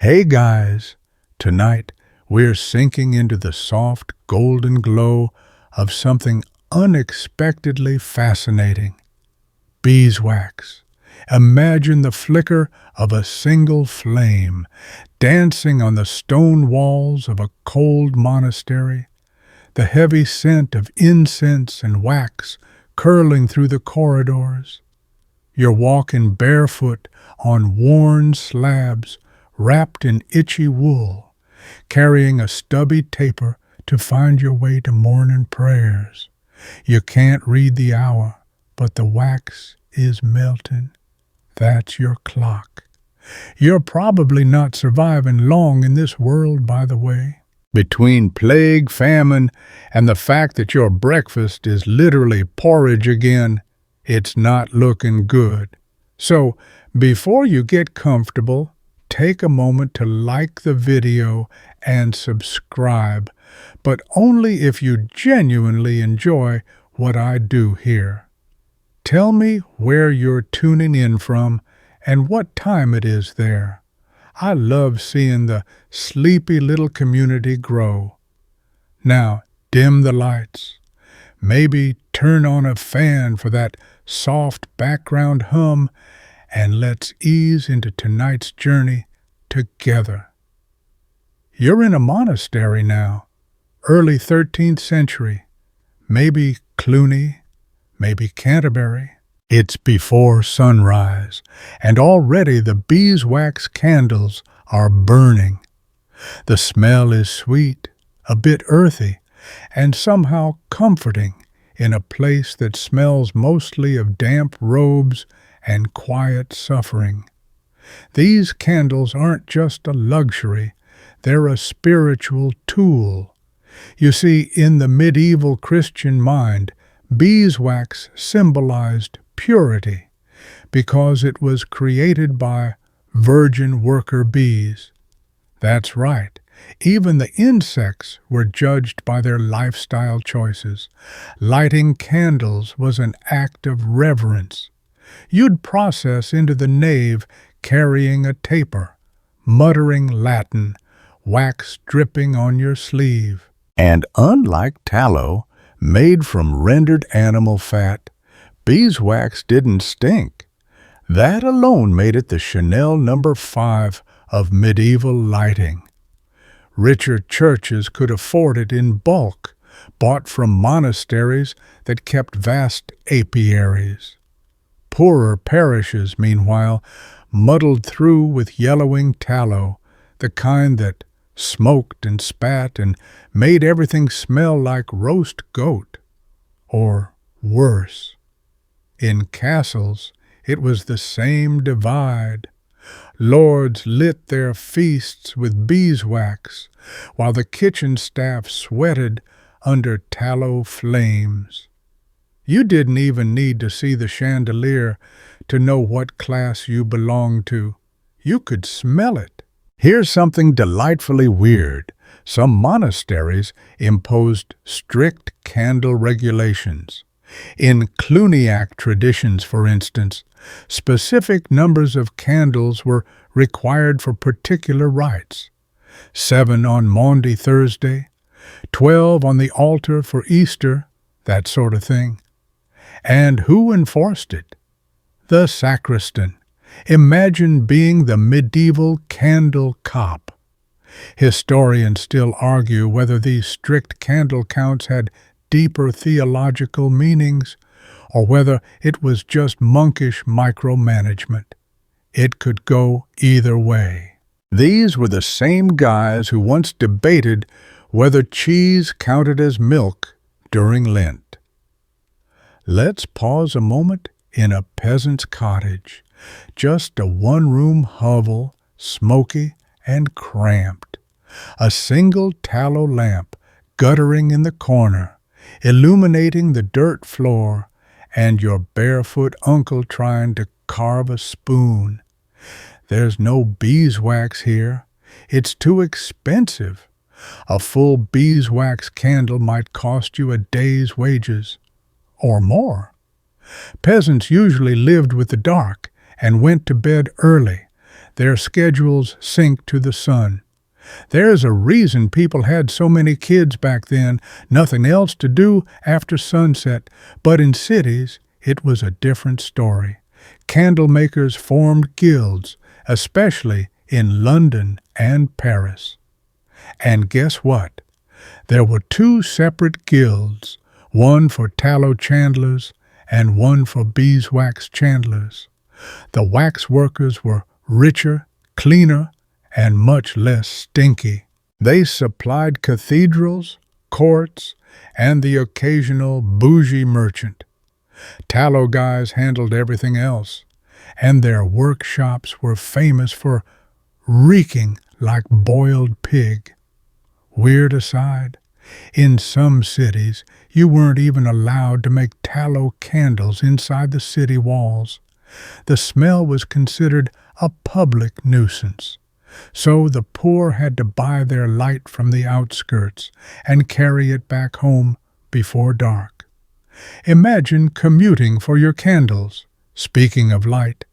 Hey guys, tonight we're sinking into the soft golden glow of something unexpectedly fascinating. Beeswax. Imagine the flicker of a single flame dancing on the stone walls of a cold monastery, the heavy scent of incense and wax curling through the corridors. You're walking barefoot on worn slabs wrapped in itchy wool, carrying a stubby taper to find your way to morning prayers. You can't read the hour, but the wax is melting. That's your clock. You're probably not surviving long in this world, by the way. Between plague, famine, and the fact that your breakfast is literally porridge again, it's not looking good. So, before you get comfortable, take a moment to like the video and subscribe, but only if you genuinely enjoy what I do here. Tell me where you're tuning in from and what time it is there. I love seeing the sleepy little community grow. Now, dim the lights. Maybe turn on a fan for that soft background hum, and let's ease into tonight's journey together. You're in a monastery now, early 13th century, maybe Cluny, maybe Canterbury. It's before sunrise, and already the beeswax candles are burning. The smell is sweet, a bit earthy, and somehow comforting in a place that smells mostly of damp robes and quiet suffering. These candles aren't just a luxury, they're a spiritual tool. You see, in the medieval Christian mind, beeswax symbolized purity because it was created by virgin worker bees. That's right. Even the insects were judged by their lifestyle choices. Lighting candles was an act of reverence. You'd process into the nave carrying a taper, muttering Latin, wax dripping on your sleeve. And unlike tallow, made from rendered animal fat, beeswax didn't stink. That alone made it the Chanel No. 5 of medieval lighting. Richer churches could afford it in bulk, bought from monasteries that kept vast apiaries. Poorer parishes, meanwhile, muddled through with yellowing tallow, the kind that smoked and spat and made everything smell like roast goat. Or worse. In castles, it was the same divide. Lords lit their feasts with beeswax, while the kitchen staff sweated under tallow flames. You didn't even need to see the chandelier to know what class you belonged to. You could smell it. Here's something delightfully weird. Some monasteries imposed strict candle regulations. In Cluniac traditions, for instance, specific numbers of candles were required for particular rites. 7 on Maundy Thursday, 12 on the altar for Easter, that sort of thing. And who enforced it? The sacristan. Imagine being the medieval candle cop. Historians still argue whether these strict candle counts had deeper theological meanings, or whether it was just monkish micromanagement. It could go either way. These were the same guys who once debated whether cheese counted as milk during Lent. Let's pause a moment in a peasant's cottage, just a one-room hovel, smoky and cramped. A single tallow lamp guttering in the corner, illuminating the dirt floor, and your barefoot uncle trying to carve a spoon. There's no beeswax here. It's too expensive. A full beeswax candle might cost you a day's wages, or more. Peasants usually lived with the dark and went to bed early. their schedules sync to the sun. There's a reason people had so many kids back then, nothing else to do after sunset, but in cities it was a different story. Candle makers formed guilds, especially in London and Paris. And guess what? There were two separate guilds, one for tallow chandlers and one for beeswax chandlers. The wax workers were richer, cleaner, and much less stinky. They supplied cathedrals, courts, and the occasional bougie merchant. Tallow guys handled everything else, and their workshops were famous for reeking like boiled pig. Weird aside, in some cities you weren't even allowed to make tallow candles inside the city walls. The smell was considered a public nuisance. So the poor had to buy their light from the outskirts and carry it back home before dark. Imagine commuting for your candles. Speaking of light,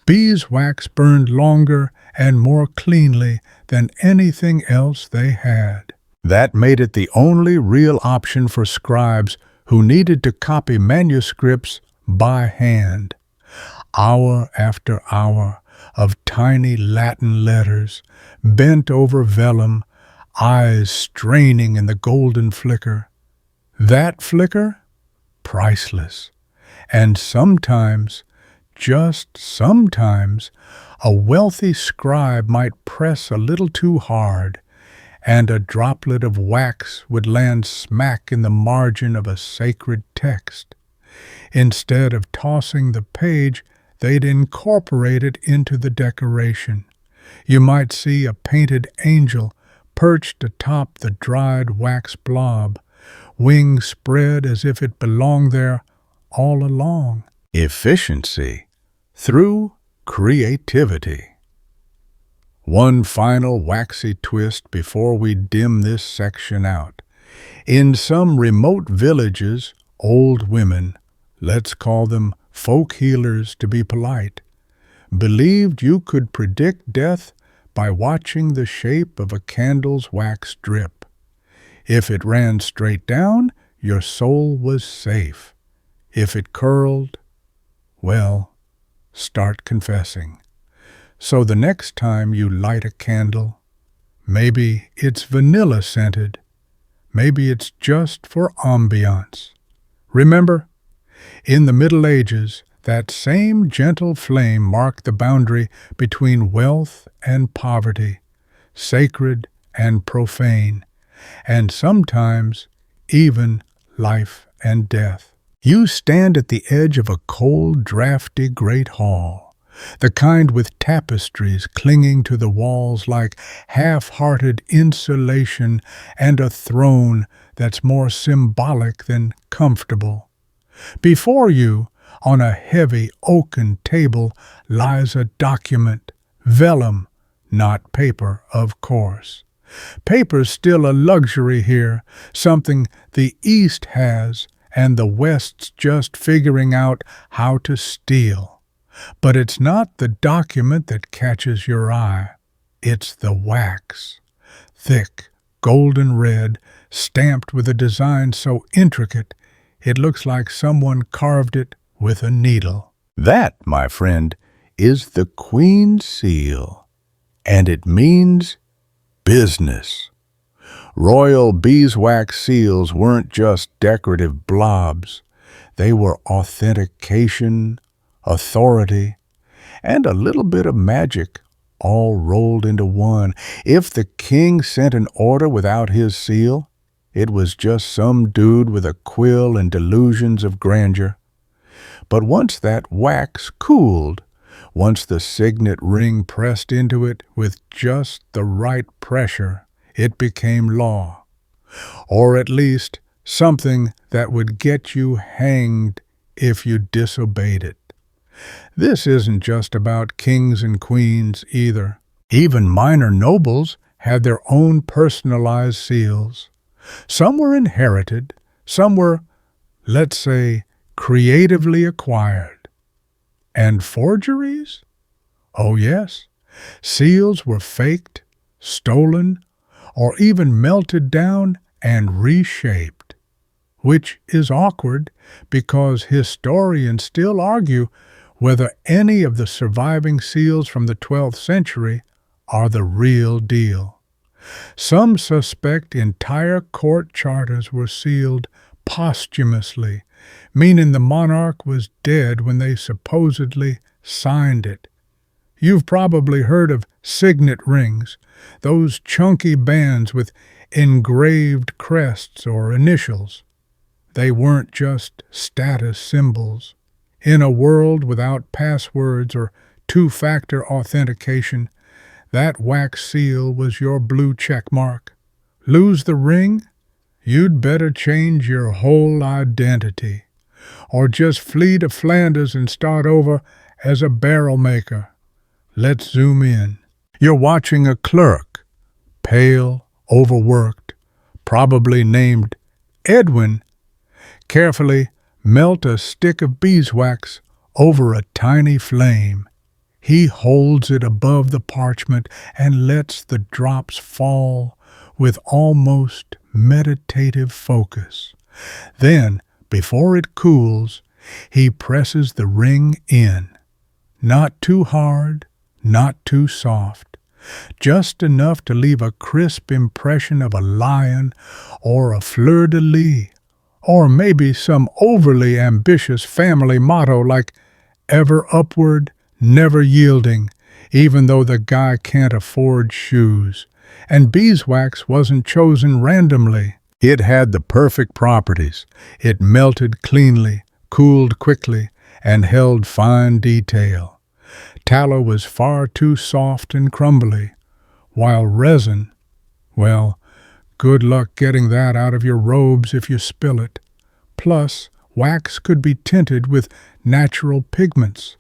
beeswax burned longer and more cleanly than anything else they had. That made it the only real option for scribes who needed to copy manuscripts by hand. Hour after hour of tiny Latin letters, bent over vellum, eyes straining in the golden flicker. That flicker? Priceless. And sometimes, just sometimes, a wealthy scribe might press a little too hard, and a droplet of wax would land smack in the margin of a sacred text. Instead of tossing the page, they'd incorporate it into the decoration. You might see a painted angel perched atop the dried wax blob, wings spread as if it belonged there all along. Efficiency through creativity. One final waxy twist before we dim this section out. In some remote villages, old women, let's call them folk healers to be polite, believed you could predict death by watching the shape of a candle's wax drip. If it ran straight down, your soul was safe. If it curled, well, start confessing. So the next time you light a candle, maybe it's vanilla scented, maybe it's just for ambiance. Remember, in the Middle Ages, that same gentle flame marked the boundary between wealth and poverty, sacred and profane, and sometimes even life and death. You stand at the edge of a cold, drafty great hall, the kind with tapestries clinging to the walls like half-hearted insulation and a throne that's more symbolic than comfortable. Before you, on a heavy oaken table, lies a document, vellum, not paper, of course. Paper's still a luxury here, something the East has and the West's just figuring out how to steal. But it's not the document that catches your eye. It's the wax. Thick, golden red, stamped with a design so intricate it looks like someone carved it with a needle. That, my friend, is the Queen's seal, and it means business. Royal beeswax seals weren't just decorative blobs. They were authentication, authority, and a little bit of magic, all rolled into one. If the king sent an order without his seal, it was just some dude with a quill and delusions of grandeur. But once that wax cooled, once the signet ring pressed into it with just the right pressure, it became law. Or at least something that would get you hanged if you disobeyed it. This isn't just about kings and queens either. Even minor nobles had their own personalized seals. Some were inherited, some were, let's say, creatively acquired. And forgeries? Oh yes, Seals were faked, stolen, or even melted down and reshaped, which is awkward because historians still argue whether any of the surviving seals from the 12th century are the real deal. Some suspect entire court charters were sealed posthumously, meaning the monarch was dead when they supposedly signed it. You've probably heard of signet rings, those chunky bands with engraved crests or initials. They weren't just status symbols. In a world without passwords or two-factor authentication, that wax seal was your blue check mark. Lose the ring? You'd better change your whole identity, or just flee to Flanders and start over as a barrel maker. Let's zoom in. You're watching a clerk, pale, overworked, probably named Edwin, carefully melt a stick of beeswax over a tiny flame. He holds it above the parchment and lets the drops fall with almost meditative focus. Then, before it cools, he presses the ring in. Not too hard, not too soft, just enough to leave a crisp impression of a lion or a fleur-de-lis, or maybe some overly ambitious family motto like ever upward, never yielding, even though the guy can't afford shoes. And beeswax wasn't chosen randomly. It had the perfect properties. It melted cleanly, cooled quickly, and held fine detail. Tallow was far too soft and crumbly, while resin, well, good luck getting that out of your robes if you spill it. Plus, wax could be tinted with natural pigments,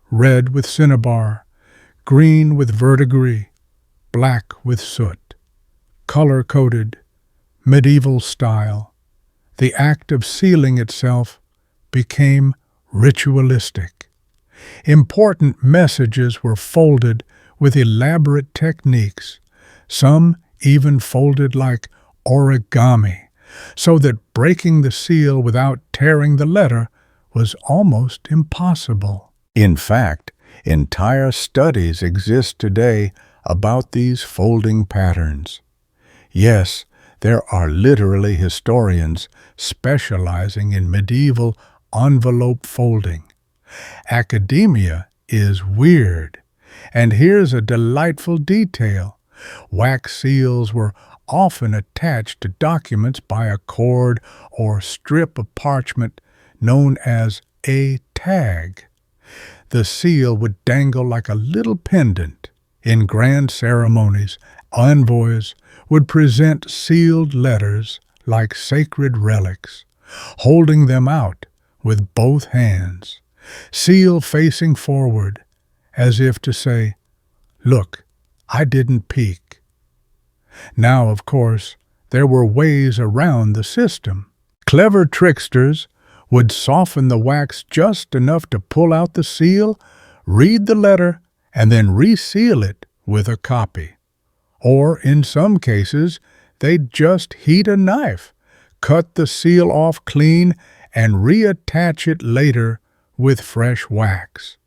red with cinnabar, green with verdigris, black with soot. Color-coded, medieval style. The act of sealing itself became ritualistic. Important messages were folded with elaborate techniques, some even folded like origami, so that breaking the seal without tearing the letter was almost impossible. In fact, entire studies exist today about these folding patterns. Yes, there are literally historians specializing in medieval envelope folding. Academia is weird. And here's a delightful detail. Wax seals were often attached to documents by a cord or strip of parchment known as a tag. The seal would dangle like a little pendant. In grand ceremonies, envoys would present sealed letters like sacred relics, holding them out with both hands, seal facing forward, as if to say, "Look, I didn't peek." Now, of course, there were ways around the system. Clever tricksters would soften the wax just enough to pull out the seal, read the letter, and then reseal it with a copy. Or, in some cases, they'd just heat a knife, cut the seal off clean, and reattach it later with fresh wax.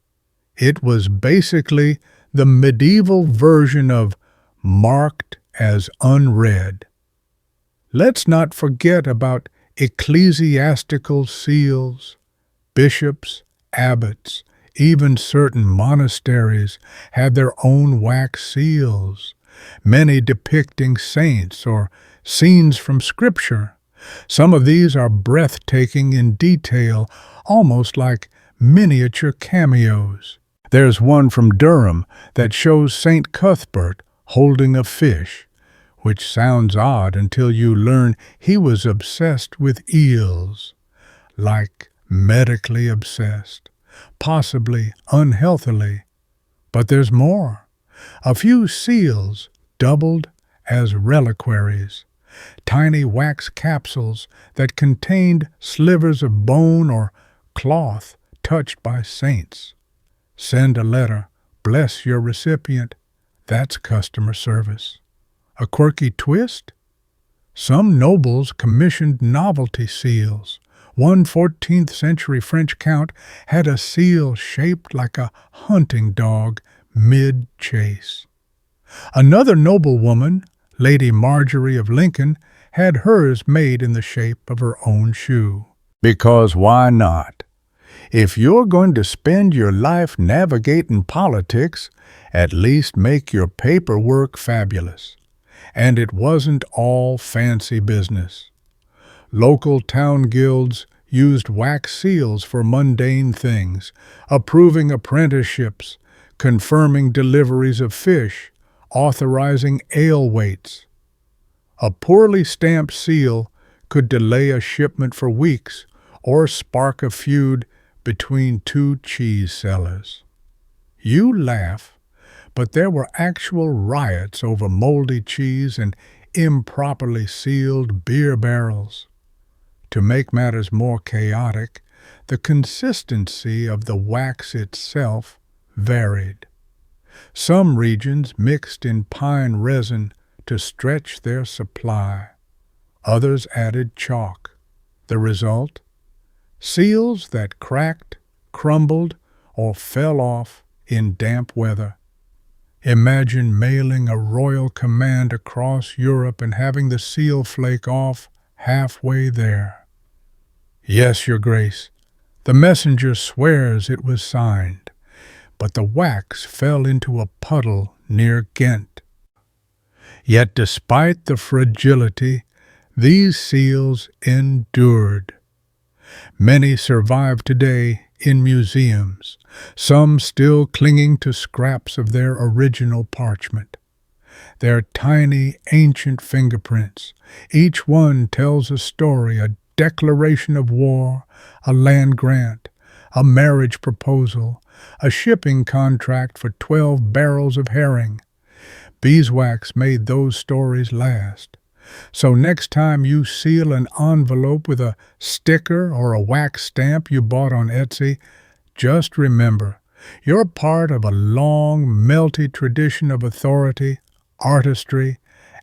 It was basically the medieval version of marked as unread. Let's not forget about ecclesiastical seals. Bishops, abbots, even certain monasteries had their own wax seals, many depicting saints or scenes from Scripture. Some of these are breathtaking in detail, almost like miniature cameos. There's one from Durham that shows St. Cuthbert holding a fish, which sounds odd until you learn he was obsessed with eels, like medically obsessed, possibly unhealthily. But there's more. A few seals doubled as reliquaries, tiny wax capsules that contained slivers of bone or cloth touched by saints. Send a letter, bless your recipient, That's customer service. A quirky twist? Some nobles commissioned novelty seals. One 14th century French count had a seal shaped like a hunting dog mid-chase. Another noblewoman, Lady Marjorie of Lincoln, had hers made in the shape of her own shoe. Because why not? If you're going to spend your life navigating politics, at least make your paperwork fabulous. And it wasn't all fancy business. Local town guilds used wax seals for mundane things, approving apprenticeships, confirming deliveries of fish, authorizing ale weights. A poorly stamped seal could delay a shipment for weeks or spark a feud between two cheese sellers. You laugh, but there were actual riots over moldy cheese and improperly sealed beer barrels. To make matters more chaotic, the consistency of the wax itself varied. Some regions mixed in pine resin to stretch their supply. Others added chalk. The result? Seals that cracked, crumbled, or fell off in damp weather. Imagine mailing a royal command across Europe and having the seal flake off halfway there. Yes, Your Grace, the messenger swears it was signed, but the wax fell into a puddle near Ghent. Yet despite the fragility, these seals endured. Many survive today in museums, some still clinging to scraps of their original parchment. Their tiny, ancient fingerprints, each one tells a story, a declaration of war, a land grant, a marriage proposal, a shipping contract for 12 barrels of herring. Beeswax made those stories last. So next time you seal an envelope with a sticker or a wax stamp you bought on Etsy, just remember, you're part of a long, melty tradition of authority, artistry,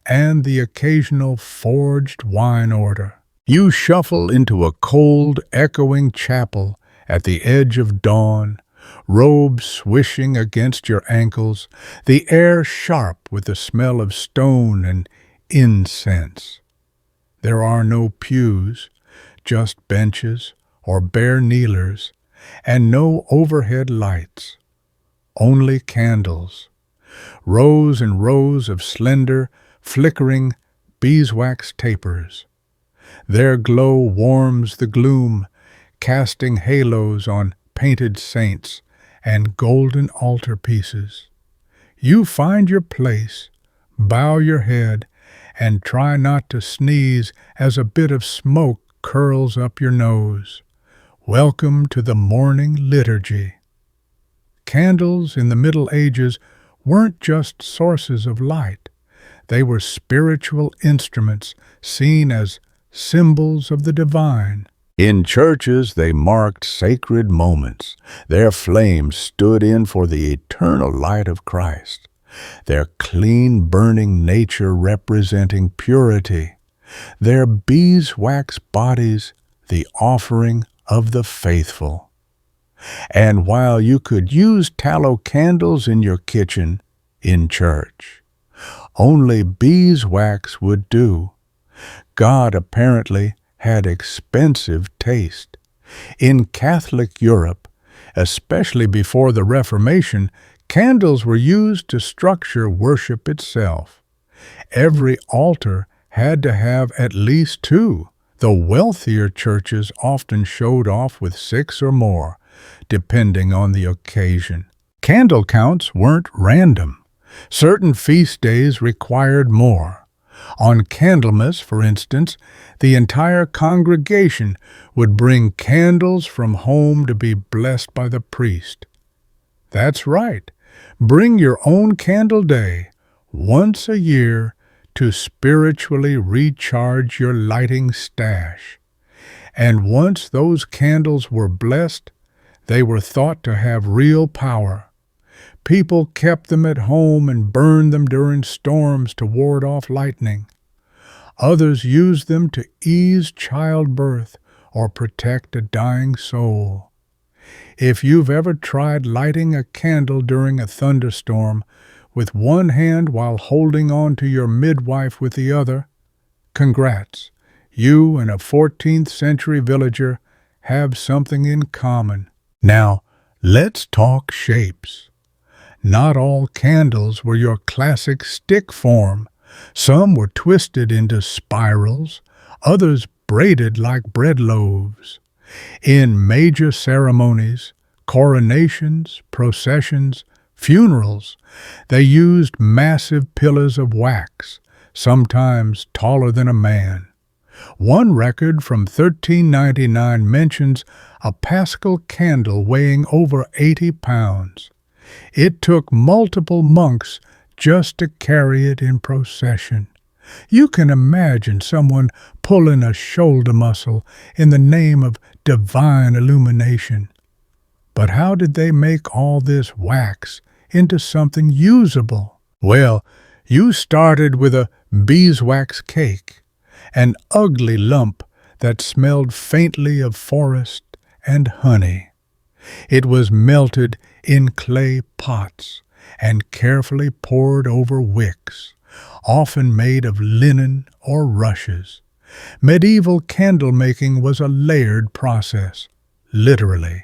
and the occasional forged wine order. You shuffle into a cold, echoing chapel at the edge of dawn, robes swishing against your ankles, the air sharp with the smell of stone and incense. There are no pews, just benches or bare kneelers, and no overhead lights. Only candles. Rows and rows of slender, flickering beeswax tapers. Their glow warms the gloom, casting halos on painted saints and golden altarpieces. You find your place, bow your head, and try not to sneeze as a bit of smoke curls up your nose. Welcome to the morning liturgy. Candles in the Middle Ages weren't just sources of light. They were spiritual instruments seen as symbols of the divine. In churches, they marked sacred moments. Their flames stood in for the eternal light of Christ. Their clean, burning nature representing purity. Their beeswax bodies, the offering of the faithful. And while you could use tallow candles in your kitchen, in church, only beeswax would do. God apparently had expensive taste. In Catholic Europe, especially before the Reformation, candles were used to structure worship itself. Every altar had to have at least 2. The wealthier churches often showed off with 6 or more, depending on the occasion. Candle counts weren't random. Certain feast days required more. On Candlemas, for instance, the entire congregation would bring candles from home to be blessed by the priest. That's right. Bring your own candle day, once a year, to spiritually recharge your lighting stash. And once those candles were blessed, they were thought to have real power. People kept them at home and burned them during storms to ward off lightning. Others used them to ease childbirth or protect a dying soul. If you've ever tried lighting a candle during a thunderstorm with one hand while holding on to your midwife with the other, congrats. You and a 14th century villager have something in common. Now, let's talk shapes. Not all candles were your classic stick form. Some were twisted into spirals, others braided like bread loaves. In major ceremonies, coronations, processions, funerals, they used massive pillars of wax, sometimes taller than a man. One record from 1399 mentions a Paschal candle weighing over 80 pounds. It took multiple monks just to carry it in procession. You can imagine someone pulling a shoulder muscle in the name of divine illumination. But how did they make all this wax into something usable? Well, you started with a beeswax cake, an ugly lump that smelled faintly of forest and honey. It was melted in clay pots and carefully poured over wicks, often made of linen or rushes. Medieval candle-making was a layered process, literally.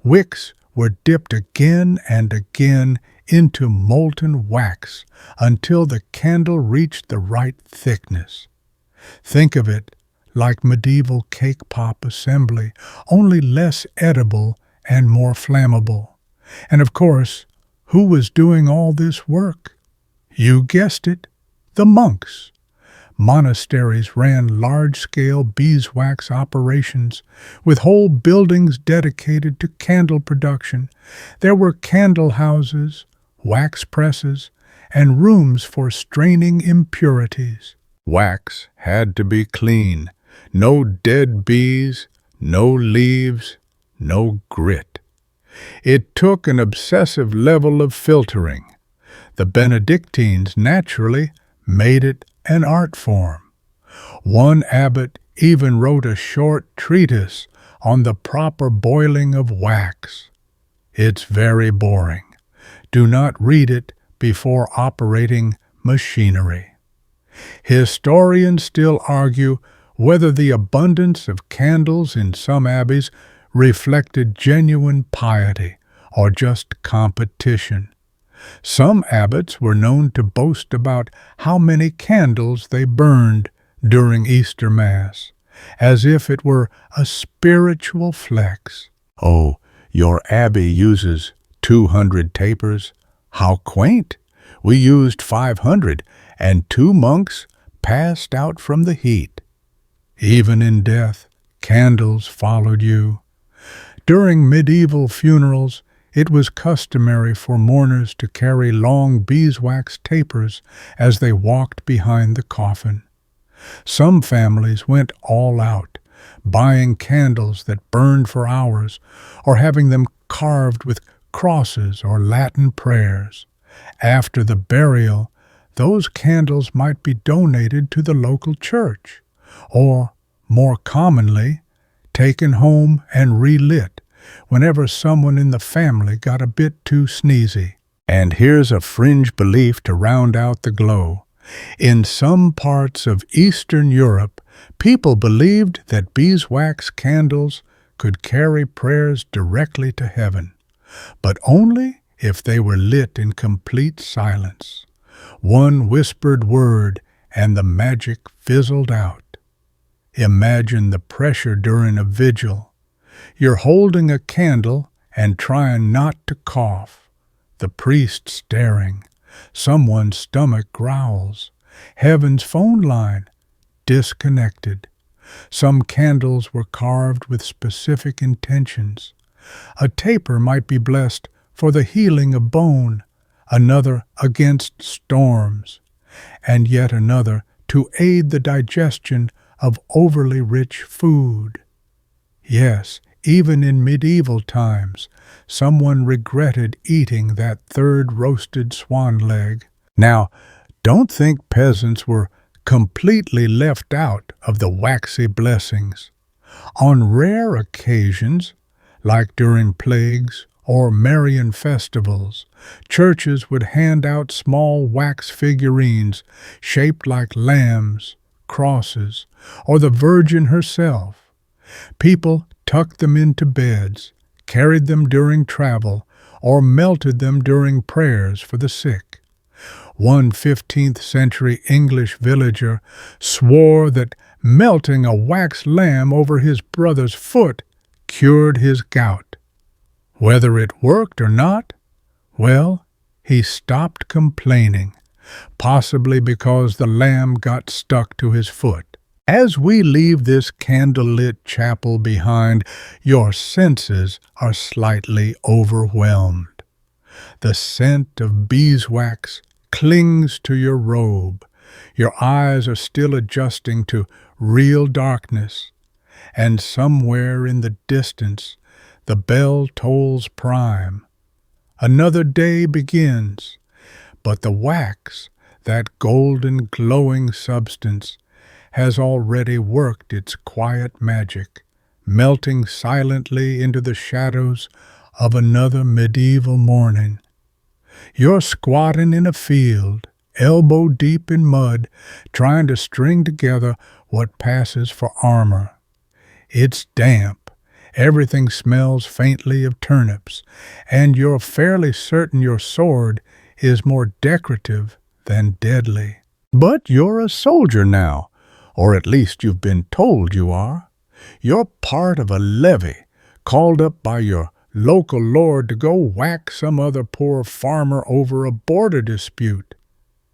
Wicks were dipped again and again into molten wax until the candle reached the right thickness. Think of it like medieval cake pop assembly, only less edible and more flammable. And of course, who was doing all this work? You guessed it, the monks. Monasteries ran large-scale beeswax operations, with whole buildings dedicated to candle production. There were candle houses, wax presses, and rooms for straining impurities. Wax had to be clean. No dead bees, no leaves, no grit. It took an obsessive level of filtering. The Benedictines naturally made it an art form. One abbot even wrote a short treatise on the proper boiling of wax. It's very boring. Do not read it before operating machinery. Historians still argue whether the abundance of candles in some abbeys reflected genuine piety or just competition. Some abbots were known to boast about how many candles they burned during Easter Mass, as if it were a spiritual flex. Oh, your abbey uses 200 tapers? How quaint! We used 500, and 2 monks passed out from the heat. Even in death, candles followed you. During medieval funerals, it was customary for mourners to carry long beeswax tapers as they walked behind the coffin. Some families went all out, buying candles that burned for hours or having them carved with crosses or Latin prayers. After the burial, those candles might be donated to the local church, or, more commonly, taken home and relit whenever someone in the family got a bit too sneezy. And here's a fringe belief to round out the glow. In some parts of Eastern Europe, people believed that beeswax candles could carry prayers directly to heaven, but only if they were lit in complete silence. One whispered word and the magic fizzled out. Imagine the pressure during a vigil. You're holding a candle and trying not to cough. The priest staring. Someone's stomach growls. Heaven's phone line disconnected. Some candles were carved with specific intentions. A taper might be blessed for the healing of bone, another against storms, and yet another to aid the digestion of overly rich food. Yes, Even in medieval times, someone regretted eating that third roasted swan leg. Now, don't think peasants were completely left out of the waxy blessings. On rare occasions, like during plagues or Marian festivals, churches would hand out small wax figurines shaped like lambs, crosses, or the Virgin herself. People tucked them into beds, carried them during travel, or melted them during prayers for the sick. One 15th century English villager swore that melting a wax lamb over his brother's foot cured his gout. Whether it worked or not, well, he stopped complaining, possibly because the lamb got stuck to his foot. As we leave this candlelit chapel behind, your senses are slightly overwhelmed. The scent of beeswax clings to your robe. Your eyes are still adjusting to real darkness, and somewhere in the distance the bell tolls prime. Another day begins, but the wax, that golden glowing substance, has already worked its quiet magic, melting silently into the shadows of another medieval morning. You're squatting in a field, elbow deep in mud, trying to string together what passes for armor. It's damp, everything smells faintly of turnips, and you're fairly certain your sword is more decorative than deadly. But you're a soldier now, or at least you've been told you are. You're part of a levy, called up by your local lord to go whack some other poor farmer over a border dispute.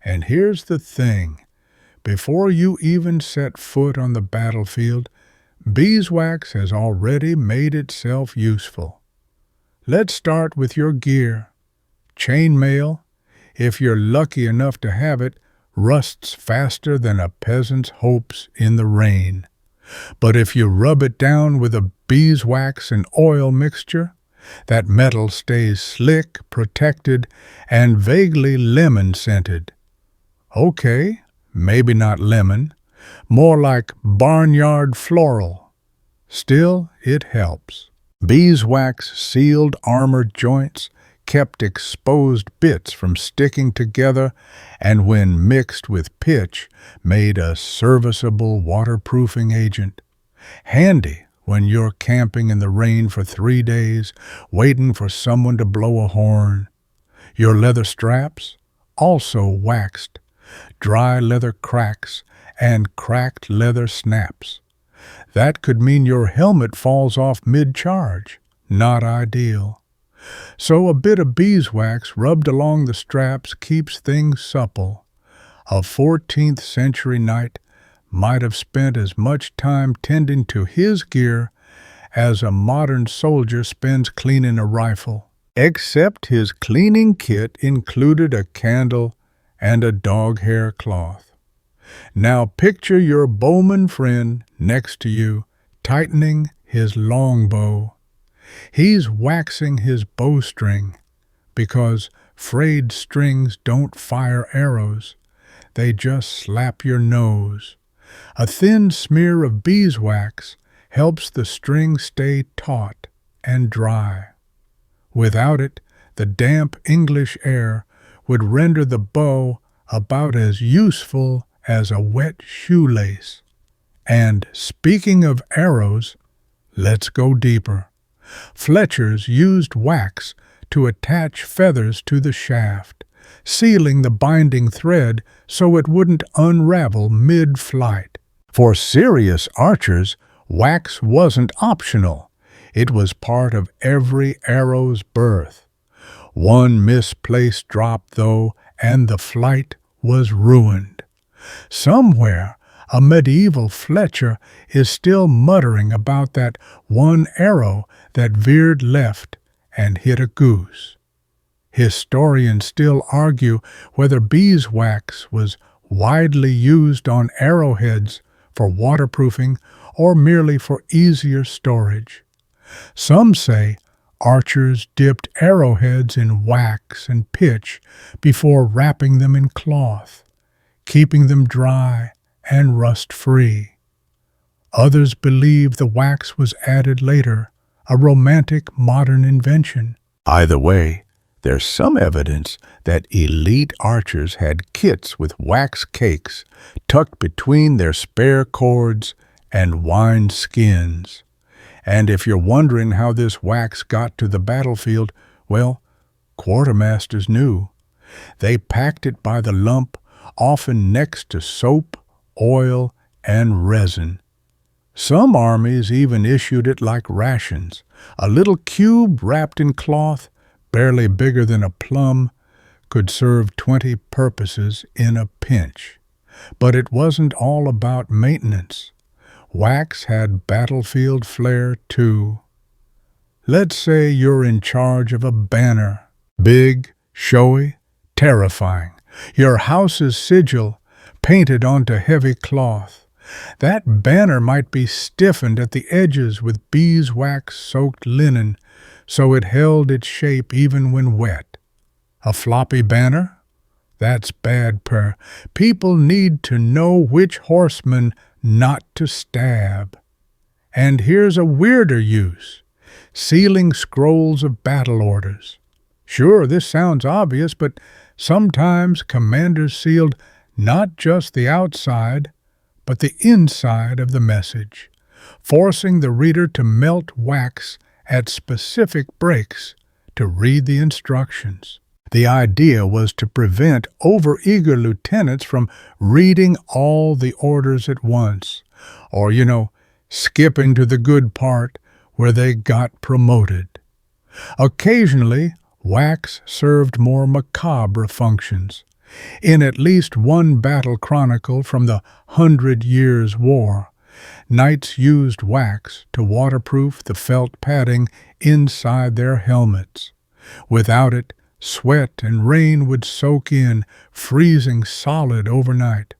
And here's the thing. Before you even set foot on the battlefield, beeswax has already made itself useful. Let's start with your gear. Chainmail, if you're lucky enough to have it, rusts faster than a peasant's hopes in the rain. But if you rub it down with a beeswax and oil mixture, that metal stays slick, protected, and vaguely lemon-scented. Okay, maybe not lemon, more like barnyard floral. Still, it helps. Beeswax sealed armored joints, kept exposed bits from sticking together, and when mixed with pitch, made a serviceable waterproofing agent. Handy when you're camping in the rain for 3 days, waiting for someone to blow a horn. Your leather straps, also waxed, dry leather cracks, and cracked leather snaps. That could mean your helmet falls off mid-charge. Not ideal. So a bit of beeswax rubbed along the straps keeps things supple. A 14th century knight might have spent as much time tending to his gear as a modern soldier spends cleaning a rifle. Except his cleaning kit included a candle and a dog hair cloth. Now picture your bowman friend next to you, tightening his longbow. He's waxing his bowstring, because frayed strings don't fire arrows. They just slap your nose. A thin smear of beeswax helps the string stay taut and dry. Without it, the damp English air would render the bow about as useful as a wet shoelace. And speaking of arrows, let's go deeper. Fletchers used wax to attach feathers to the shaft, sealing the binding thread so it wouldn't unravel mid-flight. For serious archers, wax wasn't optional. It was part of every arrow's birth. One misplaced drop, though, and the flight was ruined. Somewhere, a medieval Fletcher is still muttering about that one arrow that veered left and hit a goose. Historians still argue whether beeswax was widely used on arrowheads for waterproofing or merely for easier storage. Some say archers dipped arrowheads in wax and pitch before wrapping them in cloth, keeping them dry and rust-free. Others believe the wax was added later, a romantic modern invention. Either way, there's some evidence that elite archers had kits with wax cakes tucked between their spare cords and wine skins. And if you're wondering how this wax got to the battlefield, well, quartermasters knew. They packed it by the lump, often next to soap, oil, and resin. Some armies even issued it like rations, a little cube wrapped in cloth, barely bigger than a plum, could serve 20 purposes in a pinch. But it wasn't all about maintenance. Wax had battlefield flair too. Let's say you're in charge of a banner. Big, showy, terrifying. Your house's sigil painted onto heavy cloth. That banner might be stiffened at the edges with beeswax-soaked linen, so it held its shape even when wet. A floppy banner? That's bad per. People need to know which horseman not to stab. And here's a weirder use: sealing scrolls of battle orders. Sure, this sounds obvious, but sometimes commanders sealed not just the outside, but the inside of the message, forcing the reader to melt wax at specific breaks to read the instructions. The idea was to prevent overeager lieutenants from reading all the orders at once, or, skipping to the good part where they got promoted. Occasionally, wax served more macabre functions. In at least one battle chronicle from the 100 Years' War, knights used wax to waterproof the felt padding inside their helmets. Without it, sweat and rain would soak in, freezing solid overnight.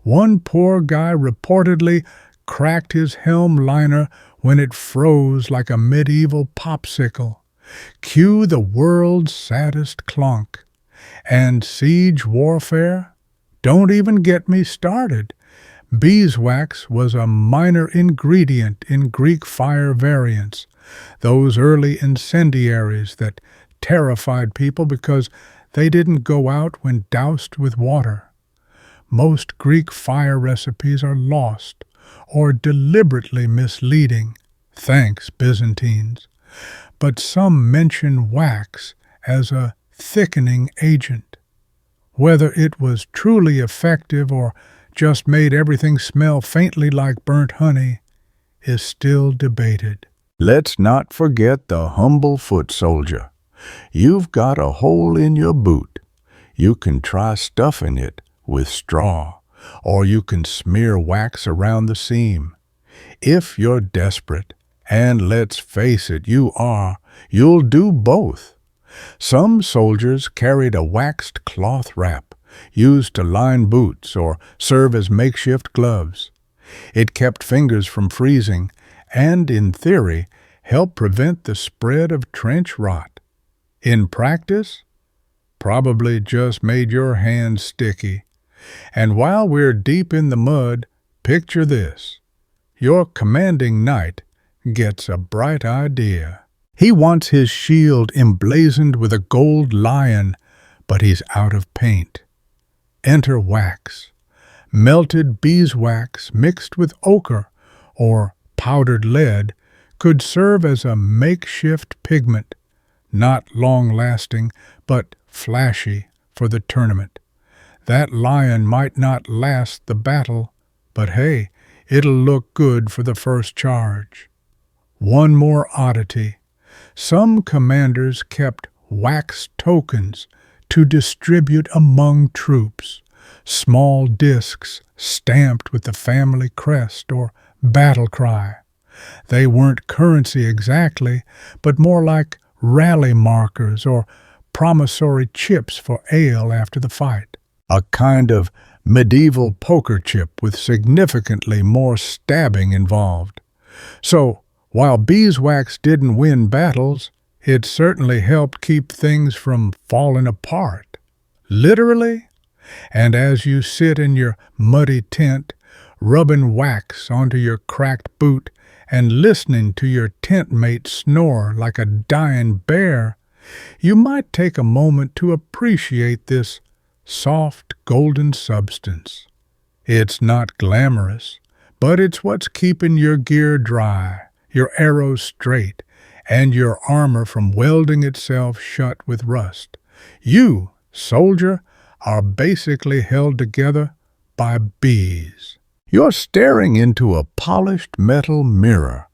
One poor guy reportedly cracked his helm liner when it froze like a medieval popsicle. Cue the world's saddest clunk. And siege warfare? Don't even get me started. Beeswax was a minor ingredient in Greek fire variants, those early incendiaries that terrified people because they didn't go out when doused with water. Most Greek fire recipes are lost or deliberately misleading, thanks Byzantines, but some mention wax as a thickening agent. Whether it was truly effective or just made everything smell faintly like burnt honey is still debated. Let's not forget the humble foot soldier. You've got a hole in your boot. You can try stuffing it with straw, or you can smear wax around the seam. If you're desperate, and let's face it, you'll do both. Some soldiers carried a waxed cloth wrap, used to line boots or serve as makeshift gloves. It kept fingers from freezing and, in theory, helped prevent the spread of trench rot. In practice, probably just made your hands sticky. And while we're deep in the mud, picture this. Your commanding knight gets a bright idea. He wants his shield emblazoned with a gold lion, but he's out of paint. Enter wax. Melted beeswax mixed with ochre or powdered lead could serve as a makeshift pigment, not long-lasting, but flashy for the tournament. That lion might not last the battle, but hey, it'll look good for the first charge. One more oddity. Some commanders kept wax tokens to distribute among troops, small discs stamped with the family crest or battle cry. They weren't currency exactly, but more like rally markers or promissory chips for ale after the fight. A kind of medieval poker chip with significantly more stabbing involved. So, While beeswax didn't win battles, it certainly helped keep things from falling apart. Literally. And as you sit in your muddy tent, rubbing wax onto your cracked boot and listening to your tent mate snore like a dying bear, you might take a moment to appreciate this soft, golden substance. It's not glamorous, but it's what's keeping your gear dry, your arrows straight, and your armor from welding itself shut with rust. You, soldier, are basically held together by bees. You're staring into a polished metal mirror,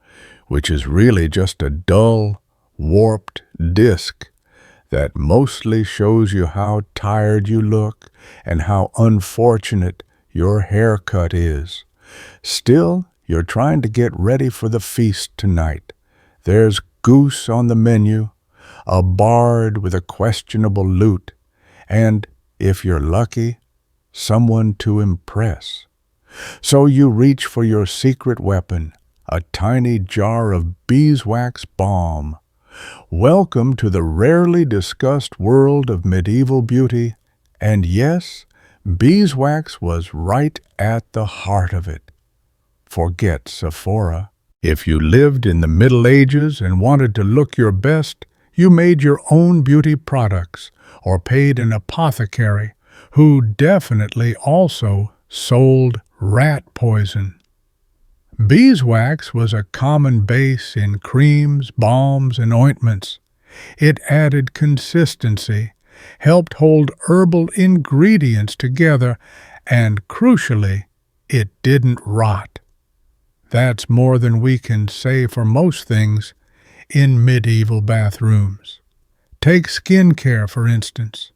which is really just a dull, warped disc that mostly shows you how tired you look and how unfortunate your haircut is. Still, you're trying to get ready for the feast tonight. There's goose on the menu, a bard with a questionable lute, and, if you're lucky, someone to impress. So you reach for your secret weapon, a tiny jar of beeswax balm. Welcome to the rarely discussed world of medieval beauty, and yes, beeswax was right at the heart of it. Forget Sephora. If you lived in the Middle Ages and wanted to look your best, you made your own beauty products or paid an apothecary who definitely also sold rat poison. Beeswax was a common base in creams, balms, and ointments. It added consistency, helped hold herbal ingredients together, and crucially, it didn't rot. That's more than we can say for most things in medieval bathrooms. Take skincare, for instance.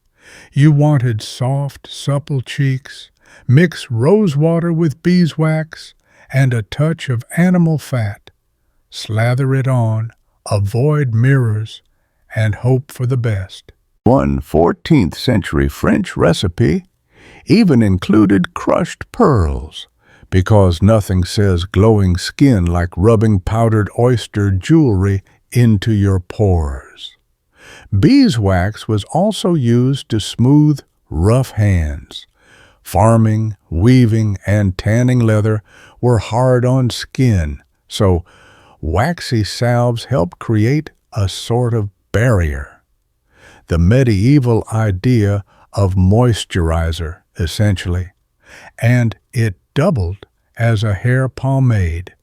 You wanted soft, supple cheeks. Mix rose water with beeswax and a touch of animal fat. Slather it on, avoid mirrors, and hope for the best. One 14th century French recipe even included crushed pearls, because nothing says glowing skin like rubbing powdered oyster jewelry into your pores. Beeswax was also used to smooth rough hands. Farming, weaving, and tanning leather were hard on skin, so waxy salves helped create a sort of barrier. The medieval idea of moisturizer, essentially, and it doubled as a hair pomade.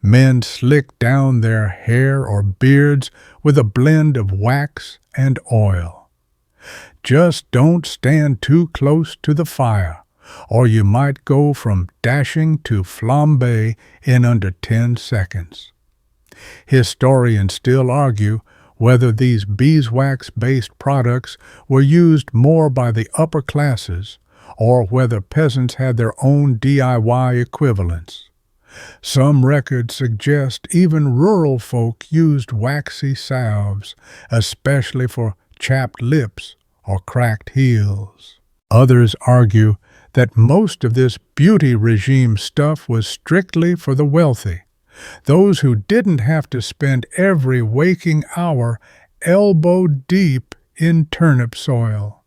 Men slicked down their hair or beards with a blend of wax and oil. Just don't stand too close to the fire, or you might go from dashing to flambe in under 10 seconds. Historians still argue whether these beeswax-based products were used more by the upper classes or whether peasants had their own DIY equivalents. Some records suggest even rural folk used waxy salves, especially for chapped lips or cracked heels. Others argue that most of this beauty regime stuff was strictly for the wealthy, those who didn't have to spend every waking hour elbow-deep in turnip soil.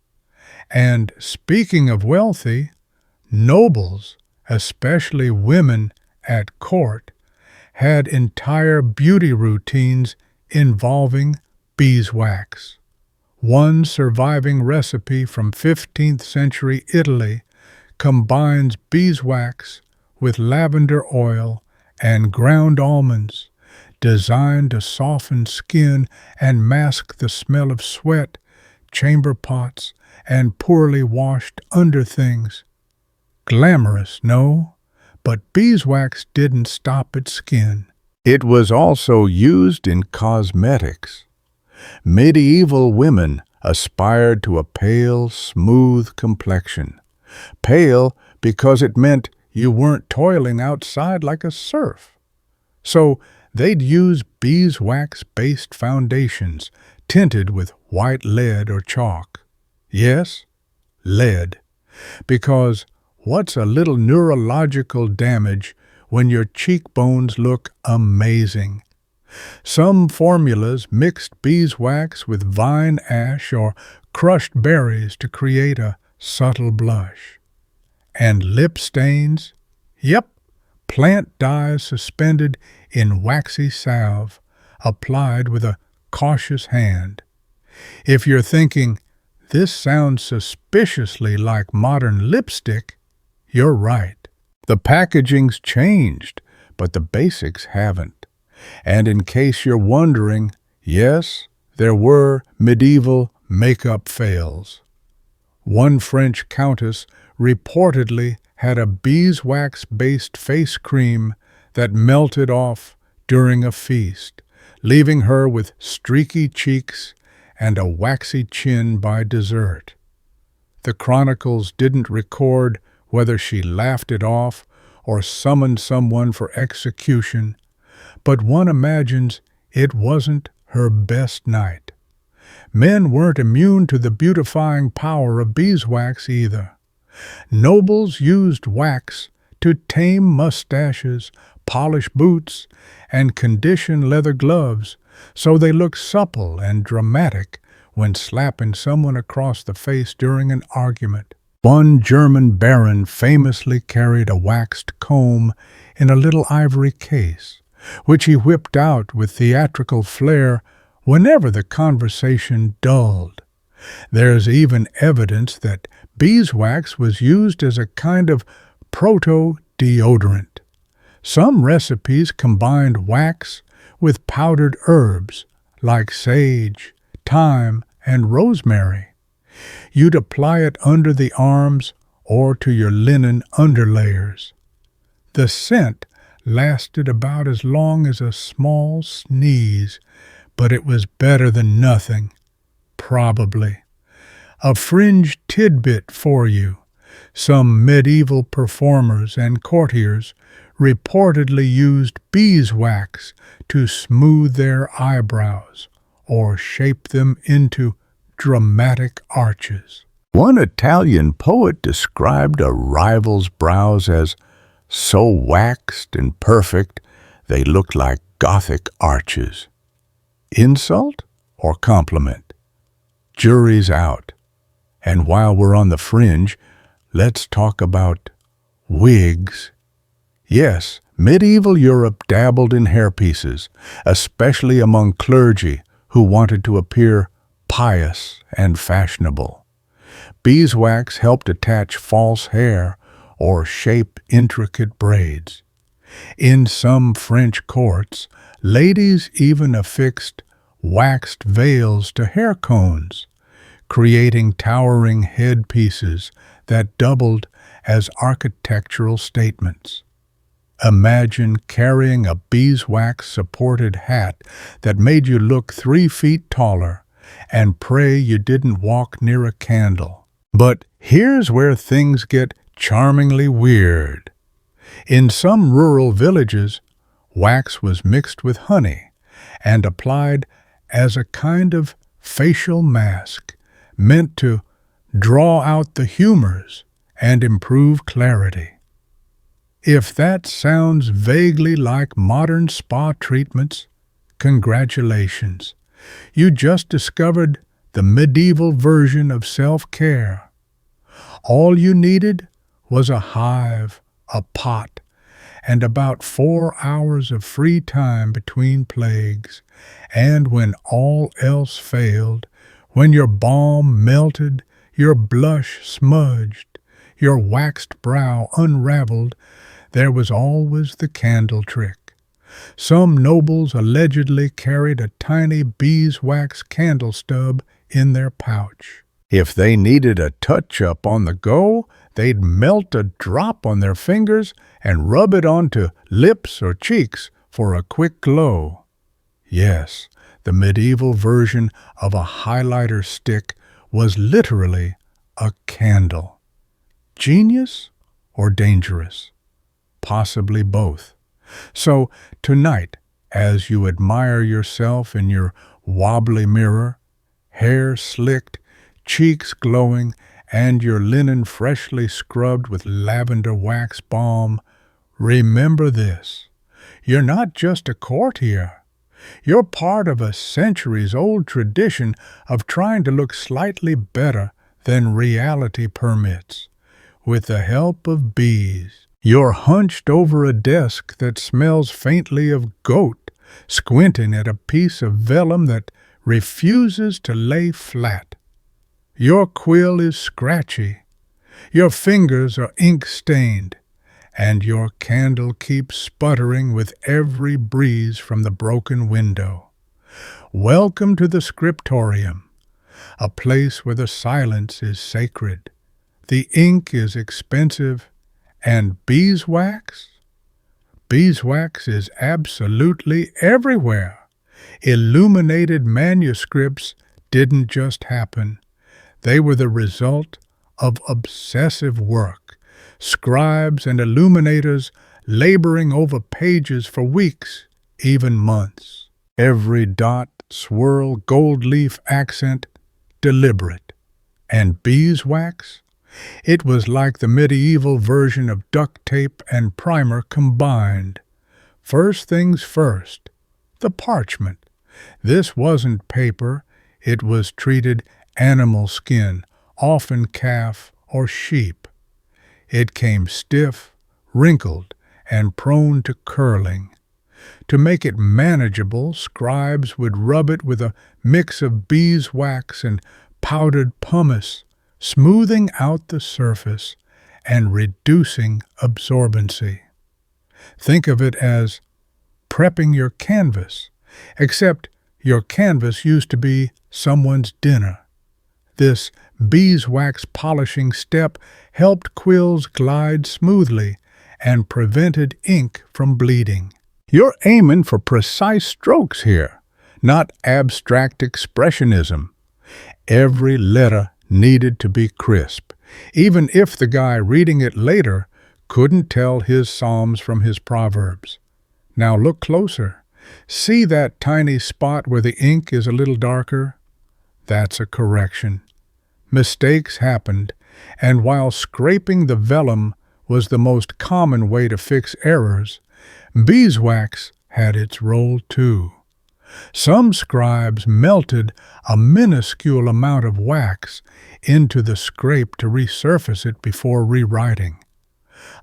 And speaking of wealthy, nobles, especially women at court, had entire beauty routines involving beeswax. One surviving recipe from 15th century Italy combines beeswax with lavender oil and ground almonds, designed to soften skin and mask the smell of sweat, chamber pots, and poorly washed underthings. Glamorous, no? But beeswax didn't stop at skin. It was also used in cosmetics. Medieval women aspired to a pale, smooth complexion. Pale because it meant you weren't toiling outside like a serf. So they'd use beeswax-based foundations tinted with white lead or chalk. Yes, lead. Because what's a little neurological damage when your cheekbones look amazing? Some formulas mixed beeswax with vine ash or crushed berries to create a subtle blush. And lip stains? Yep, plant dyes suspended in waxy salve, applied with a cautious hand. If you're thinking, this sounds suspiciously like modern lipstick, you're right. The packaging's changed, but the basics haven't. And in case you're wondering, yes, there were medieval makeup fails. One French countess reportedly had a beeswax-based face cream that melted off during a feast, leaving her with streaky cheeks and a waxy chin by dessert. The chronicles didn't record whether she laughed it off or summoned someone for execution, but one imagines it wasn't her best night. Men weren't immune to the beautifying power of beeswax either. Nobles used wax to tame mustaches, polish boots, and condition leather gloves so they looked supple and dramatic when slapping someone across the face during an argument. One German baron famously carried a waxed comb in a little ivory case, which he whipped out with theatrical flair whenever the conversation dulled. There's even evidence that beeswax was used as a kind of proto-deodorant. Some recipes combined wax with powdered herbs like sage, thyme, and rosemary. You'd apply it under the arms or to your linen underlayers. The scent lasted about as long as a small sneeze, but it was better than nothing, probably. A fringe tidbit for you. Some medieval performers and courtiers reportedly used beeswax to smooth their eyebrows or shape them into dramatic arches. One Italian poet described a rival's brows as so waxed and perfect they looked like Gothic arches. Insult or compliment? Jury's out. And while we're on the fringe, let's talk about wigs. Yes, medieval Europe dabbled in hairpieces, especially among clergy who wanted to appear pious and fashionable. Beeswax helped attach false hair or shape intricate braids. In some French courts, ladies even affixed waxed veils to hair cones, creating towering headpieces that doubled as architectural statements. Imagine carrying a beeswax-supported hat that made you look 3 feet taller and pray you didn't walk near a candle. But here's where things get charmingly weird. In some rural villages, wax was mixed with honey and applied as a kind of facial mask meant to draw out the humors and improve clarity. If that sounds vaguely like modern spa treatments, congratulations. You just discovered the medieval version of self-care. All you needed was a hive, a pot, and about 4 hours of free time between plagues, and when all else failed, when your balm melted, your blush smudged, your waxed brow unraveled, there was always the candle trick. Some nobles allegedly carried a tiny beeswax candle stub in their pouch. If they needed a touch-up on the go, they'd melt a drop on their fingers and rub it onto lips or cheeks for a quick glow. Yes, the medieval version of a highlighter stick was literally a candle. Genius or dangerous? Possibly both. So tonight, as you admire yourself in your wobbly mirror, hair slicked, cheeks glowing, and your linen freshly scrubbed with lavender wax balm, remember this. You're not just a courtier. You're part of a centuries-old tradition of trying to look slightly better than reality permits. With the help of bees, you're hunched over a desk that smells faintly of goat, squinting at a piece of vellum that refuses to lay flat. Your quill is scratchy, your fingers are ink-stained, and your candle keeps sputtering with every breeze from the broken window. Welcome to the scriptorium, a place where the silence is sacred, the ink is expensive, and beeswax? Beeswax is absolutely everywhere. Illuminated manuscripts didn't just happen. They were the result of obsessive work, scribes and illuminators laboring over pages for weeks, even months. Every dot, swirl, gold leaf accent, deliberate. And beeswax? It was like the medieval version of duct tape and primer combined. First things first, the parchment. This wasn't paper, it was treated animal skin, often calf or sheep. It came stiff, wrinkled, and prone to curling. To make it manageable, scribes would rub it with a mix of beeswax and powdered pumice, smoothing out the surface and reducing absorbency. Think of it as prepping your canvas, except your canvas used to be someone's dinner. This beeswax polishing step helped quills glide smoothly and prevented ink from bleeding. You're aiming for precise strokes here, not abstract expressionism. Every letter needed to be crisp, even if the guy reading it later couldn't tell his Psalms from his Proverbs. Now look closer. See that tiny spot where the ink is a little darker? That's a correction. Mistakes happened, and while scraping the vellum was the most common way to fix errors, beeswax had its role too. Some scribes melted a minuscule amount of wax into the scrape to resurface it before rewriting.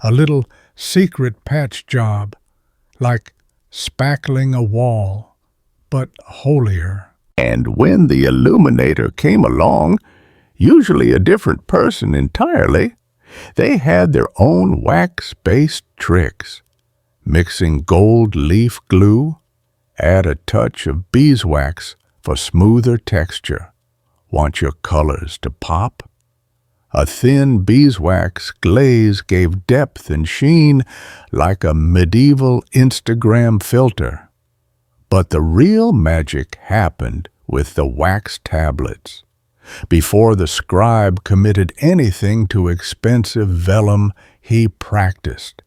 A little secret patch job, like spackling a wall, but holier. And when the illuminator came along, usually a different person entirely, they had their own wax-based tricks. Mixing gold leaf glue, add a touch of beeswax for smoother texture. Want your colors to pop? A thin beeswax glaze gave depth and sheen like a medieval Instagram filter. But the real magic happened with the wax tablets. Before the scribe committed anything to expensive vellum, he practiced,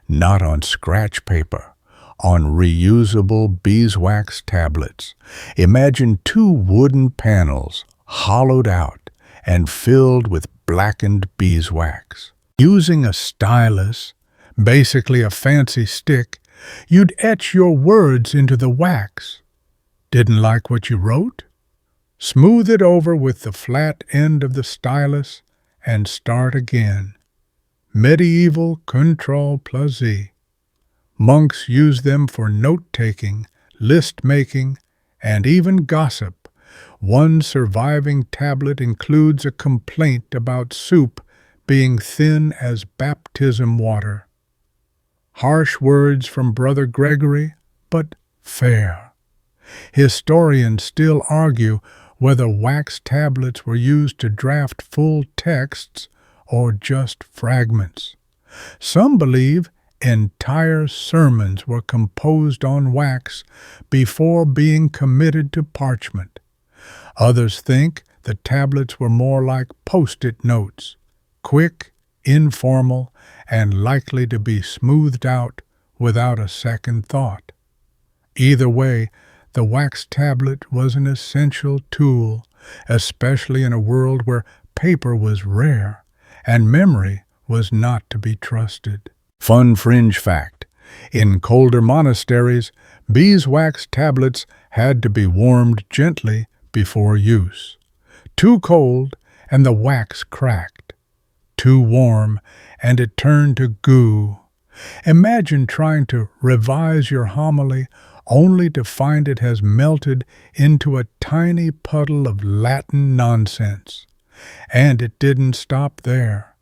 not on scratch paper, on reusable beeswax tablets. Imagine 2 wooden panels, hollowed out and filled with blackened beeswax. Using a stylus, basically a fancy stick, you'd etch your words into the wax. Didn't like what you wrote? Smooth it over with the flat end of the stylus and start again. Medieval Control+Z. Monks used them for note-taking, list-making, and even gossip. One surviving tablet includes a complaint about soup being thin as baptism water. Harsh words from Brother Gregory, but fair. Historians still argue whether wax tablets were used to draft full texts or just fragments. Some believe entire sermons were composed on wax before being committed to parchment. Others think the tablets were more like post-it notes, quick, informal, and likely to be smoothed out without a second thought. Either way, the wax tablet was an essential tool, especially in a world where paper was rare and memory was not to be trusted. Fun fringe fact: In colder monasteries, beeswax tablets had to be warmed gently before use. Too cold, and the wax cracked. Too warm, and it turned to goo. Imagine trying to revise your homily only to find it has melted into a tiny puddle of Latin nonsense. And it didn't stop there.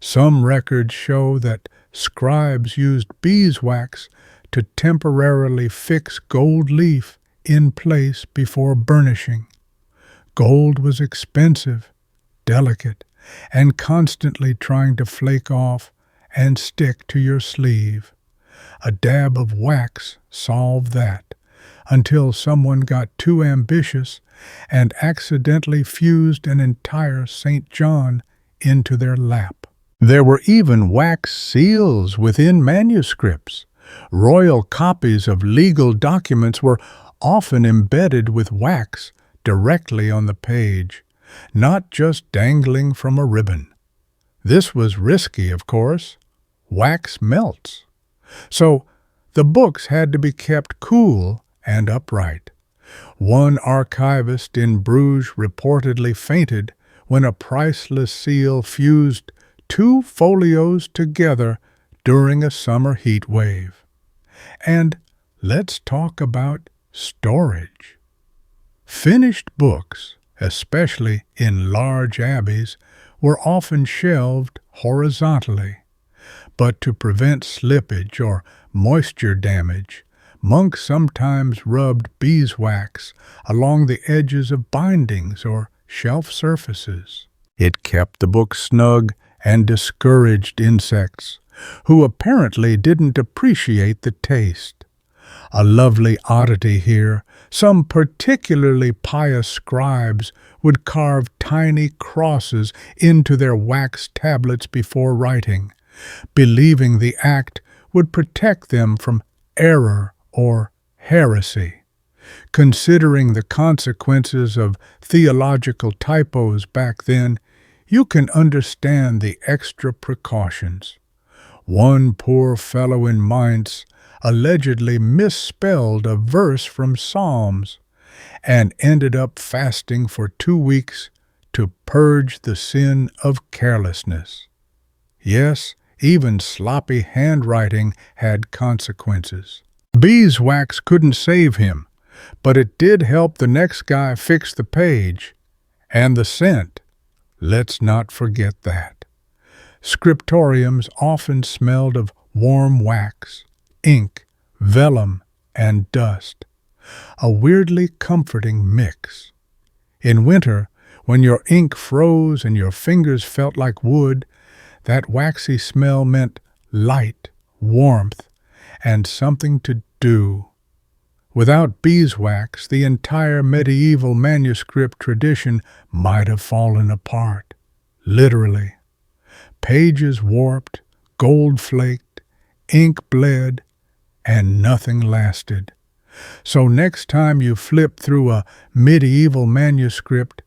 Some records show that scribes used beeswax to temporarily fix gold leaf in place before burnishing. Gold was expensive, delicate, and constantly trying to flake off and stick to your sleeve. A dab of wax solved that, until someone got too ambitious and accidentally fused an entire St. John into their lap. There were even wax seals within manuscripts. Royal copies of legal documents were often embedded with wax directly on the page, not just dangling from a ribbon. This was risky, of course. Wax melts. So the books had to be kept cool and upright. One archivist in Bruges reportedly fainted when a priceless seal fused 2 folios together during a summer heat wave. And let's talk about storage. Finished books, especially in large abbeys, were often shelved horizontally. But to prevent slippage or moisture damage, monks sometimes rubbed beeswax along the edges of bindings or shelf surfaces. It kept the book snug and discouraged insects, who apparently didn't appreciate the taste. A lovely oddity here, some particularly pious scribes would carve tiny crosses into their wax tablets before writing, believing the act would protect them from error or heresy. Considering the consequences of theological typos back then, you can understand the extra precautions. One poor fellow in Mainz allegedly misspelled a verse from Psalms and ended up fasting for 2 weeks to purge the sin of carelessness. Yes, even sloppy handwriting had consequences. Beeswax couldn't save him, but it did help the next guy fix the page. And the scent. Let's not forget that. Scriptoriums often smelled of warm wax, ink, vellum, and dust. A weirdly comforting mix. In winter, when your ink froze and your fingers felt like wood, that waxy smell meant light, warmth, and something to do. Without beeswax, the entire medieval manuscript tradition might have fallen apart, literally. Pages warped, gold flaked, ink bled, and nothing lasted. So next time you flip through a medieval manuscript,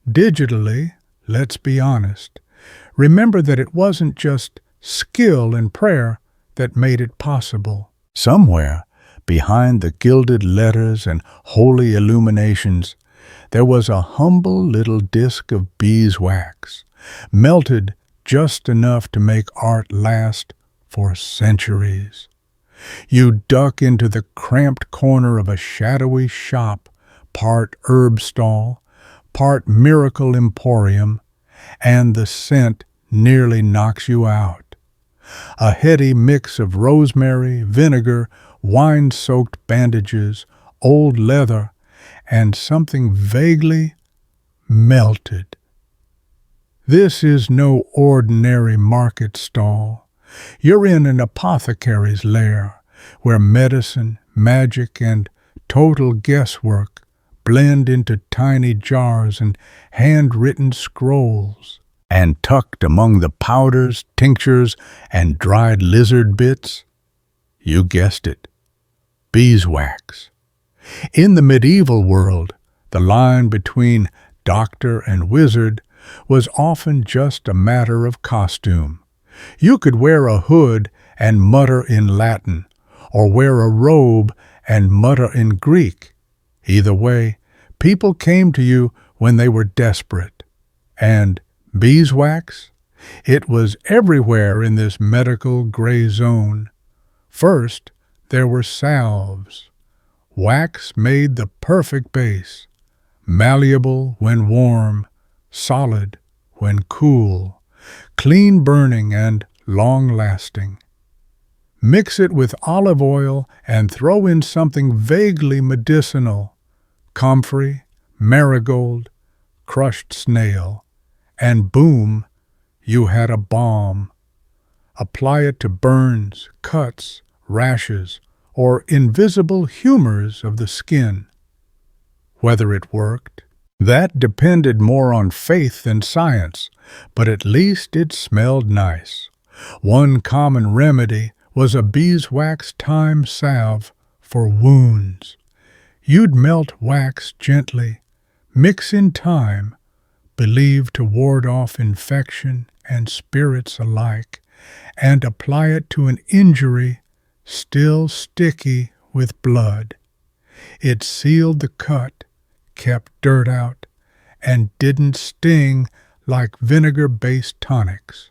digitally, let's be honest, remember that it wasn't just skill and prayer that made it possible. Somewhere, behind the gilded letters and holy illuminations, there was a humble little disk of beeswax, melted just enough to make art last for centuries. You duck into the cramped corner of a shadowy shop, part herb stall, part miracle emporium, and the scent nearly knocks you out. A heady mix of rosemary, vinegar, wine-soaked bandages, old leather, and something vaguely melted. This is no ordinary market stall. You're in an apothecary's lair, where medicine, magic, and total guesswork blend into tiny jars and handwritten scrolls. And tucked among the powders, tinctures, and dried lizard bits, you guessed it, beeswax. In the medieval world, the line between doctor and wizard was often just a matter of costume. You could wear a hood and mutter in Latin, or wear a robe and mutter in Greek. Either way, people came to you when they were desperate. And beeswax? It was everywhere in this medical gray zone. First, there were salves. Wax made the perfect base, malleable when warm, solid when cool, clean burning and long-lasting. Mix it with olive oil and throw in something vaguely medicinal, comfrey, marigold, crushed snail, and boom, you had a balm. Apply it to burns, cuts, rashes, or invisible humors of the skin. Whether it worked, that depended more on faith than science, but at least it smelled nice. One common remedy was a beeswax thyme salve for wounds. You'd melt wax gently, mix in thyme, believed to ward off infection and spirits alike, and apply it to an injury still sticky with blood. It sealed the cut, kept dirt out, and didn't sting like vinegar-based tonics.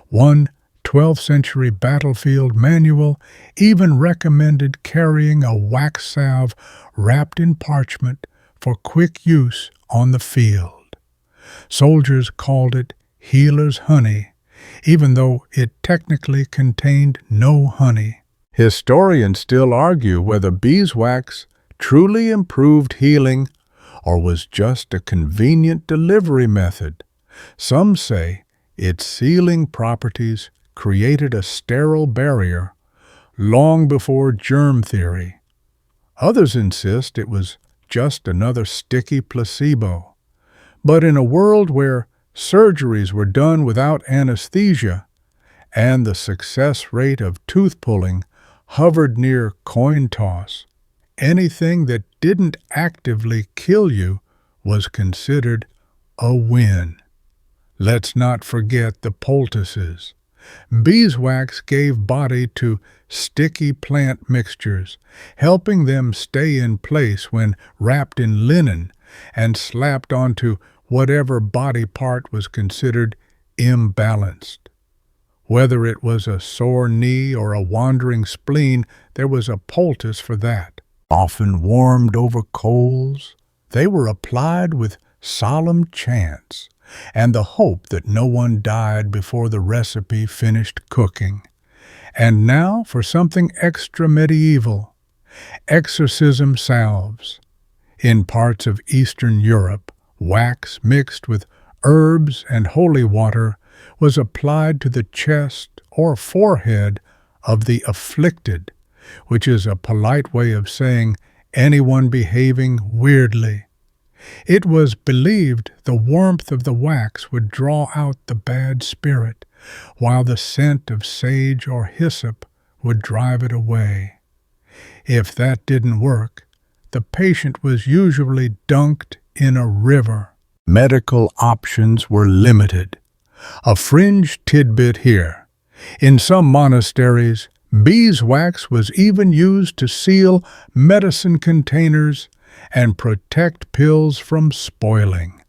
One 12th century battlefield manual even recommended carrying a wax salve wrapped in parchment for quick use on the field. Soldiers called it healer's honey, even though it technically contained no honey. Historians still argue whether beeswax truly improved healing or was just a convenient delivery method. Some say its sealing properties created a sterile barrier long before germ theory. Others insist it was just another sticky placebo. But in a world where surgeries were done without anesthesia and the success rate of tooth pulling hovered near coin toss, anything that didn't actively kill you was considered a win. Let's not forget the poultices. Beeswax gave body to sticky plant mixtures, helping them stay in place when wrapped in linen and slapped onto whatever body part was considered imbalanced. Whether it was a sore knee or a wandering spleen, there was a poultice for that. Often warmed over coals, they were applied with solemn chants and the hope that no one died before the recipe finished cooking. And now for something extra medieval: exorcism salves. In parts of Eastern Europe, wax mixed with herbs and holy water was applied to the chest or forehead of the afflicted, which is a polite way of saying anyone behaving weirdly. It was believed the warmth of the wax would draw out the bad spirit, while the scent of sage or hyssop would drive it away. If that didn't work, the patient was usually dunked in a river. Medical options were limited. A fringe tidbit here. In some monasteries, beeswax was even used to seal medicine containers and protect pills from spoiling.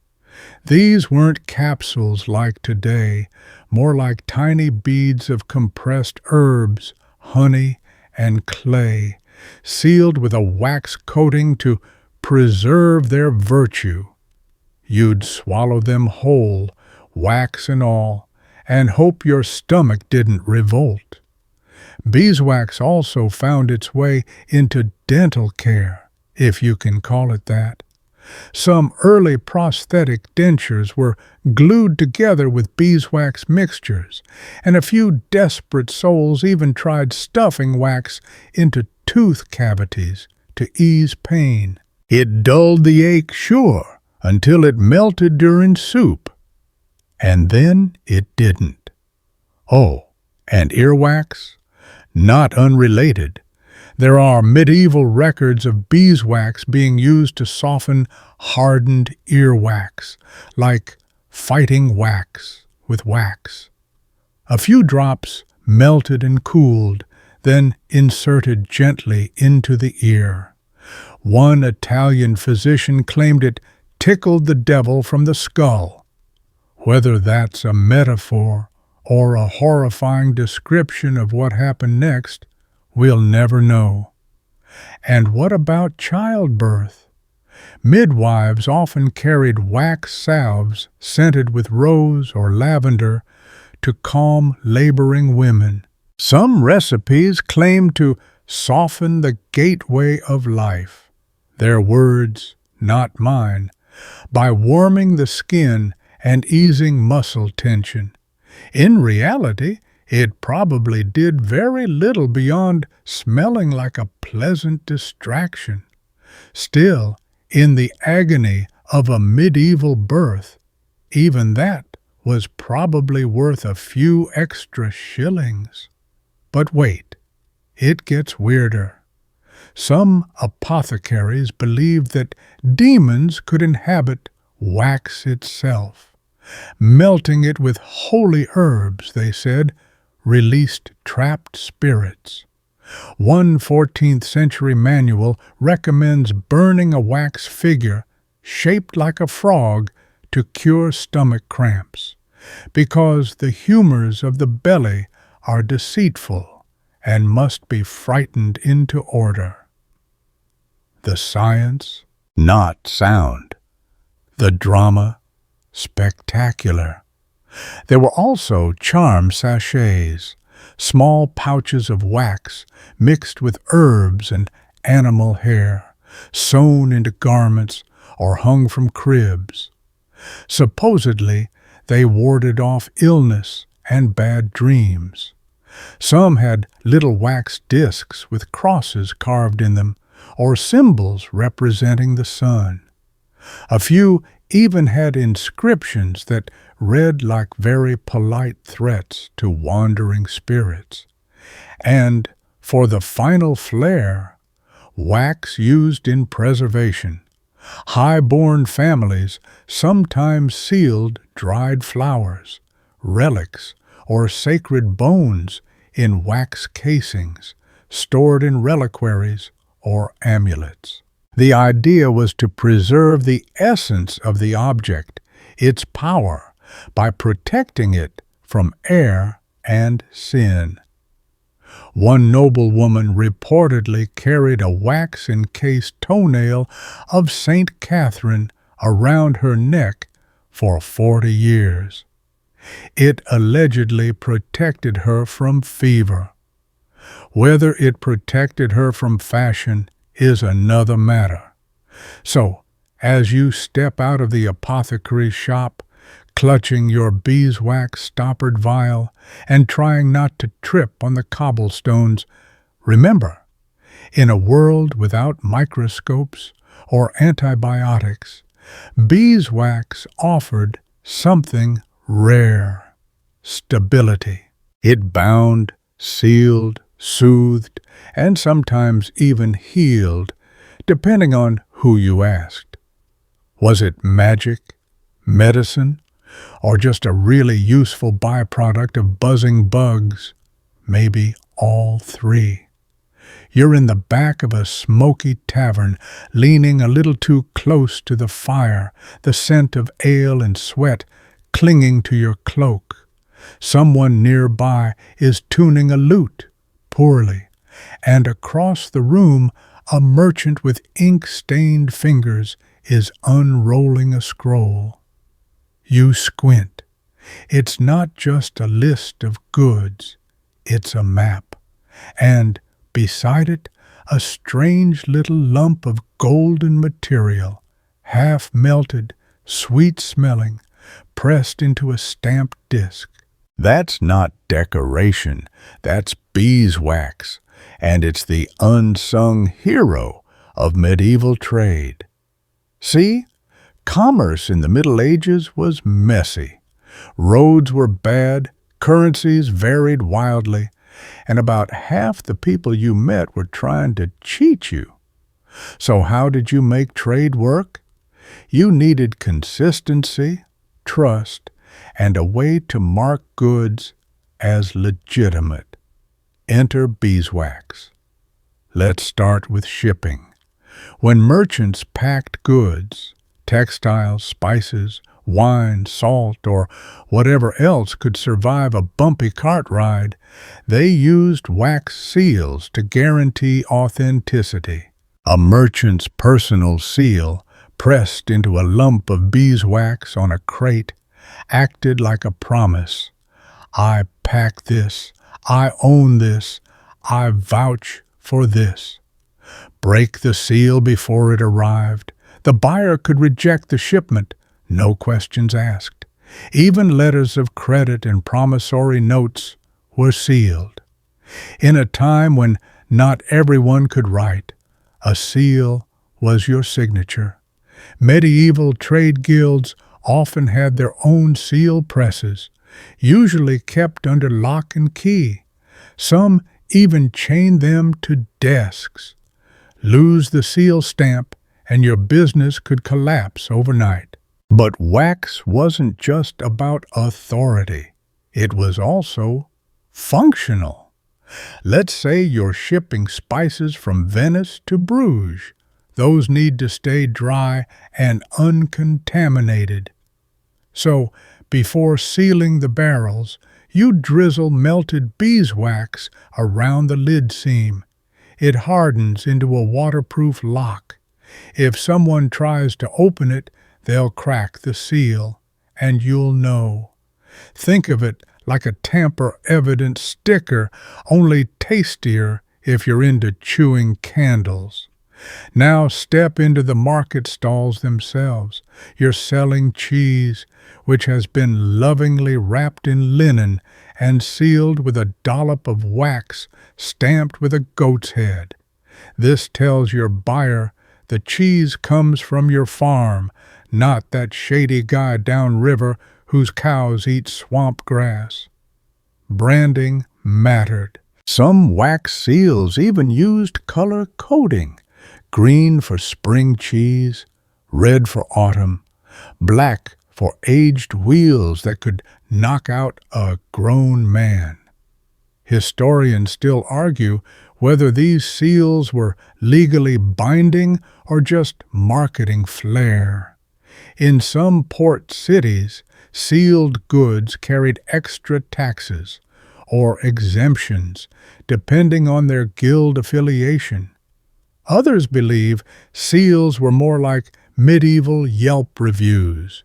These weren't capsules like today, more like tiny beads of compressed herbs, honey, and clay, sealed with a wax coating to preserve their virtue. You'd swallow them whole, wax and all, and hope your stomach didn't revolt. Beeswax also found its way into dental care, if you can call it that. Some early prosthetic dentures were glued together with beeswax mixtures, and a few desperate souls even tried stuffing wax into tooth cavities to ease pain. It dulled the ache, sure, until it melted during soup. And then it didn't. Oh, and earwax? Not unrelated. There are medieval records of beeswax being used to soften hardened earwax, like fighting wax with wax. A few drops melted and cooled, then inserted gently into the ear. One Italian physician claimed it tickled the devil from the skull. Whether that's a metaphor or a horrifying description of what happened next, we'll never know. And what about childbirth? Midwives often carried wax salves scented with rose or lavender to calm laboring women. Some recipes claim to soften the gateway of life. Their words, not mine, by warming the skin and easing muscle tension. In reality, it probably did very little beyond smelling like a pleasant distraction. Still, in the agony of a medieval birth, even that was probably worth a few extra shillings. But wait, it gets weirder. Some apothecaries believed that demons could inhabit wax itself. Melting it with holy herbs, they said, released trapped spirits. One 14th century manual recommends burning a wax figure shaped like a frog to cure stomach cramps, because the humors of the belly are deceitful and must be frightened into order. The science, not sound. The drama, spectacular. There were also charm sachets, small pouches of wax mixed with herbs and animal hair, sewn into garments or hung from cribs. Supposedly, they warded off illness and bad dreams. Some had little wax discs with crosses carved in them, or symbols representing the sun. A few even had inscriptions that read like very polite threats to wandering spirits. And for the final flair, wax used in preservation. High-born families sometimes sealed dried flowers, relics, or sacred bones in wax casings, stored in reliquaries or amulets. The idea was to preserve the essence of the object, its power, by protecting it from air and sin. One noblewoman reportedly carried a wax-encased toenail of St. Catherine around her neck for 40 years. It allegedly protected her from fever. Whether it protected her from fashion is another matter. So, as you step out of the apothecary's shop, clutching your beeswax stoppered vial and trying not to trip on the cobblestones, remember, in a world without microscopes or antibiotics, beeswax offered something rare: stability. It bound, sealed, soothed, and sometimes even healed, depending on who you asked. Was it magic, medicine, or just a really useful byproduct of buzzing bugs? Maybe all three. You're in the back of a smoky tavern, leaning a little too close to the fire, the scent of ale and sweat clinging to your cloak. Someone nearby is tuning a lute, poorly, and across the room a merchant with ink-stained fingers is unrolling a scroll. You squint. It's not just a list of goods, it's a map. And beside it, a strange little lump of golden material, half-melted, sweet-smelling, pressed into a stamped disc. That's not decoration, that's beeswax, and it's the unsung hero of medieval trade. See? Commerce in the Middle Ages was messy. Roads were bad, currencies varied wildly, and about half the people you met were trying to cheat you. So how did you make trade work? You needed consistency, trust, and a way to mark goods as legitimate. enter beeswax. Let's start with shipping. When merchants packed goods, textiles, spices, wine, salt, or whatever else could survive a bumpy cart ride, they used wax seals to guarantee authenticity. A merchant's personal seal, pressed into a lump of beeswax on a crate, acted like a promise. I pack this. I own this. I vouch for this. Break the seal before it arrived. The buyer could reject the shipment, no questions asked. Even letters of credit and promissory notes were sealed. In a time when not everyone could write, a seal was your signature. Medieval trade guilds often had their own seal presses, usually kept under lock and key. Some even chained them to desks. Lose the seal stamp and your business could collapse overnight. But wax wasn't just about authority. It was also functional. Let's say you're shipping spices from Venice to Bruges. Those need to stay dry and uncontaminated. So, before sealing the barrels, you drizzle melted beeswax around the lid seam. It hardens into a waterproof lock. If someone tries to open it, they'll crack the seal, and you'll know. Think of it like a tamper-evident sticker, only tastier if you're into chewing candles. Now step into the market stalls themselves. You're selling cheese, which has been lovingly wrapped in linen and sealed with a dollop of wax stamped with a goat's head. This tells your buyer the cheese comes from your farm, not that shady guy downriver whose cows eat swamp grass. Branding mattered. Some wax seals even used color coding. Green for spring cheese, red for autumn, black for aged wheels that could knock out a grown man. Historians still argue whether these seals were legally binding or just marketing flair. In some port cities, sealed goods carried extra taxes or exemptions, depending on their guild affiliation. Others believe seals were more like medieval Yelp reviews.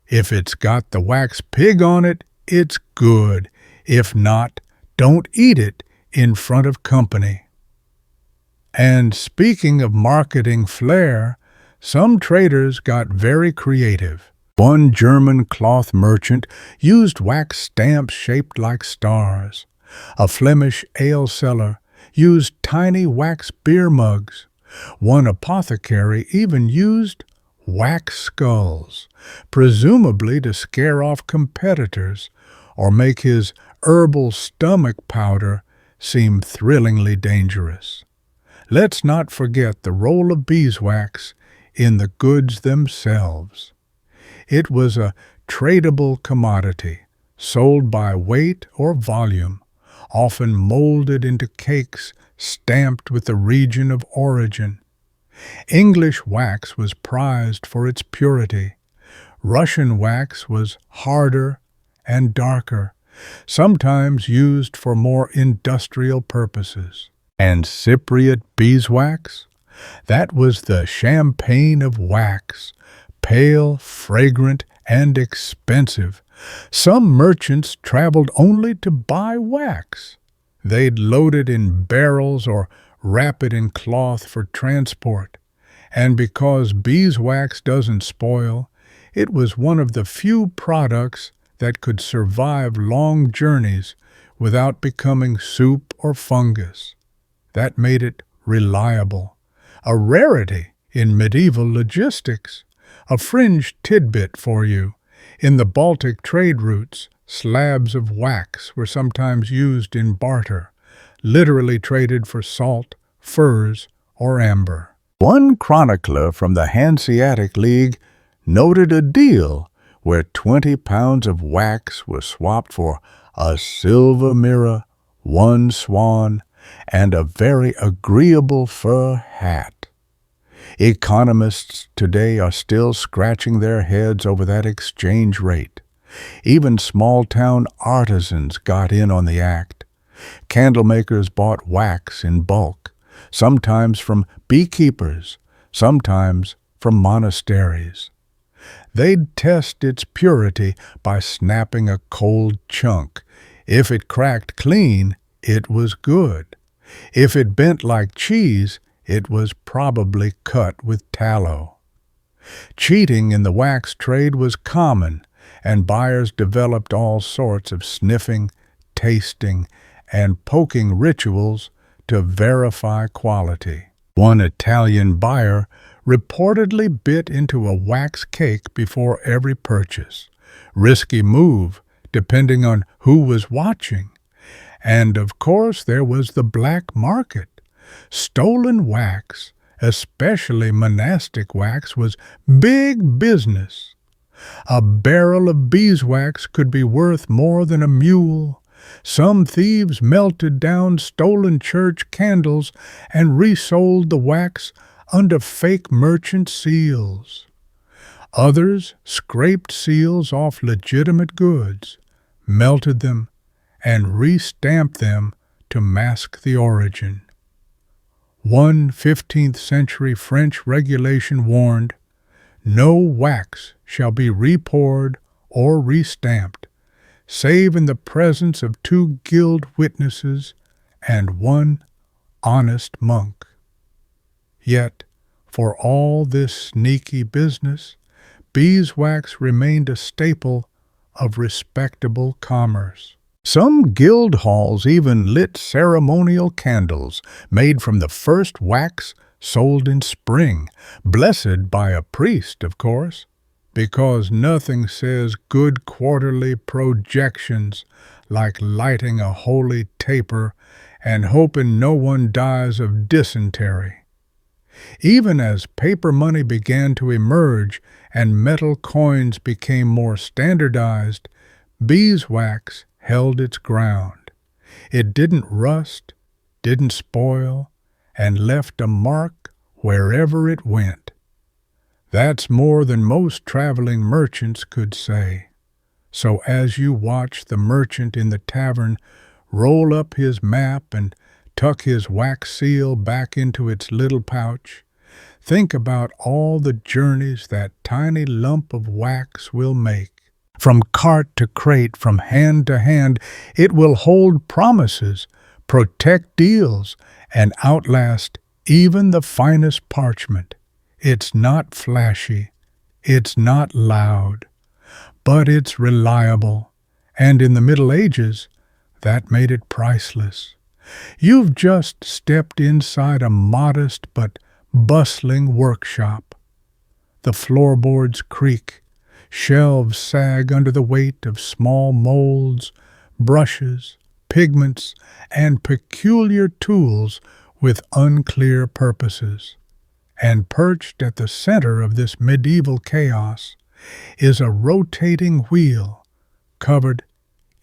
If it's got the wax pig on it, it's good. If not, don't eat it in front of company. And speaking of marketing flair, some traders got very creative. One German cloth merchant used wax stamps shaped like stars. A Flemish ale seller used tiny wax beer mugs. One apothecary even used wax skulls, presumably to scare off competitors or make his herbal stomach powder seem thrillingly dangerous. Let's not forget the role of beeswax in the goods themselves. It was a tradable commodity, sold by weight or volume, often molded into cakes stamped with the region of origin. English wax was prized for its purity. Russian wax was harder and darker, sometimes used for more industrial purposes. And Cypriot beeswax? That was the champagne of wax, pale, fragrant, and expensive. Some merchants traveled only to buy wax. They'd load it in barrels or wrap it in cloth for transport. And because beeswax doesn't spoil, it was one of the few products that could survive long journeys without becoming soup or fungus. That made it reliable, a rarity in medieval logistics. A fringe tidbit for you. In the Baltic trade routes, slabs of wax were sometimes used in barter, literally traded for salt, furs, or amber. One chronicler from the Hanseatic League noted a deal where 20 pounds of wax was swapped for a silver mirror one swan, and a very agreeable fur hat. Economists today are still scratching their heads over that exchange rate. Even small-town artisans got in on the act. Candle makers bought wax in bulk, sometimes from beekeepers, sometimes from monasteries. They'd test its purity by snapping a cold chunk. If it cracked clean, it was good. If it bent like cheese, it was probably cut with tallow. Cheating in the wax trade was common, and buyers developed all sorts of sniffing, tasting, and poking rituals to verify quality. One Italian buyer reportedly bit into a wax cake before every purchase. Risky move, depending on who was watching. And of course there was the black market. Stolen wax, especially monastic wax, was big business. A barrel of beeswax could be worth more than a mule. Some thieves melted down stolen church candles and resold the wax under fake merchant seals. Others scraped seals off legitimate goods, melted them, and restamped them to mask the origin. One 15th century French regulation warned, "No wax shall be repoured or restamped, save in the presence of 2 guild witnesses and 1 honest monk." Yet, for all this sneaky business, beeswax remained a staple of respectable commerce. Some guild halls even lit ceremonial candles made from the first wax sold in spring, blessed by a priest, of course, because nothing says good quarterly projections like lighting a holy taper and hoping no one dies of dysentery. Even as paper money began to emerge and metal coins became more standardized, beeswax held its ground. It didn't rust, didn't spoil, and left a mark wherever it went. That's more than most traveling merchants could say. So as you watch the merchant in the tavern roll up his map and tuck his wax seal back into its little pouch, think about all the journeys that tiny lump of wax will make. From cart to crate, from hand to hand, it will hold promises, protect deals, and outlast even the finest parchment. It's not flashy, it's not loud, but it's reliable, and in the Middle Ages, that made it priceless. You've just stepped inside a modest but bustling workshop. The floorboards creak, shelves sag under the weight of small molds, brushes, pigments, and peculiar tools with unclear purposes. And perched at the center of this medieval chaos is a rotating wheel covered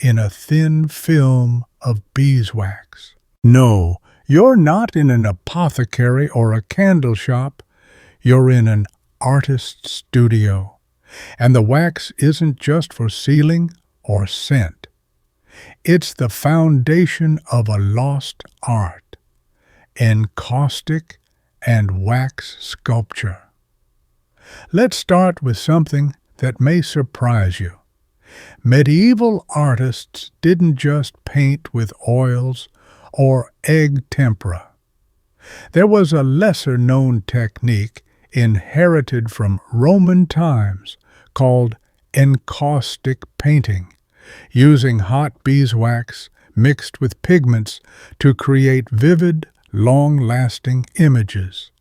in a thin film of beeswax. No, you're not in an apothecary or a candle shop. You're in an artist's studio. And the wax isn't just for sealing or scent. It's the foundation of a lost art, encaustic and wax sculpture. Let's start with something that may surprise you. Medieval artists didn't just paint with oils or egg tempera. There was a lesser-known technique inherited from Roman times called encaustic painting, using hot beeswax mixed with pigments to create vivid, long-lasting images.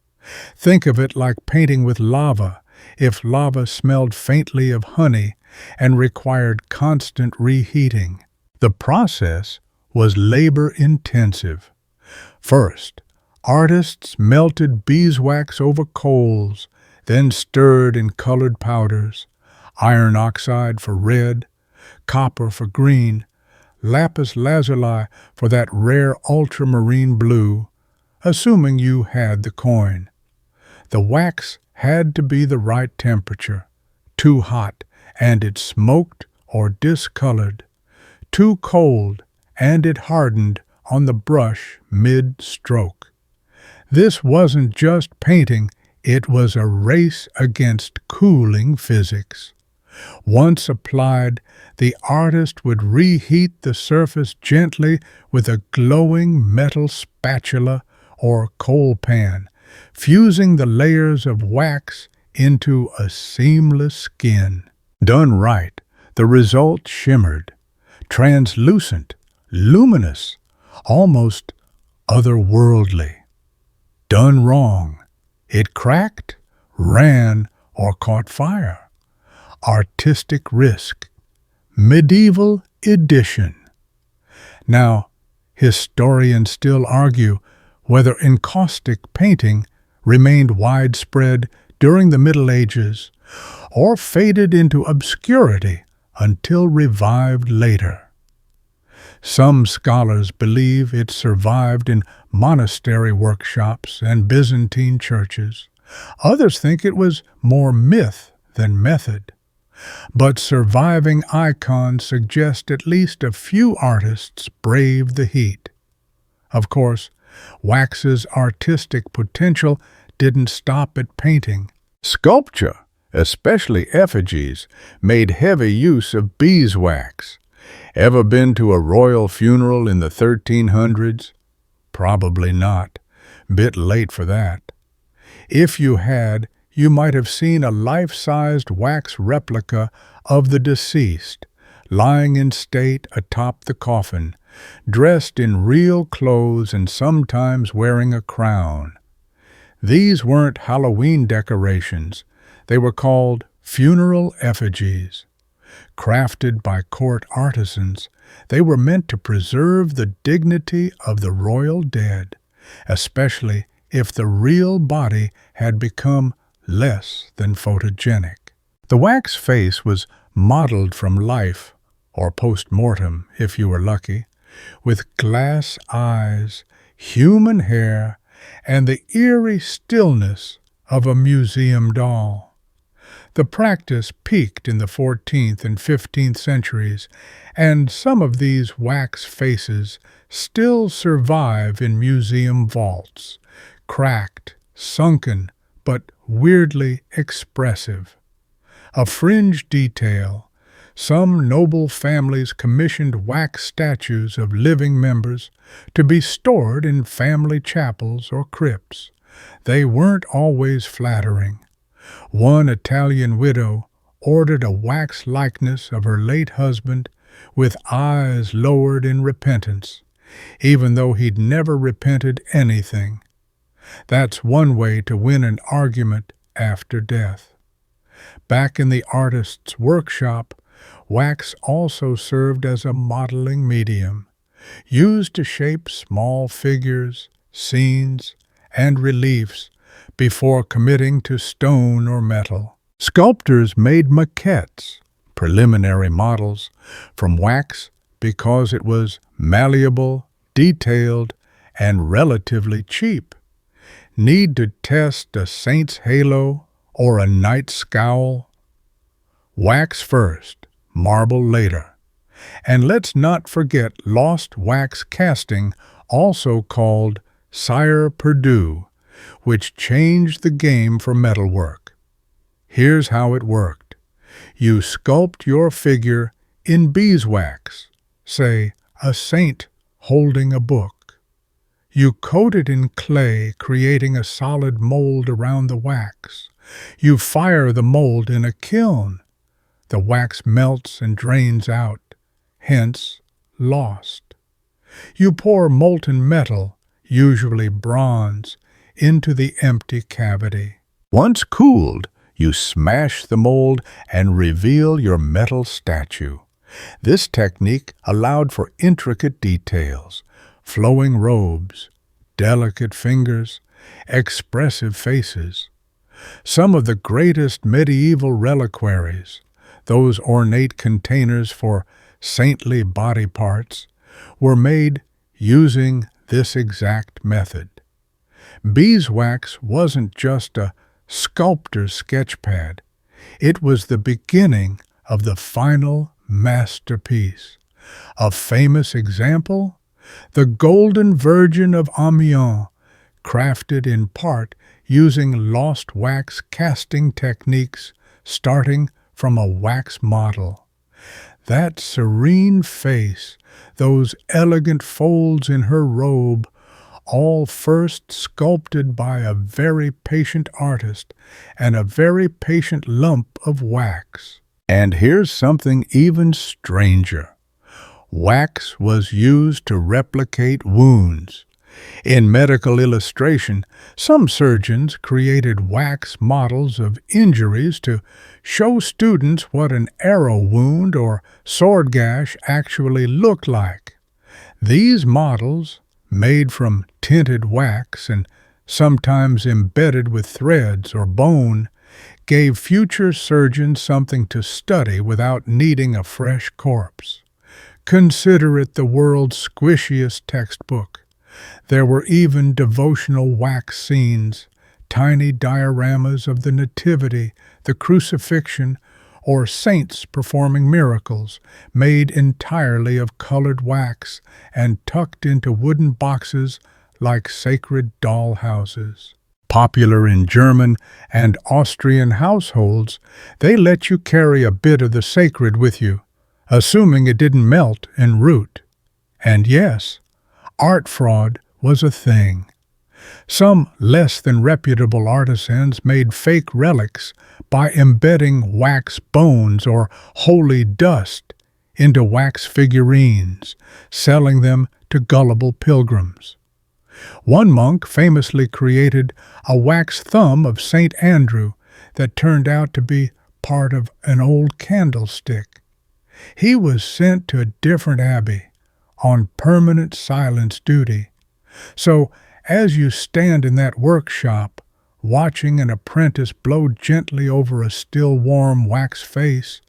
Think of it like painting with lava, if lava smelled faintly of honey and required constant reheating. The process was labor-intensive. First, artists melted beeswax over coals, then stirred in colored powders, iron oxide for red, copper for green, lapis lazuli for that rare ultramarine blue, assuming you had the coin. The wax had to be the right temperature. Too hot, and it smoked or discolored. Too cold, and it hardened on the brush mid-stroke. This wasn't just painting, it was a race against cooling physics. Once applied, the artist would reheat the surface gently with a glowing metal spatula or coal pan, fusing the layers of wax into a seamless skin. Done right, the result shimmered, translucent, luminous, almost otherworldly. Done wrong, it cracked, ran, or caught fire. Artistic risk. Medieval edition. Now, historians still argue whether encaustic painting remained widespread during the Middle Ages or faded into obscurity until revived later. Some scholars believe it survived in monastery workshops and Byzantine churches. Others think it was more myth than method. But surviving icons suggest at least a few artists braved the heat. Of course, wax's artistic potential didn't stop at painting. Sculpture, especially effigies, made heavy use of beeswax. Ever been to a royal funeral in the 1300s? Probably not. Bit late for that. If you had, you might have seen a life-sized wax replica of the deceased, lying in state atop the coffin, dressed in real clothes and sometimes wearing a crown. These weren't Halloween decorations. They were called funeral effigies. Crafted by court artisans, they were meant to preserve the dignity of the royal dead, especially if the real body had become less than photogenic. The wax face was modeled from life, or post-mortem if you were lucky, with glass eyes, human hair, and the eerie stillness of a museum doll. The practice peaked in the 14th and 15th centuries, and some of these wax faces still survive in museum vaults, cracked, sunken, but weirdly expressive. A fringe detail. Some noble families commissioned wax statues of living members to be stored in family chapels or crypts. They weren't always flattering. One Italian widow ordered a wax likeness of her late husband with eyes lowered in repentance, even though he'd never repented anything. That's one way to win an argument after death. Back in the artist's workshop, wax also served as a modeling medium, used to shape small figures, scenes, and reliefs before committing to stone or metal. Sculptors made maquettes, preliminary models, from wax because it was malleable, detailed, and relatively cheap. Need to test a saint's halo or a knight's scowl? Wax first, marble later. And let's not forget lost wax casting, also called Sire Perdue, which changed the game for metalwork. Here's how it worked. You sculpt your figure in beeswax, say a saint holding a book. You coat it in clay, creating a solid mold around the wax. You fire the mold in a kiln. The wax melts and drains out, hence lost. You pour molten metal, usually bronze, into the empty cavity. Once cooled, you smash the mold and reveal your metal statue. This technique allowed for intricate details, flowing robes, delicate fingers, expressive faces. Some of the greatest medieval reliquaries, those ornate containers for saintly body parts, were made using this exact method. Beeswax wasn't just a sculptor's sketchpad. It was the beginning of the final masterpiece. A famous example? The Golden Virgin of Amiens, crafted in part using lost wax casting techniques starting from a wax model. That serene face, those elegant folds in her robe, all first sculpted by a very patient artist and a very patient lump of wax. And here's something even stranger. Wax was used to replicate wounds. In medical illustration, some surgeons created wax models of injuries to show students what an arrow wound or sword gash actually looked like. These models, made from tinted wax and sometimes embedded with threads or bone, gave future surgeons something to study without needing a fresh corpse. Consider it the world's squishiest textbook. There were even devotional wax scenes, tiny dioramas of the Nativity, the Crucifixion, or saints performing miracles, made entirely of colored wax and tucked into wooden boxes like sacred doll houses. Popular in German and Austrian households, they let you carry a bit of the sacred with you, assuming it didn't melt en route. And yes, art fraud was a thing. Some less than reputable artisans made fake relics by embedding wax bones or holy dust into wax figurines, selling them to gullible pilgrims. One monk famously created a wax thumb of St. Andrew that turned out to be part of an old candlestick. He was sent to a different abbey on permanent silence duty. So, as you stand in that workshop, watching an apprentice blow gently over a still warm wax face,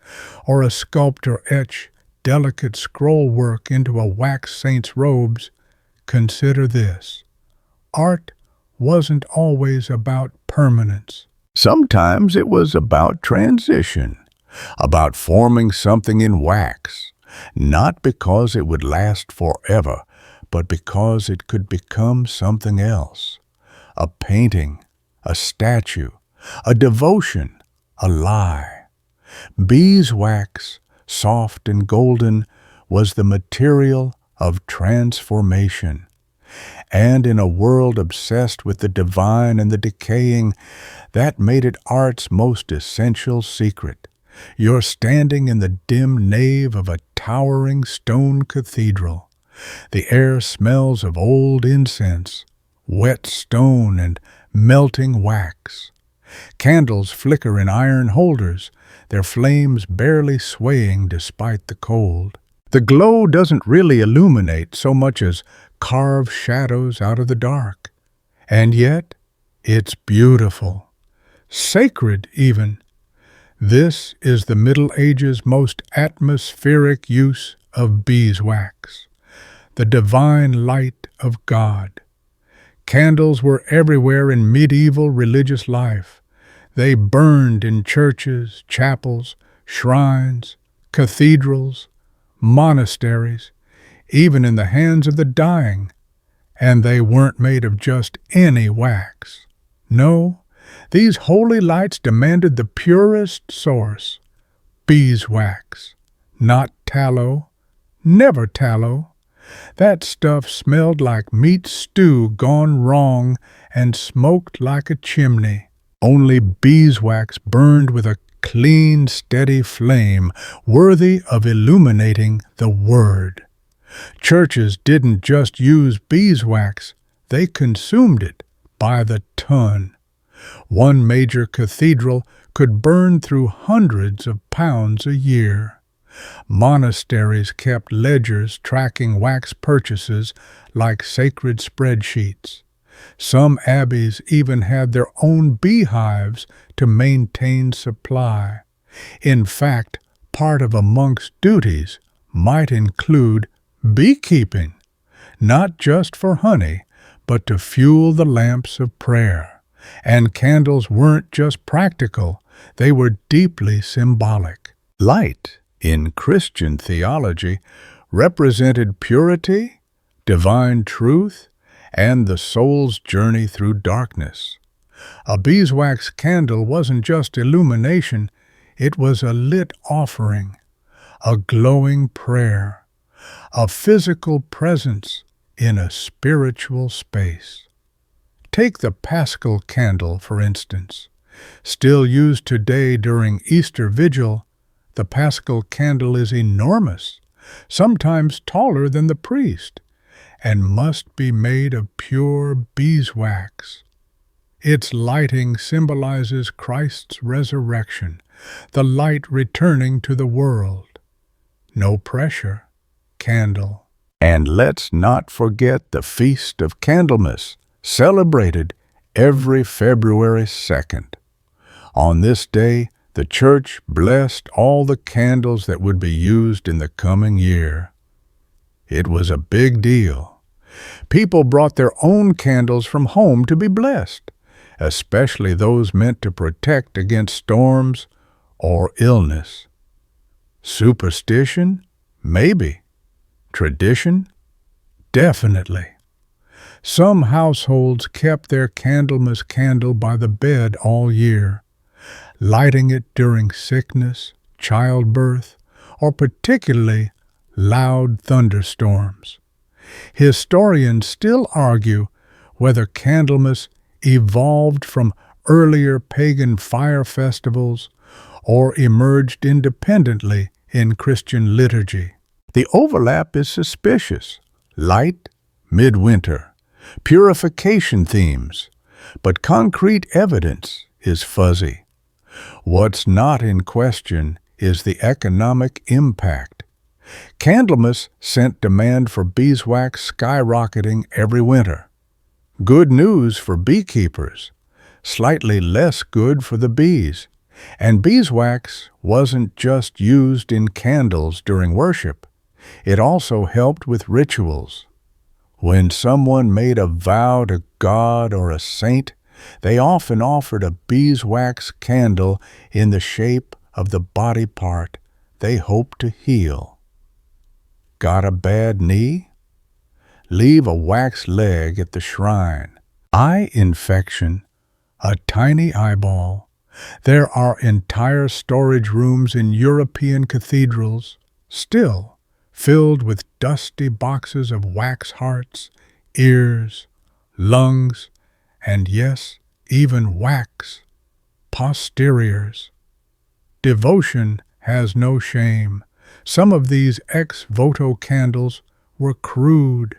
or a sculptor etch delicate scroll work into a wax saint's robes, consider this. Art wasn't always about permanence. Sometimes it was about transition, about forming something in wax, not because it would last forever, but because it could become something else. A painting, a statue, a devotion, a lie. Beeswax, soft and golden, was the material of transformation. And in a world obsessed with the divine and the decaying, that made it art's most essential secret. You're standing in the dim nave of a towering stone cathedral. The air smells of old incense, wet stone, and melting wax. Candles flicker in iron holders, their flames barely swaying despite the cold. The glow doesn't really illuminate so much as carve shadows out of the dark. And yet, it's beautiful. Sacred, even. This is the Middle Ages' most atmospheric use of beeswax, the divine light of God. Candles were everywhere in medieval religious life. They burned in churches, chapels, shrines, cathedrals, monasteries, even in the hands of the dying. And they weren't made of just any wax. No, these holy lights demanded the purest source, beeswax, not tallow, never tallow. That stuff smelled like meat stew gone wrong and smoked like a chimney. Only beeswax burned with a clean, steady flame worthy of illuminating the Word. Churches didn't just use beeswax, they consumed it by the ton. One major cathedral could burn through hundreds of pounds a year. Monasteries kept ledgers tracking wax purchases like sacred spreadsheets. Some abbeys even had their own beehives to maintain supply. In fact, part of a monk's duties might include beekeeping, not just for honey, but to fuel the lamps of prayer. And candles weren't just practical, they were deeply symbolic. Light, in Christian theology, represented purity, divine truth, and the soul's journey through darkness. A beeswax candle wasn't just illumination, it was a lit offering, a glowing prayer, a physical presence in a spiritual space. Take the Paschal candle, for instance. Still used today during Easter Vigil, the Paschal candle is enormous, sometimes taller than the priest, and must be made of pure beeswax. Its lighting symbolizes Christ's resurrection, the light returning to the world. No pressure, candle. And let's not forget the Feast of Candlemas, celebrated every February 2nd. On this day, the Church blessed all the candles that would be used in the coming year. It was a big deal. People brought their own candles from home to be blessed, especially those meant to protect against storms or illness. Superstition? Maybe. Tradition? Definitely. Some households kept their Candlemas candle by the bed all year, lighting it during sickness, childbirth, or particularly loud thunderstorms. Historians still argue whether Candlemas evolved from earlier pagan fire festivals or emerged independently in Christian liturgy. The overlap is suspicious. Light, midwinter, purification themes, but concrete evidence is fuzzy. What's not in question is the economic impact. Candlemas sent demand for beeswax skyrocketing every winter. Good news for beekeepers, slightly less good for the bees. And beeswax wasn't just used in candles during worship. It also helped with rituals. When someone made a vow to God or a saint, they often offered a beeswax candle in the shape of the body part they hoped to heal. Got a bad knee? Leave a wax leg at the shrine. Eye infection? A tiny eyeball. There are entire storage rooms in European cathedrals, still filled with dusty boxes of wax hearts, ears, lungs, and yes, even wax posteriors. Devotion has no shame. Some of these ex voto candles were crude.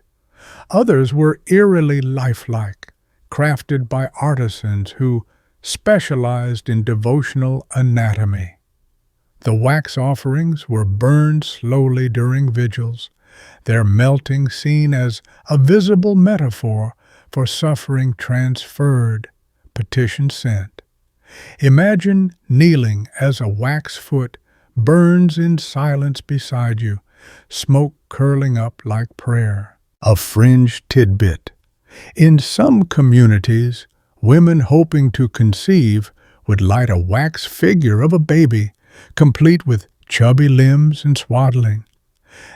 Others were eerily lifelike, crafted by artisans who specialized in devotional anatomy. The wax offerings were burned slowly during vigils, their melting seen as a visible metaphor for suffering transferred, petition sent. Imagine kneeling as a wax foot burns in silence beside you, smoke curling up like prayer. A fringe tidbit. In some communities, women hoping to conceive would light a wax figure of a baby, complete with chubby limbs and swaddling.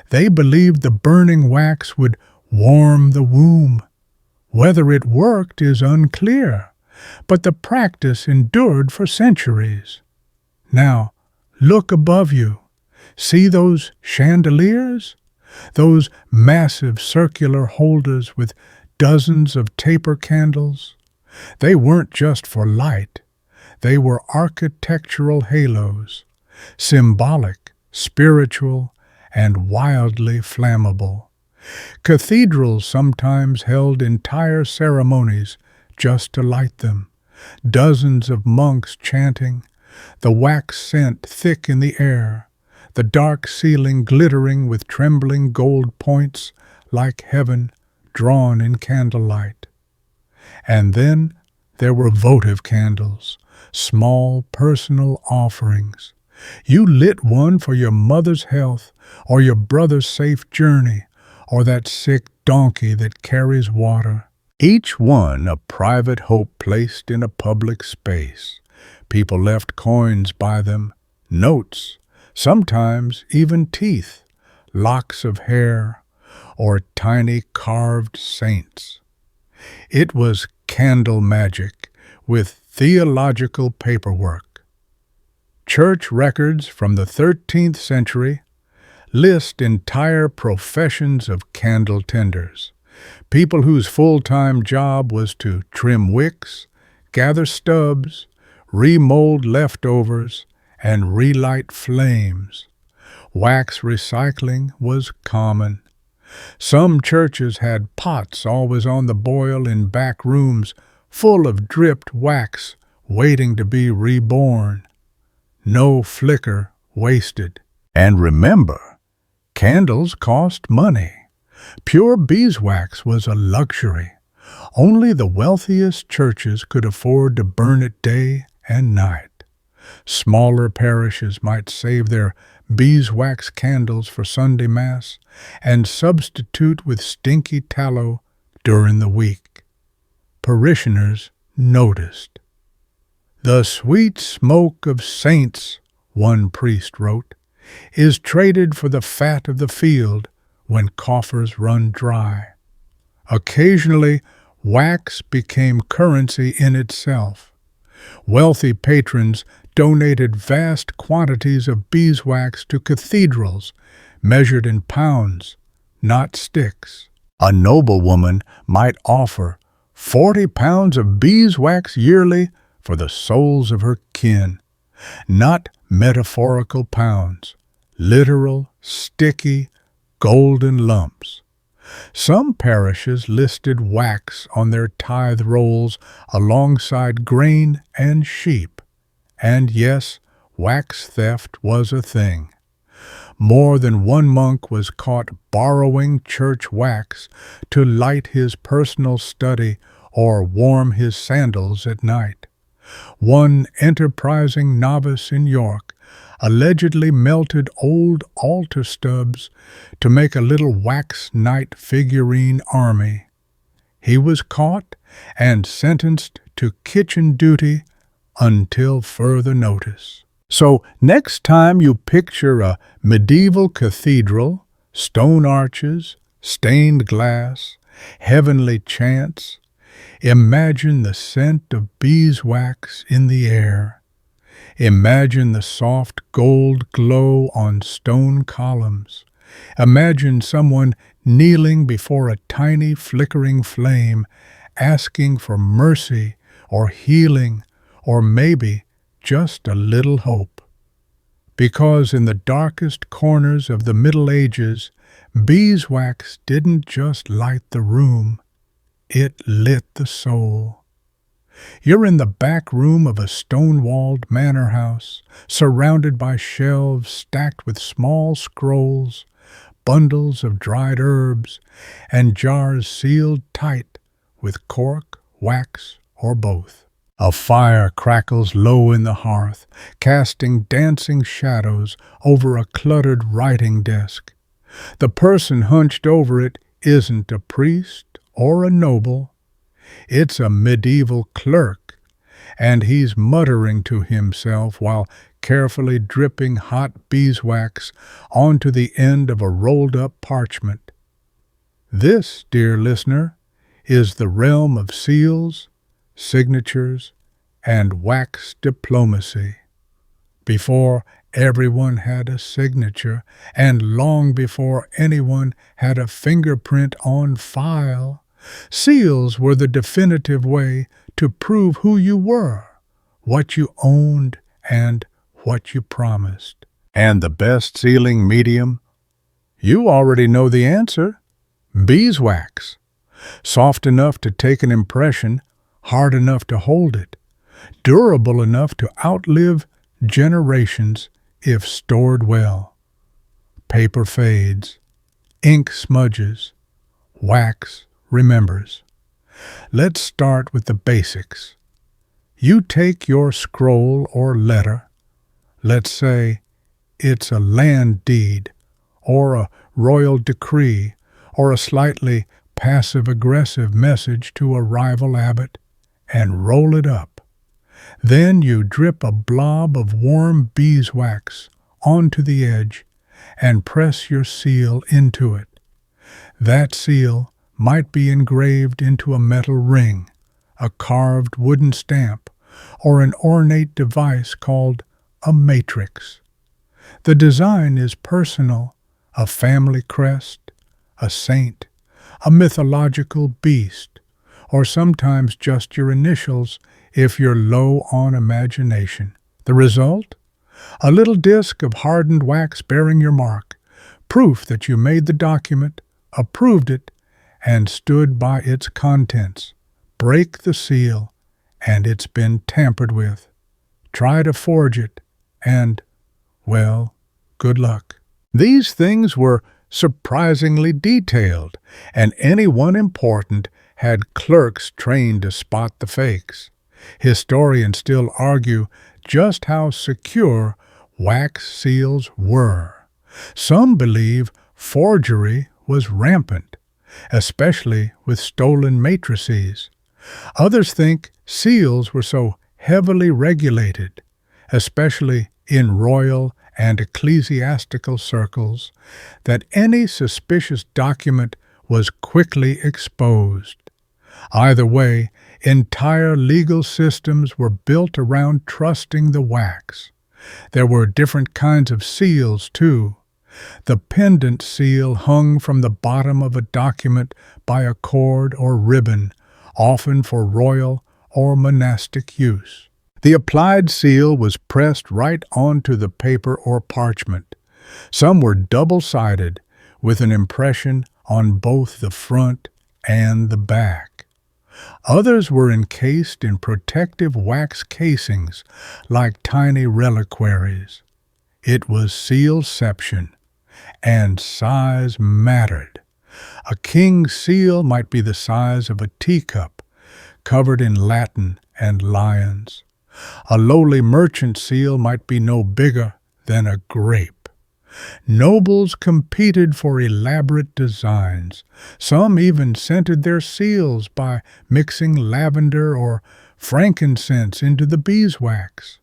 They believed the burning wax would warm the womb. Whether it worked is unclear, but the practice endured for centuries. Now, look above you. See those chandeliers? Those massive circular holders with dozens of taper candles? They weren't just for light. They were architectural halos, symbolic, spiritual, and wildly flammable. Cathedrals sometimes held entire ceremonies just to light them, dozens of monks chanting, the wax scent thick in the air, the dark ceiling glittering with trembling gold points like heaven drawn in candlelight. And then there were votive candles, small personal offerings, You lit one for your mother's health, or your brother's safe journey, or that sick donkey that carries water. Each one a private hope placed in a public space. People left coins by them, notes, sometimes even teeth, locks of hair, or tiny carved saints. It was candle magic with theological paperwork. Church records from the 13th century list entire professions of candle tenders, people whose full-time job was to trim wicks, gather stubs, remold leftovers, and relight flames. Wax recycling was common. Some churches had pots always on the boil in back rooms full of dripped wax waiting to be reborn. No flicker wasted. And remember, candles cost money. Pure beeswax was a luxury. Only the wealthiest churches could afford to burn it day and night. Smaller parishes might save their beeswax candles for Sunday Mass and substitute with stinky tallow during the week. Parishioners noticed. "The sweet smoke of saints," one priest wrote, "is traded for the fat of the field when coffers run dry." Occasionally, wax became currency in itself. Wealthy patrons donated vast quantities of beeswax to cathedrals, measured in pounds, not sticks. A noblewoman might offer 40 pounds of beeswax yearly for the souls of her kin. Not metaphorical pounds, literal, sticky, golden lumps. Some parishes listed wax on their tithe rolls alongside grain and sheep. And yes, wax theft was a thing. More than one monk was caught borrowing church wax to light his personal study or warm his sandals at night. One enterprising novice in York allegedly melted old altar stubs to make a little wax knight figurine army. He was caught and sentenced to kitchen duty until further notice. So next time you picture a medieval cathedral, stone arches, stained glass, heavenly chants, imagine the scent of beeswax in the air. Imagine the soft gold glow on stone columns. Imagine someone kneeling before a tiny flickering flame, asking for mercy or healing or maybe just a little hope. Because in the darkest corners of the Middle Ages, beeswax didn't just light the room, it lit the soul. You're in the back room of a stone-walled manor house, surrounded by shelves stacked with small scrolls, bundles of dried herbs, and jars sealed tight with cork, wax, or both. A fire crackles low in the hearth, casting dancing shadows over a cluttered writing desk. The person hunched over it isn't a priest or a noble. It's a medieval clerk, and he's muttering to himself while carefully dripping hot beeswax onto the end of a rolled-up parchment. This, dear listener, is the realm of seals, signatures, and wax diplomacy. Before everyone had a signature, and long before anyone had a fingerprint on file, seals were the definitive way to prove who you were, what you owned, and what you promised. And the best sealing medium? You already know the answer. Beeswax. Soft enough to take an impression, hard enough to hold it, durable enough to outlive generations if stored well. Paper fades, ink smudges, wax remembers. Let's start with the basics. You take your scroll or letter, Let's say it's a land deed, or a royal decree, or a slightly passive-aggressive message to a rival abbot, and roll it up. Then you drip a blob of warm beeswax onto the edge and press your seal into it. That seal might be engraved into a metal ring, a carved wooden stamp, or an ornate device called a matrix. The design is personal, a family crest, a saint, a mythological beast, or sometimes just your initials if you're low on imagination. The result? A little disc of hardened wax bearing your mark, proof that you made the document, approved it, and stood by its contents. Break the seal, and it's been tampered with. Try to forge it, and, well, good luck. These things were surprisingly detailed, and anyone important had clerks trained to spot the fakes. Historians still argue just how secure wax seals were. Some believe forgery was rampant, especially with stolen matrices. Others think seals were so heavily regulated, especially in royal and ecclesiastical circles, that any suspicious document was quickly exposed. Either way, entire legal systems were built around trusting the wax. There were different kinds of seals, too. The pendant seal hung from the bottom of a document by a cord or ribbon, often for royal or monastic use. The applied seal was pressed right onto the paper or parchment. Some were double-sided, with an impression on both the front and the back. Others were encased in protective wax casings, like tiny reliquaries. It was sealception, and size mattered. A king's seal might be the size of a teacup, covered in latin and lions. A lowly merchant seal might be no bigger than a grape. Nobles competed for elaborate designs. Some even scented their seals by mixing lavender or frankincense into the beeswax.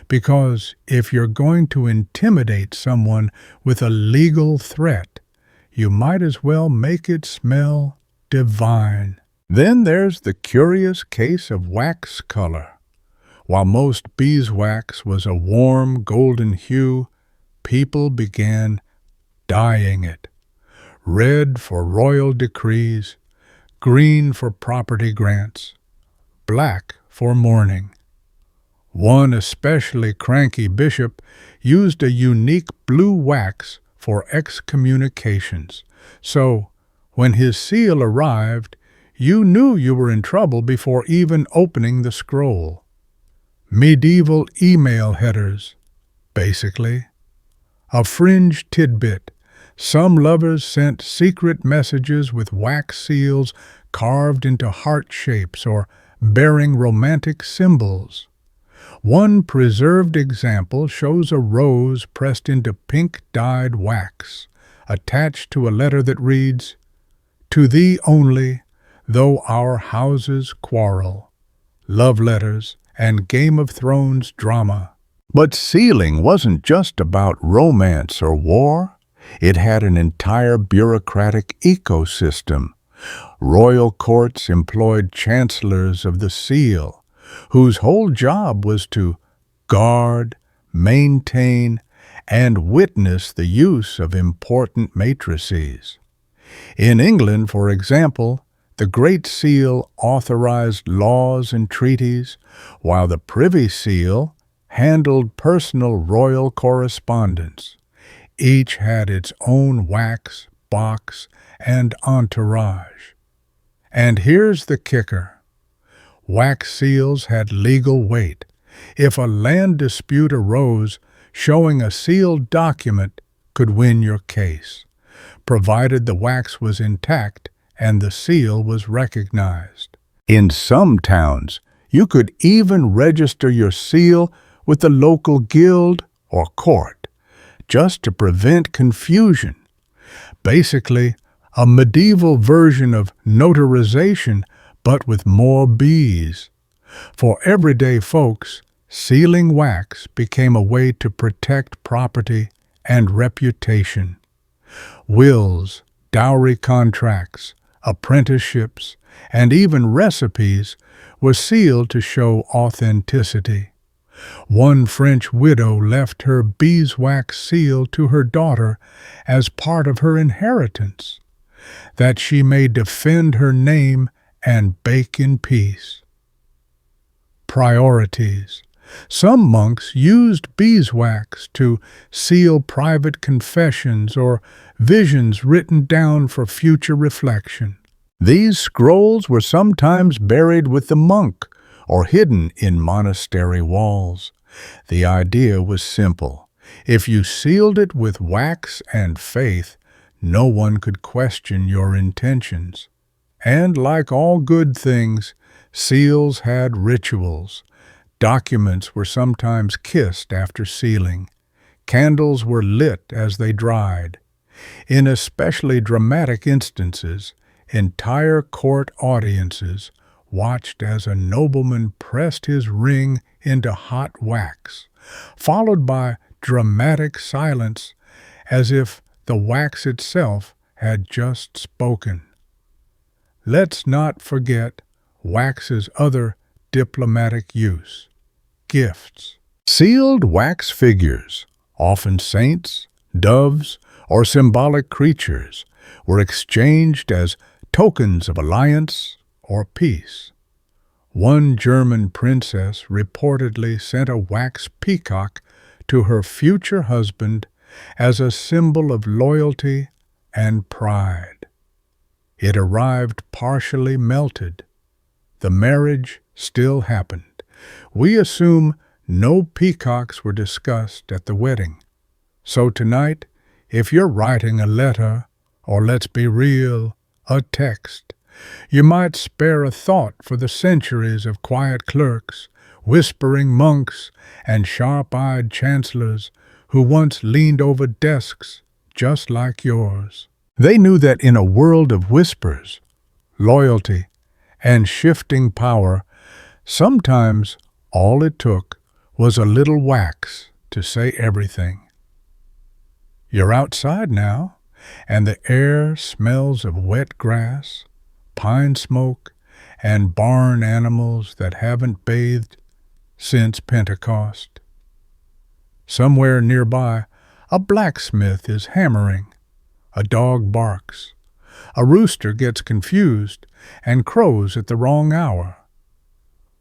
Because if you're going to intimidate someone with a legal threat, you might as well make it smell divine. Then there's the curious case of wax color. While most beeswax was a warm golden hue, people began dyeing it. Red for royal decrees, green for property grants, black for mourning. One especially cranky bishop used a unique blue wax for excommunications. So, when his seal arrived, you knew you were in trouble before even opening the scroll. Medieval email headers, basically. A fringe tidbit. Some lovers sent secret messages with wax seals carved into heart shapes or bearing romantic symbols. One preserved example shows a rose pressed into pink-dyed wax, attached to a letter that reads, "To thee only, though our houses quarrel." Love letters and Game of Thrones drama. But sealing wasn't just about romance or war. It had an entire bureaucratic ecosystem. Royal courts employed chancellors of the seal, whose whole job was to guard, maintain, and witness the use of important matrices. In England, for example, the Great Seal authorized laws and treaties, while the Privy Seal handled personal royal correspondence. Each had its own wax, box, and entourage. And here's the kicker. Wax seals had legal weight. If a land dispute arose, showing a sealed document could win your case, provided the wax was intact and the seal was recognized. In some towns, you could even register your seal with the local guild or court, just to prevent confusion. Basically, a medieval version of notarization, but with more bees. For everyday folks, sealing wax became a way to protect property and reputation. Wills, dowry contracts, apprenticeships, and even recipes were sealed to show authenticity. One French widow left her beeswax seal to her daughter as part of her inheritance, that she may defend her name and bake in peace. Priorities. Some monks used beeswax to seal private confessions or visions written down for future reflection. These scrolls were sometimes buried with the monk or hidden in monastery walls. The idea was simple. If you sealed it with wax and faith, no one could question your intentions. And like all good things, seals had rituals. Documents were sometimes kissed after sealing. Candles were lit as they dried. In especially dramatic instances, entire court audiences watched as a nobleman pressed his ring into hot wax, followed by dramatic silence as if the wax itself had just spoken. Let's not forget wax's other diplomatic use: gifts. Sealed wax figures, often saints, doves, or symbolic creatures, were exchanged as tokens of alliance or peace. One German princess reportedly sent a wax peacock to her future husband as a symbol of loyalty and pride. It arrived partially melted. The marriage still happened. We assume no peacocks were discussed at the wedding. So tonight, if you're writing a letter, or let's be real, a text, you might spare a thought for the centuries of quiet clerks, whispering monks, and sharp-eyed chancellors who once leaned over desks just like yours. They knew that in a world of whispers, loyalty, and shifting power, sometimes all it took was a little wax to say everything. You're outside now, and the air smells of wet grass, pine smoke, and barn animals that haven't bathed since Pentecost. Somewhere nearby, a blacksmith is hammering. A dog barks. A rooster gets confused and crows at the wrong hour.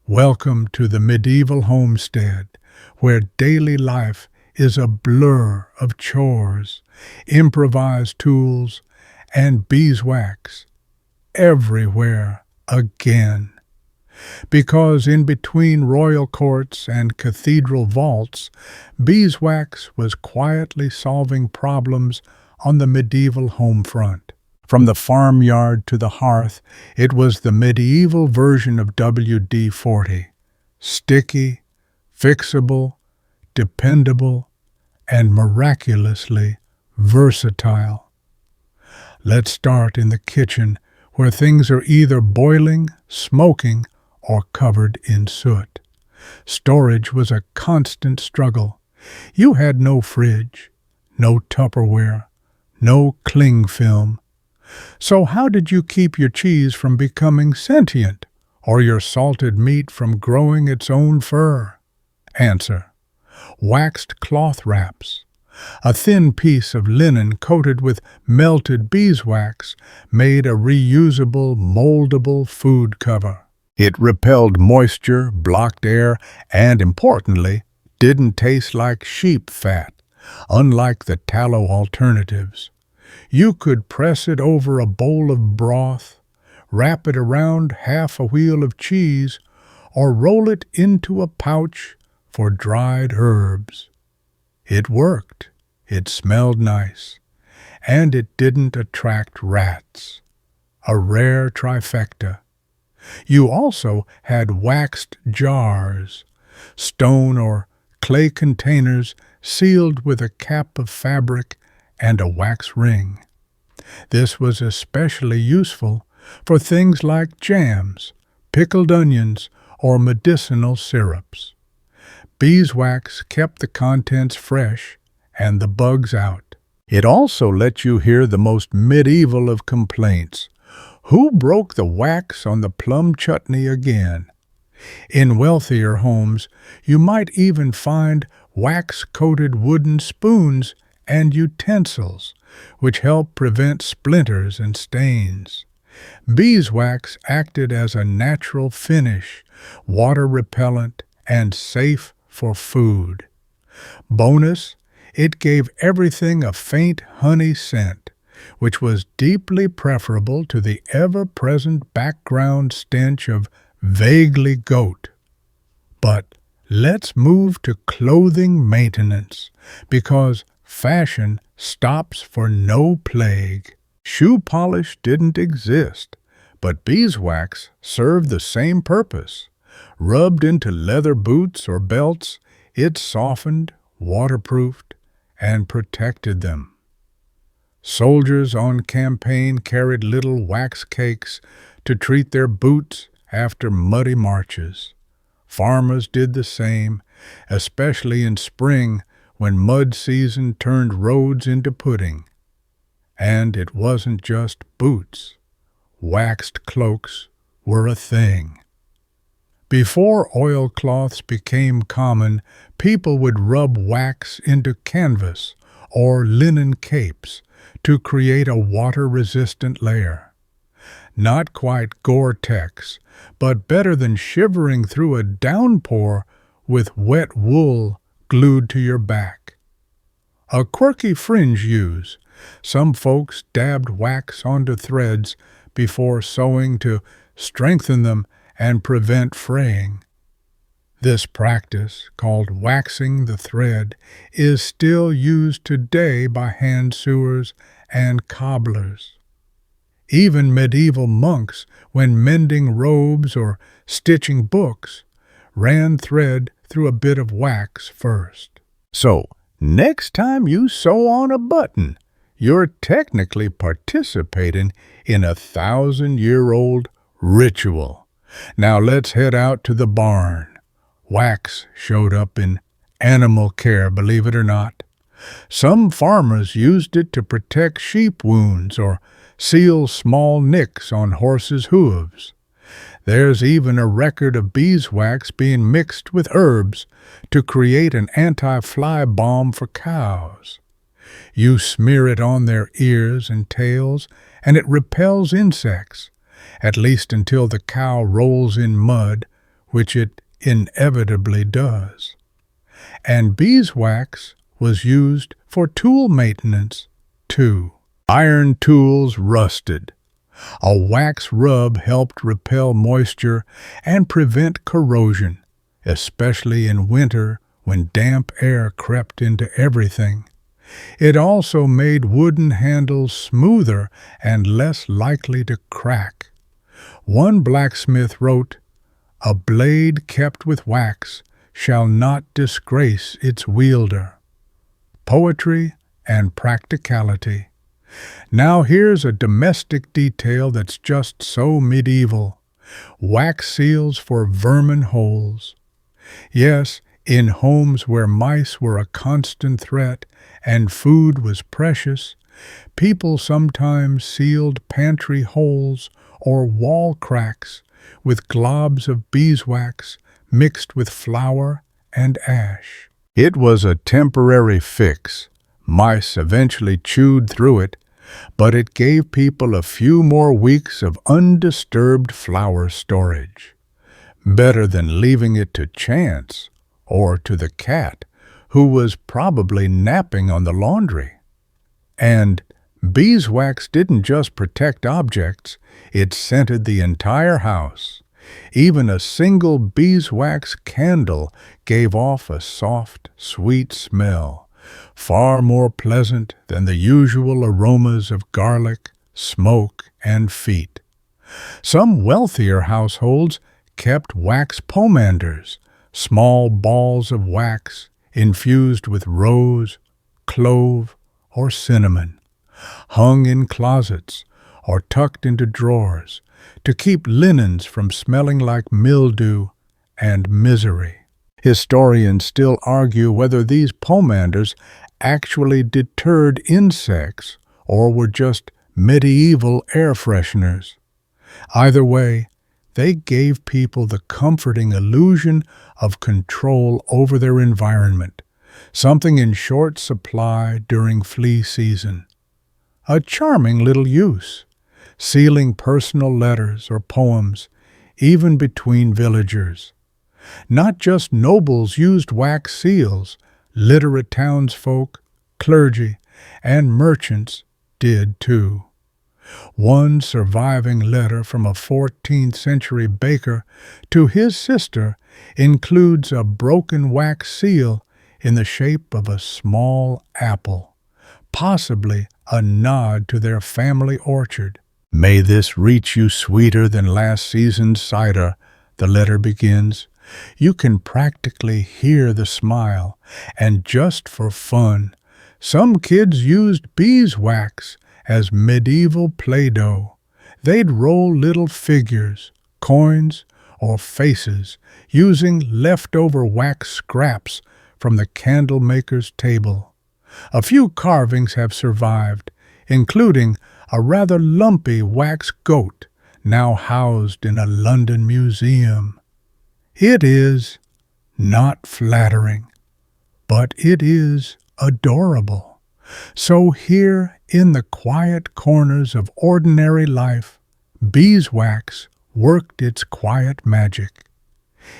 Welcome to the medieval homestead, where daily life is a blur of chores, improvised tools, and beeswax everywhere again. Because in between royal courts and cathedral vaults, beeswax was quietly solving problems on the medieval home front. From the farmyard to the hearth, it was the medieval version of WD-40. Sticky, fixable, dependable, and miraculously versatile. Let's start in the kitchen, where things are either boiling, smoking, or covered in soot. Storage was a constant struggle. You had no fridge, no Tupperware, no cling film. So how did you keep your cheese from becoming sentient, or your salted meat from growing its own fur? Answer: waxed cloth wraps. A thin piece of linen coated with melted beeswax made a reusable, moldable food cover. It repelled moisture, blocked air, and, importantly, didn't taste like sheep fat, unlike the tallow alternatives. You could press it over a bowl of broth, wrap it around half a wheel of cheese, or roll it into a pouch for dried herbs. It worked, it smelled nice, and it didn't attract rats. A rare trifecta. You also had waxed jars, stone or clay containers sealed with a cap of fabric and a wax ring. This was especially useful for things like jams, pickled onions, or medicinal syrups. Beeswax kept the contents fresh and the bugs out. It also let you hear the most medieval of complaints. Who broke the wax on the plum chutney again? In wealthier homes, you might even find wax-coated wooden spoons and utensils, which help prevent splinters and stains. Beeswax acted as a natural finish, water-repellent, and safe for food. Bonus, it gave everything a faint honey scent, which was deeply preferable to the ever-present background stench of vaguely goat. But let's move to clothing maintenance, because fashion stops for no plague. Shoe polish didn't exist, but beeswax served the same purpose. Rubbed into leather boots or belts, it softened, waterproofed, and protected them. Soldiers on campaign carried little wax cakes to treat their boots after muddy marches. Farmers did the same, especially in spring when mud season turned roads into pudding. And it wasn't just boots. Waxed cloaks were a thing. Before oilcloths became common, people would rub wax into canvas or linen capes to create a water-resistant layer. Not quite Gore-Tex, but better than shivering through a downpour with wet wool glued to your back. A quirky fringe use. Some folks dabbed wax onto threads before sewing to strengthen them and prevent fraying. This practice, called waxing the thread, is still used today by hand sewers and cobblers. Even medieval monks, when mending robes or stitching books, ran thread through a bit of wax first. So, next time you sew on a button, you're technically participating in a 1,000-year-old ritual. Now let's head out to the barn. Wax showed up in animal care, believe it or not. Some farmers used it to protect sheep wounds or seal small nicks on horses' hooves. There's even a record of beeswax being mixed with herbs to create an anti-fly balm for cows. You smear it on their ears and tails, and it repels insects, at least until the cow rolls in mud, which it inevitably does. And beeswax was used for tool maintenance, too. Iron tools rusted. A wax rub helped repel moisture and prevent corrosion, especially in winter when damp air crept into everything. It also made wooden handles smoother and less likely to crack. One blacksmith wrote, "A blade kept with wax shall not disgrace its wielder." Poetry and practicality. Now here's a domestic detail that's just so medieval. Wax seals for vermin holes. Yes, in homes where mice were a constant threat and food was precious, people sometimes sealed pantry holes or wall cracks with globs of beeswax mixed with flour and ash. It was a temporary fix. Mice eventually chewed through it, but it gave people a few more weeks of undisturbed flour storage. Better than leaving it to chance or to the cat, who was probably napping on the laundry. And beeswax didn't just protect objects, it scented the entire house. Even a single beeswax candle gave off a soft, sweet smell, far more pleasant than the usual aromas of garlic, smoke, and feet. Some wealthier households kept wax pomanders, small balls of wax infused with rose, clove, or cinnamon, hung in closets or tucked into drawers to keep linens from smelling like mildew and misery. Historians still argue whether these pomanders actually deterred insects or were just medieval air fresheners. Either way, they gave people the comforting illusion of control over their environment, something in short supply during flea season. A charming little use, sealing personal letters or poems, even between villagers. Not just nobles used wax seals, literate townsfolk, clergy, and merchants did too. One surviving letter from a 14th century baker to his sister includes a broken wax seal in the shape of a small apple, possibly a nod to their family orchard. "May this reach you sweeter than last season's cider," the letter begins. You can practically hear the smile, and just for fun, some kids used beeswax as medieval Play-Doh. They'd roll little figures, coins, or faces using leftover wax scraps from the candlemaker's table. A few carvings have survived, including a rather lumpy wax goat now housed in a London museum. It is not flattering, but it is adorable. So here in the quiet corners of ordinary life, beeswax worked its quiet magic.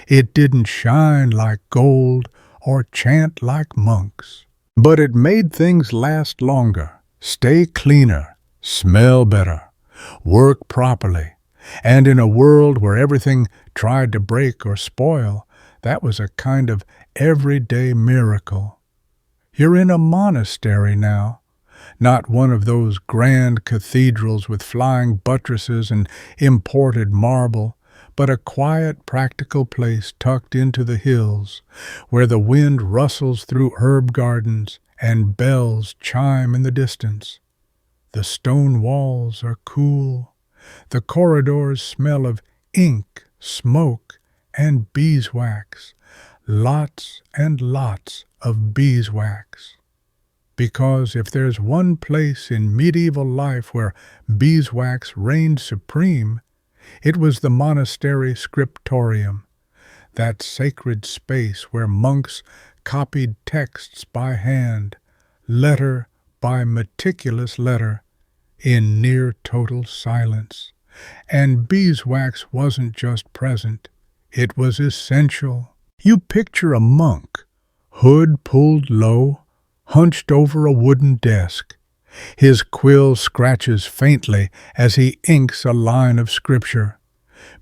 It didn't shine like gold or chant like monks, but it made things last longer, stay cleaner, smell better, work properly. And in a world where everything tried to break or spoil, that was a kind of everyday miracle. You're in a monastery now, not one of those grand cathedrals with flying buttresses and imported marble, but a quiet, practical place tucked into the hills, where the wind rustles through herb gardens and bells chime in the distance. The stone walls are cool. The corridors smell of ink, smoke, and beeswax. Lots and lots of beeswax. Because if there's one place in medieval life where beeswax reigned supreme, it was the monastery scriptorium, that sacred space where monks copied texts by hand, letter by meticulous letter, in near total silence. And beeswax wasn't just present, it was essential. You picture a monk, hood pulled low, hunched over a wooden desk. His quill scratches faintly as he inks a line of scripture.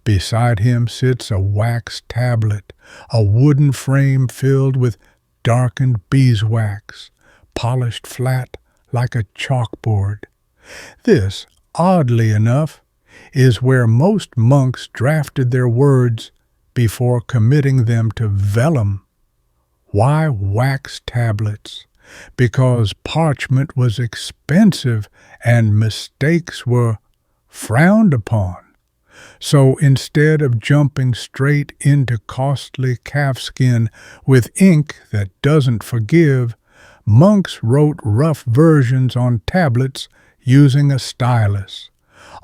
Beside him sits a wax tablet, a wooden frame filled with darkened beeswax, polished flat like a chalkboard. This, oddly enough, is where most monks drafted their words before committing them to vellum. Why wax tablets? Because parchment was expensive and mistakes were frowned upon. So instead of jumping straight into costly calfskin with ink that doesn't forgive, monks wrote rough versions on tablets using a stylus,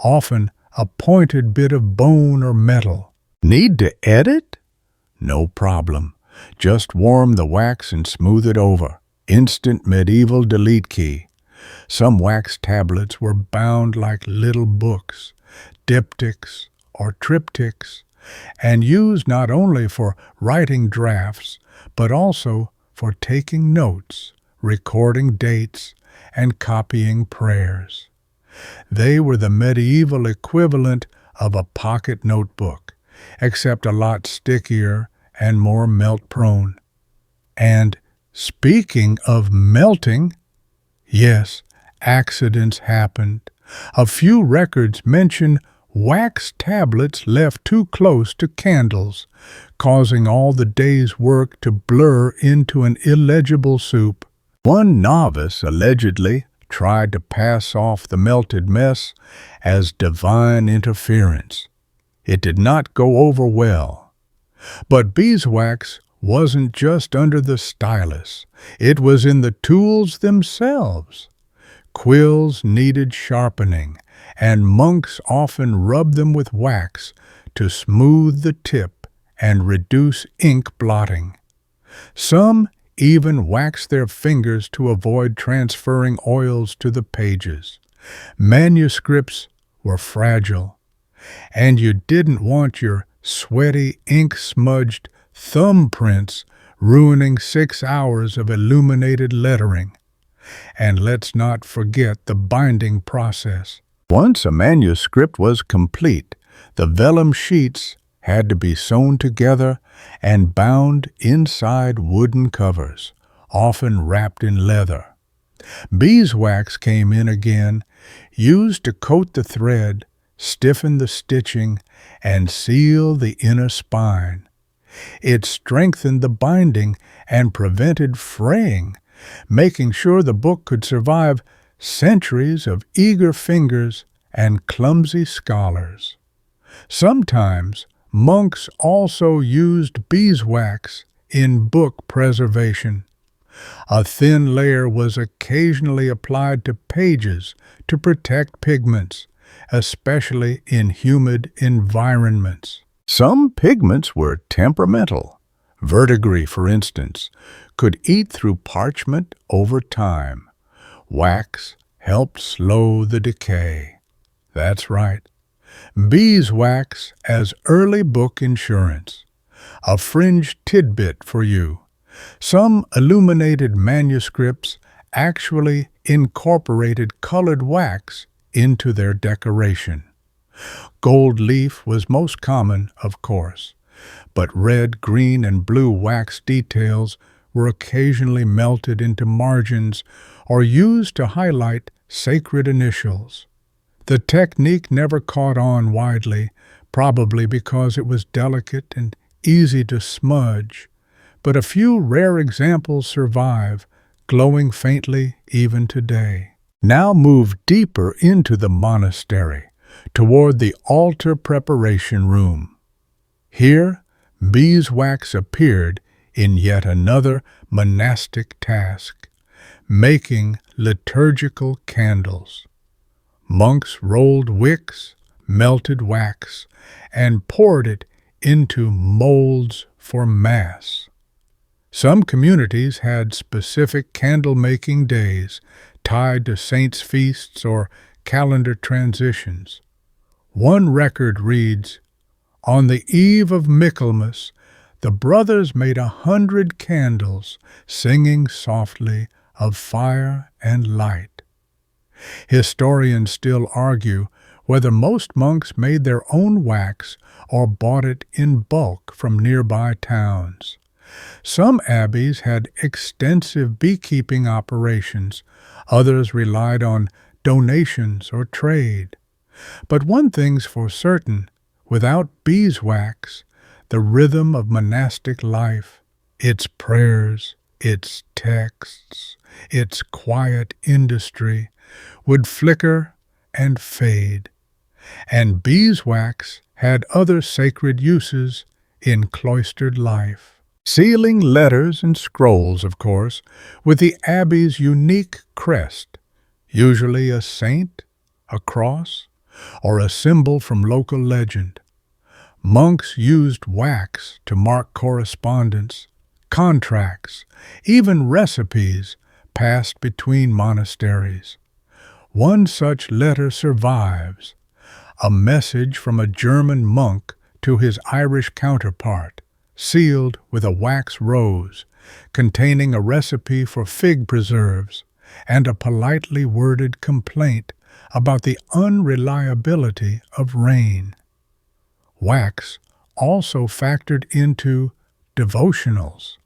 often a pointed bit of bone or metal. Need to edit? No problem. Just warm the wax and smooth it over. Instant medieval delete key. Some wax tablets were bound like little books, diptychs or triptychs, and used not only for writing drafts, but also for taking notes, recording dates, and copying prayers. They were the medieval equivalent of a pocket notebook, except a lot stickier and more melt-prone. And speaking of melting, yes, accidents happened. A few records mention wax tablets left too close to candles, causing all the day's work to blur into an illegible soup. One novice allegedly tried to pass off the melted mess as divine interference. It did not go over well. But beeswax wasn't just under the stylus, it was in the tools themselves. Quills needed sharpening, and monks often rubbed them with wax to smooth the tip and reduce ink blotting. Some even waxed their fingers to avoid transferring oils to the pages. Manuscripts were fragile, and you didn't want your sweaty, ink-smudged thumbprints ruining 6 hours of illuminated lettering. And let's not forget the binding process. Once a manuscript was complete, the vellum sheets had to be sewn together and bound inside wooden covers, often wrapped in leather. Beeswax came in again, used to coat the thread, stiffen the stitching, and seal the inner spine. It strengthened the binding and prevented fraying, making sure the book could survive centuries of eager fingers and clumsy scholars. Sometimes monks also used beeswax in book preservation. A thin layer was occasionally applied to pages to protect pigments, especially in humid environments. Some pigments were temperamental. Verdigris, for instance, could eat through parchment over time. Wax helped slow the decay. That's right. Beeswax as early book insurance. A fringe tidbit for you. Some illuminated manuscripts actually incorporated colored wax into their decoration. Gold leaf was most common, of course, but red, green, and blue wax details were occasionally melted into margins or used to highlight sacred initials. The technique never caught on widely, probably because it was delicate and easy to smudge, but a few rare examples survive, glowing faintly even today. Now move deeper into the monastery, toward the altar preparation room. Here, beeswax appeared in yet another monastic task, making liturgical candles. Monks rolled wicks, melted wax, and poured it into molds for Mass. Some communities had specific candle-making days tied to saints' feasts or calendar transitions. One record reads, "On the eve of Michaelmas, the brothers made 100 candles, singing softly of fire and light." Historians still argue whether most monks made their own wax or bought it in bulk from nearby towns. Some abbeys had extensive beekeeping operations, others relied on donations or trade. But one thing's for certain, without beeswax, the rhythm of monastic life, its prayers, its texts, its quiet industry, would flicker and fade. And beeswax had other sacred uses in cloistered life. Sealing letters and scrolls, of course, with the abbey's unique crest, usually a saint, a cross, or a symbol from local legend. Monks used wax to mark correspondence, contracts, even recipes passed between monasteries. One such letter survives, a message from a German monk to his Irish counterpart, sealed with a wax rose, containing a recipe for fig preserves and a politely worded complaint about the unreliability of rain. Wax also factored into devotionals.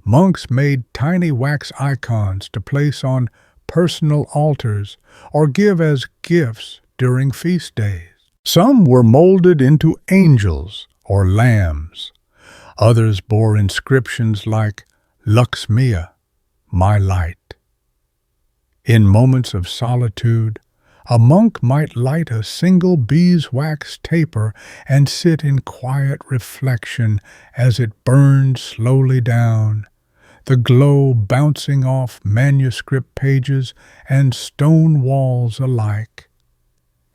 Monks made tiny wax icons to place on personal altars or give as gifts during feast days. Some were molded into angels or lambs. Others bore inscriptions like Lux Mea, my light. In moments of solitude, a monk might light a single beeswax taper and sit in quiet reflection as it burned slowly down, the glow bouncing off manuscript pages and stone walls alike.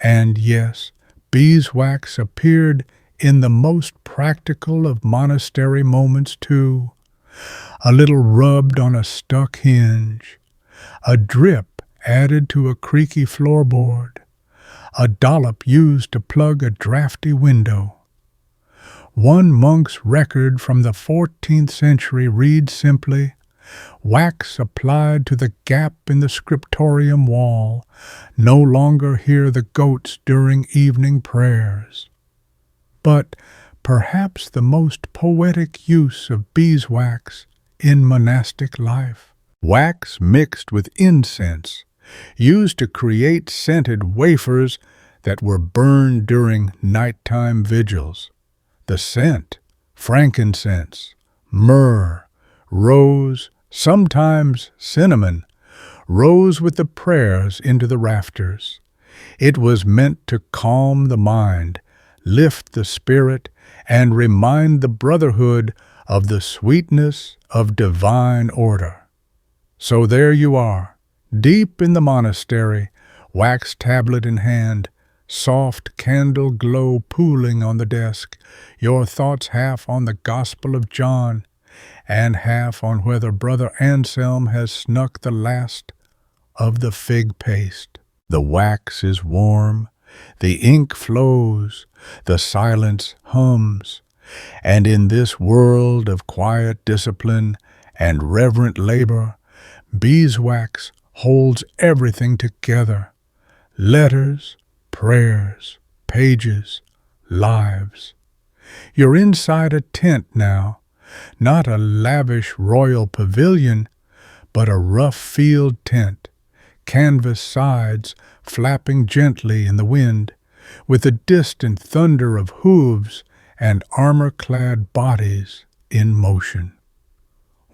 And yes, beeswax appeared in the most practical of monastery moments too. A little rubbed on a stuck hinge, a drip added to a creaky floorboard, a dollop used to plug a drafty window. One monk's record from the 14th century reads simply, "Wax applied to the gap in the scriptorium wall, no longer hear the goats during evening prayers." But perhaps the most poetic use of beeswax in monastic life. Wax mixed with incense, used to create scented wafers that were burned during nighttime vigils. The scent, frankincense, myrrh, rose, sometimes cinnamon, rose with the prayers into the rafters. It was meant to calm the mind, lift the spirit, and remind the brotherhood of the sweetness of divine order. So there you are, deep in the monastery, wax tablet in hand, soft candle glow pooling on the desk, your thoughts half on the Gospel of John, and half on whether Brother Anselm has snuck the last of the fig paste. The wax is warm, the ink flows, the silence hums, and in this world of quiet discipline and reverent labor, beeswax holds everything together. Letters, prayers, pages, lives. You're inside a tent now, not a lavish royal pavilion, but a rough field tent, canvas sides flapping gently in the wind, with the distant thunder of hooves and armor-clad bodies in motion.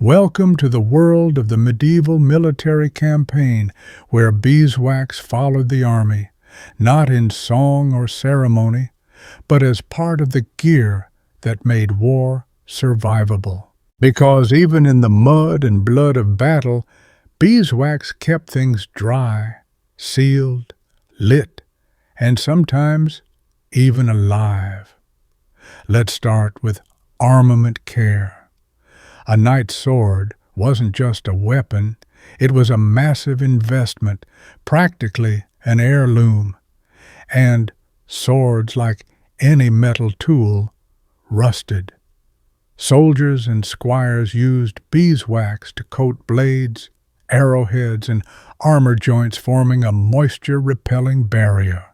Welcome to the world of the medieval military campaign, where beeswax followed the army, not in song or ceremony, but as part of the gear that made war survivable. Because even in the mud and blood of battle, beeswax kept things dry, sealed, lit, and sometimes even alive. Let's start with armament care. A knight's sword wasn't just a weapon, it was a massive investment, practically an heirloom. And swords, like any metal tool, rusted. Soldiers and squires used beeswax to coat blades, arrowheads, and armor joints, forming a moisture-repelling barrier.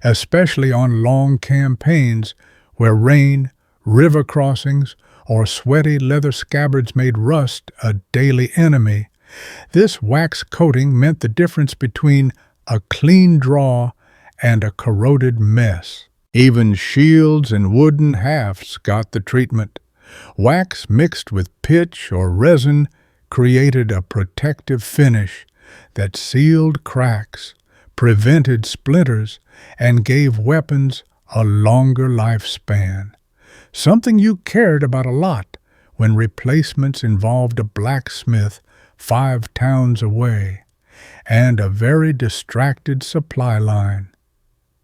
Especially on long campaigns where rain, river crossings, or sweaty leather scabbards made rust a daily enemy, this wax coating meant the difference between a clean draw and a corroded mess. Even shields and wooden hafts got the treatment. Wax mixed with pitch or resin created a protective finish that sealed cracks, prevented splinters, and gave weapons a longer lifespan. Something you cared about a lot when replacements involved a blacksmith 5 towns away and a very distracted supply line.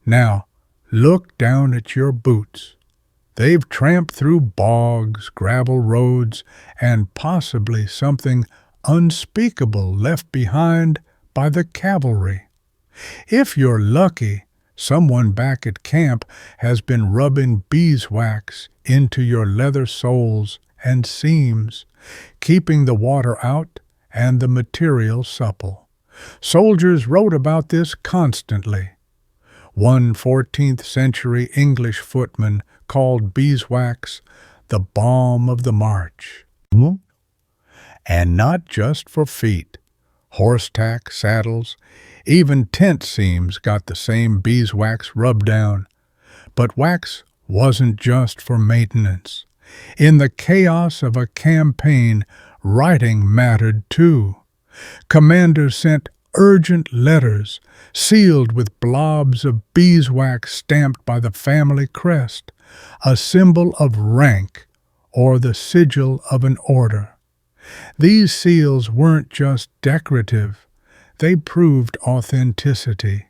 Now, look down at your boots. They've tramped through bogs, gravel roads, and possibly something unspeakable left behind by the cavalry. If you're lucky, someone back at camp has been rubbing beeswax into your leather soles and seams, keeping the water out and the material supple. Soldiers wrote about this constantly. One 14th century English footman called beeswax the balm of the march. And not just for feet. Horse tack, saddles, even tent seams got the same beeswax rub down. But wax wasn't just for maintenance. In the chaos of a campaign, writing mattered too. Commanders sent urgent letters, sealed with blobs of beeswax stamped by the family crest, a symbol of rank or the sigil of an order. These seals weren't just decorative, they proved authenticity.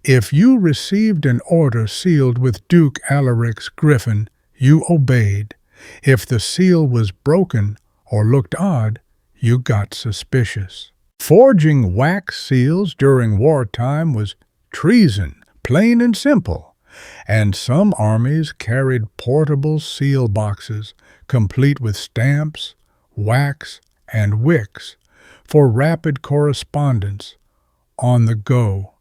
If you received an order sealed with Duke Alaric's griffin, you obeyed. If the seal was broken or looked odd, you got suspicious. Forging wax seals during wartime was treason, plain and simple, and some armies carried portable seal boxes, complete with stamps, wax, and wicks, for rapid correspondence on the go.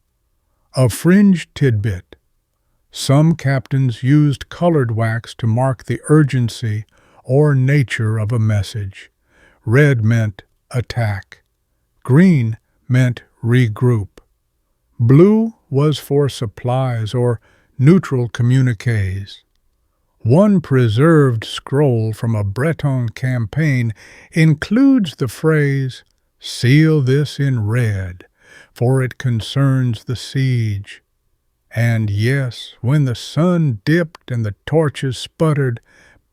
A fringe tidbit. Some captains used colored wax to mark the urgency or nature of a message. Red meant attack. Green meant regroup. Blue was for supplies or neutral communiques. One preserved scroll from a Breton campaign includes the phrase, "Seal this in red, for it concerns the siege." And yes, when the sun dipped and the torches sputtered,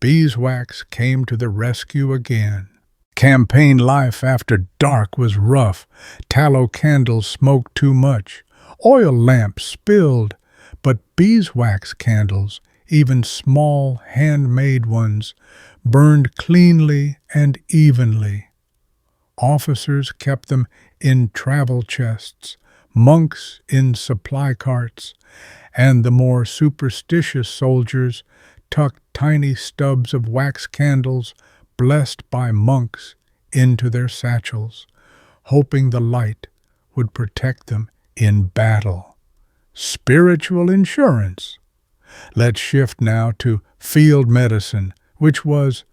beeswax came to the rescue again. Campaign life after dark was rough. Tallow candles smoked too much. Oil lamps spilled. But beeswax candles, even small handmade ones, burned cleanly and evenly. Officers kept them in travel chests, monks in supply carts, and the more superstitious soldiers tucked tiny stubs of wax candles blessed by monks into their satchels, hoping the light would protect them in battle. Spiritual insurance. Let's shift now to field medicine, which was,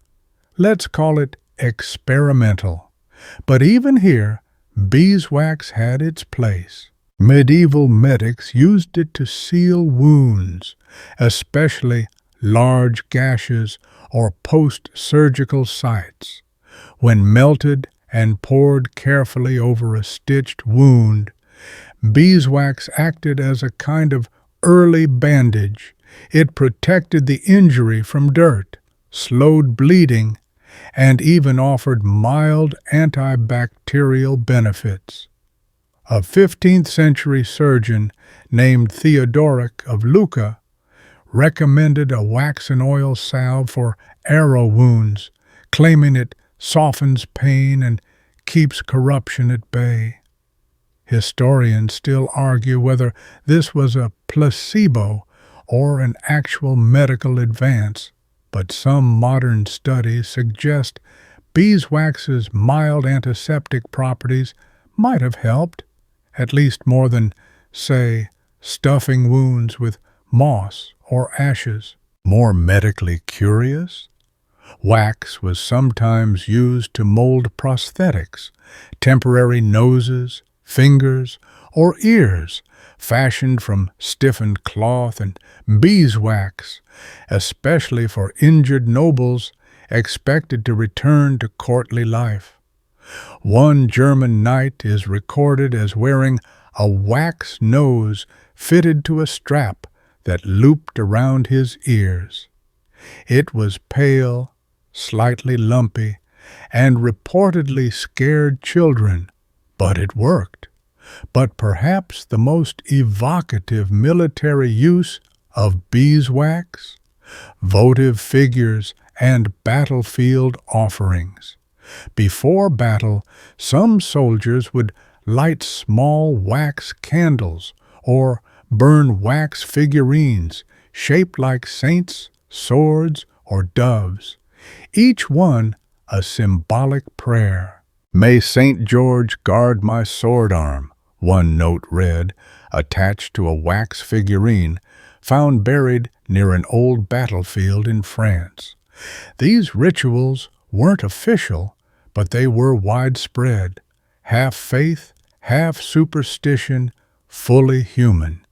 let's call it, experimental. But even here, beeswax had its place. Medieval medics used it to seal wounds, especially large gashes or post-surgical sites. When melted and poured carefully over a stitched wound, beeswax acted as a kind of early bandage. It protected the injury from dirt, slowed bleeding, and even offered mild antibacterial benefits. A 15th century surgeon named Theodoric of Lucca recommended a wax and oil salve for arrow wounds, claiming it softens pain and keeps corruption at bay. Historians still argue whether this was a placebo or an actual medical advance, but some modern studies suggest beeswax's mild antiseptic properties might have helped, at least more than, say, stuffing wounds with moss or ashes. More medically curious? Wax was sometimes used to mold prosthetics, temporary noses, fingers, or ears, fashioned from stiffened cloth and beeswax, especially for injured nobles expected to return to courtly life. One German knight is recorded as wearing a wax nose fitted to a strap that looped around his ears. It was pale, slightly lumpy, and reportedly scared children, but it worked. But perhaps the most evocative military use of beeswax? Votive figures and battlefield offerings. Before battle, some soldiers would light small wax candles or burn wax figurines shaped like saints, swords, or doves, each one a symbolic prayer. "May St. George guard my sword arm," one note read, attached to a wax figurine found buried near an old battlefield in France. These rituals weren't official, but they were widespread, half faith, half superstition, fully human.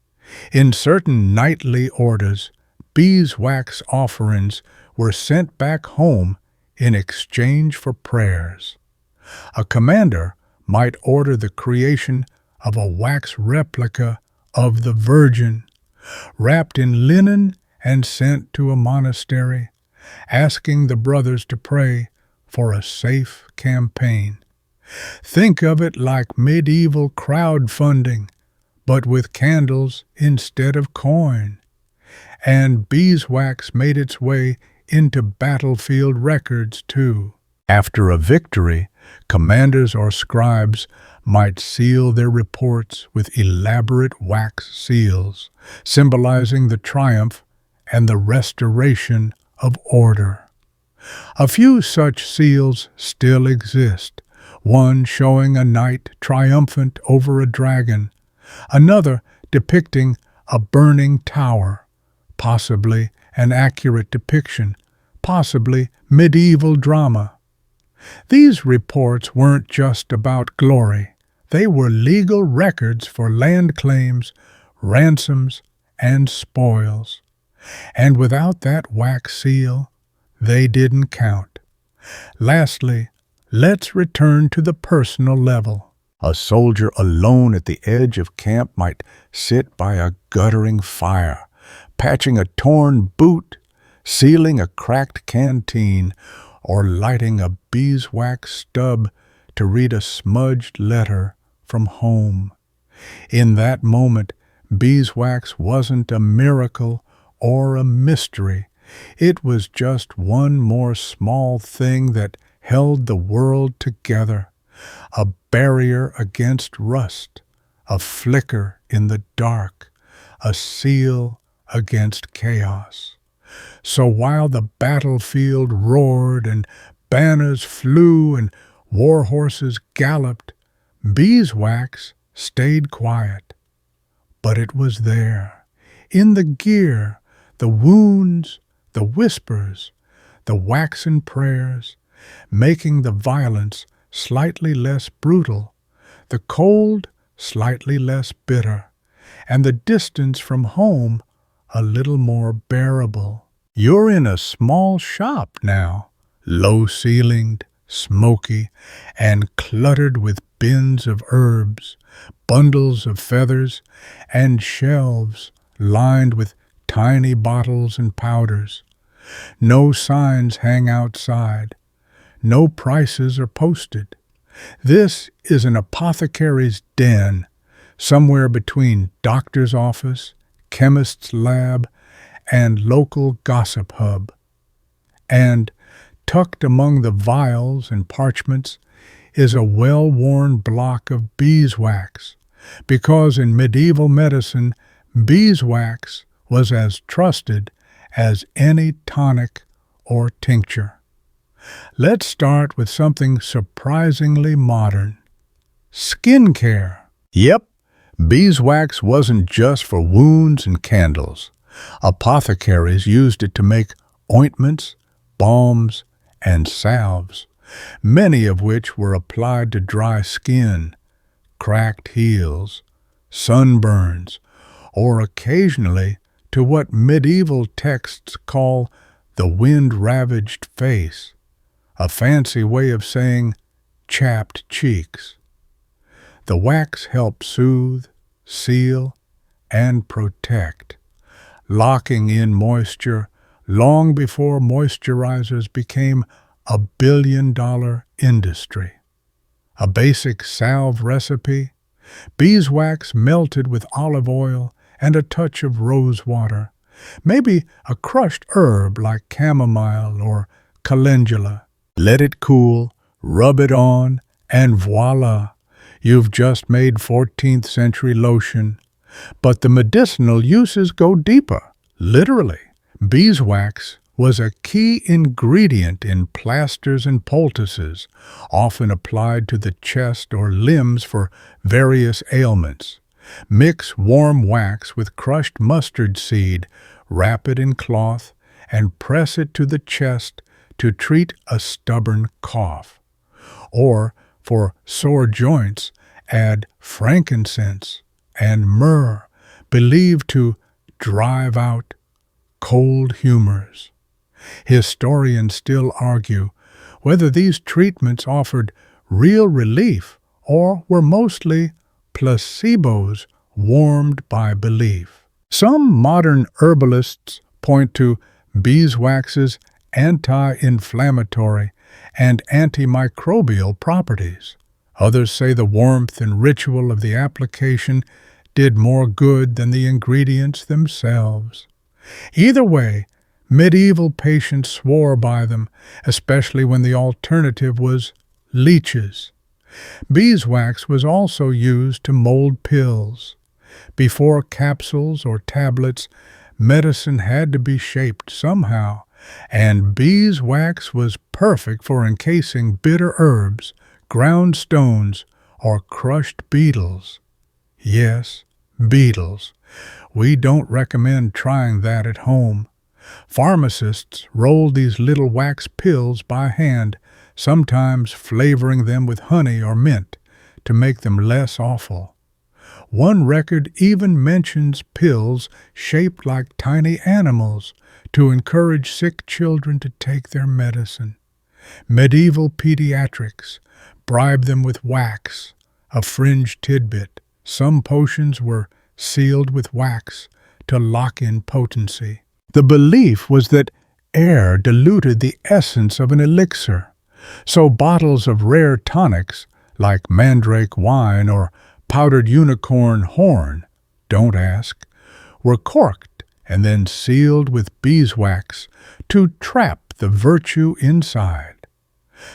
In certain nightly orders, beeswax offerings were sent back home in exchange for prayers. A commander might order the creation of a wax replica of the Virgin, wrapped in linen and sent to a monastery, asking the brothers to pray for a safe campaign. Think of it like medieval crowdfunding, but with candles instead of coin. And beeswax made its way into battlefield records, too. After a victory, commanders or scribes might seal their reports with elaborate wax seals, symbolizing the triumph and the restoration of order. A few such seals still exist, one showing a knight triumphant over a dragon, another depicting a burning tower, possibly an accurate depiction, possibly medieval drama. These reports weren't just about glory. They were legal records for land claims, ransoms, and spoils. And without that wax seal, they didn't count. Lastly, let's return to the personal level. A soldier alone at the edge of camp might sit by a guttering fire, patching a torn boot, sealing a cracked canteen, or lighting a beeswax stub to read a smudged letter from home. In that moment, beeswax wasn't a miracle or a mystery. It was just one more small thing that held the world together, a barrier against rust, a flicker in the dark, a seal against chaos. So while the battlefield roared and banners flew and war horses galloped, beeswax stayed quiet. But it was there, in the gear, the wounds, the whispers, the waxen prayers, making the violence slightly less brutal, the cold slightly less bitter, and the distance from home a little more bearable. You're in a small shop now, low-ceilinged, smoky, and cluttered with bins of herbs, bundles of feathers, and shelves lined with tiny bottles and powders. No signs hang outside. No prices are posted. This is an apothecary's den, somewhere between doctor's office, chemist's lab, and local gossip hub. And tucked among the vials and parchments is a well-worn block of beeswax, because in medieval medicine, beeswax was as trusted as any tonic or tincture. Let's start with something surprisingly modern. Skincare. Yep, beeswax wasn't just for wounds and candles. Apothecaries used it to make ointments, balms, and salves, many of which were applied to dry skin, cracked heels, sunburns, or occasionally to what medieval texts call the wind-ravaged face, a fancy way of saying chapped cheeks. The wax helped soothe, seal, and protect, locking in moisture long before moisturizers became a billion-dollar industry. A basic salve recipe: beeswax melted with olive oil and a touch of rose water, maybe a crushed herb like chamomile or calendula. Let it cool, rub it on, and voila, you've just made 14th century lotion. But the medicinal uses go deeper, literally. Beeswax was a key ingredient in plasters and poultices, often applied to the chest or limbs for various ailments. Mix warm wax with crushed mustard seed, wrap it in cloth, and press it to the chest to treat a stubborn cough. Or, for sore joints, add frankincense and myrrh, believed to drive out cold humors. Historians still argue whether these treatments offered real relief or were mostly placebos warmed by belief. Some modern herbalists point to beeswax's anti-inflammatory and antimicrobial properties. Others say the warmth and ritual of the application did more good than the ingredients themselves. Either way, medieval patients swore by them, especially when the alternative was leeches. Beeswax was also used to mold pills. Before capsules or tablets, medicine had to be shaped somehow, and beeswax was perfect for encasing bitter herbs, ground stones, or crushed beetles. Yes, beetles. We don't recommend trying that at home. Pharmacists rolled these little wax pills by hand, sometimes flavoring them with honey or mint to make them less awful. One record even mentions pills shaped like tiny animals to encourage sick children to take their medicine. Medieval pediatrics bribed them with wax, a fringe tidbit. Some potions were sealed with wax to lock in potency. The belief was that air diluted the essence of an elixir, so bottles of rare tonics like mandrake wine or powdered unicorn horn, don't ask, were corked and then sealed with beeswax to trap the virtue inside.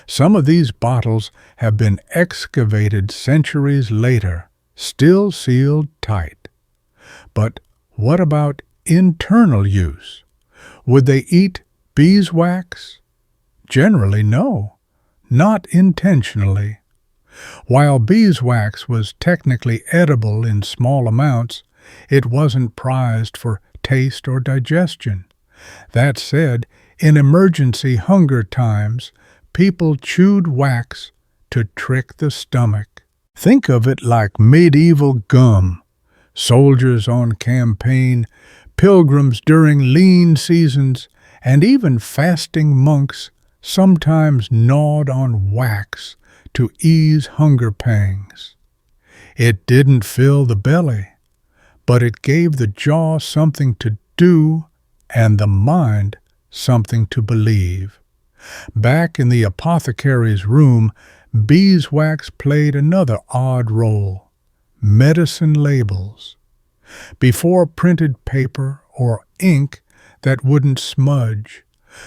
Some of these bottles have been excavated centuries later, still sealed tight. But what about internal use? Would they eat beeswax? Generally, no, not intentionally. While beeswax was technically edible in small amounts, it wasn't prized for taste or digestion. That said, in emergency hunger times, people chewed wax to trick the stomach. Think of it like medieval gum. Soldiers on campaign, pilgrims during lean seasons, and even fasting monks sometimes gnawed on wax to ease hunger pangs. It didn't fill the belly, but it gave the jaw something to do and the mind something to believe. Back in the apothecary's room, beeswax played another odd role: medicine labels. Before printed paper or ink that wouldn't smudge,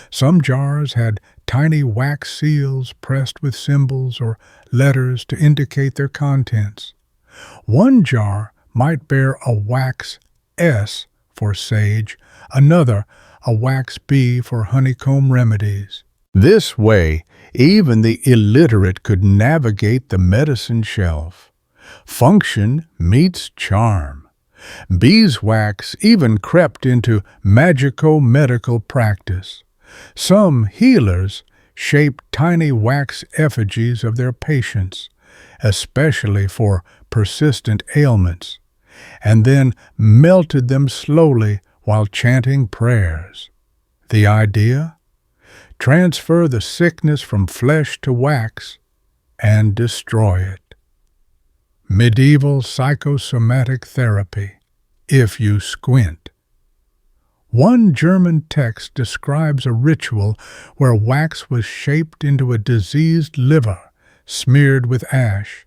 some jars had tiny wax seals pressed with symbols or letters to indicate their contents. One jar might bear a wax S for sage, another a wax B for honeycomb remedies. This way, even the illiterate could navigate the medicine shelf. Function meets charm. Beeswax even crept into magico-medical practice. Some healers shaped tiny wax effigies of their patients, especially for persistent ailments, and then melted them slowly while chanting prayers. The idea? Transfer the sickness from flesh to wax and destroy it. Medieval psychosomatic therapy, if you squint. One German text describes a ritual where wax was shaped into a diseased liver, smeared with ash,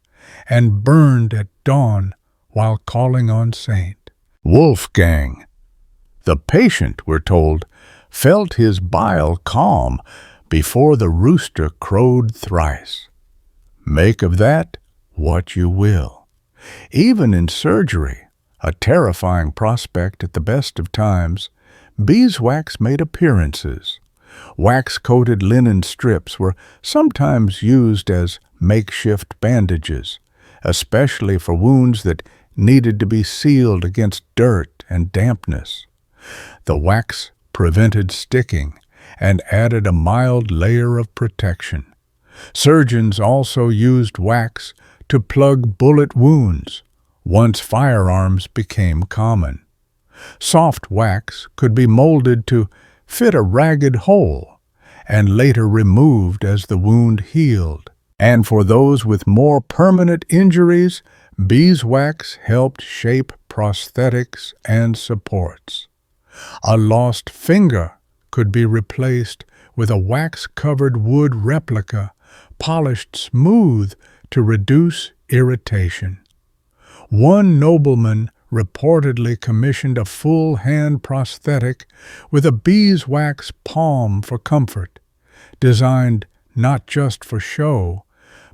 and burned at dawn while calling on Saint Wolfgang. The patient, we're told, felt his bile calm before the rooster crowed thrice. Make of that what you will. Even in surgery, a terrifying prospect at the best of times, beeswax made appearances. Wax-coated linen strips were sometimes used as makeshift bandages, especially for wounds that needed to be sealed against dirt and dampness. The wax prevented sticking and added a mild layer of protection. Surgeons also used wax to plug bullet wounds once firearms became common. Soft wax could be molded to fit a ragged hole and later removed as the wound healed. And for those with more permanent injuries, beeswax helped shape prosthetics and supports. A lost finger could be replaced with a wax-covered wood replica, polished smooth to reduce irritation. One nobleman reportedly commissioned a full-hand prosthetic with a beeswax palm for comfort, designed not just for show,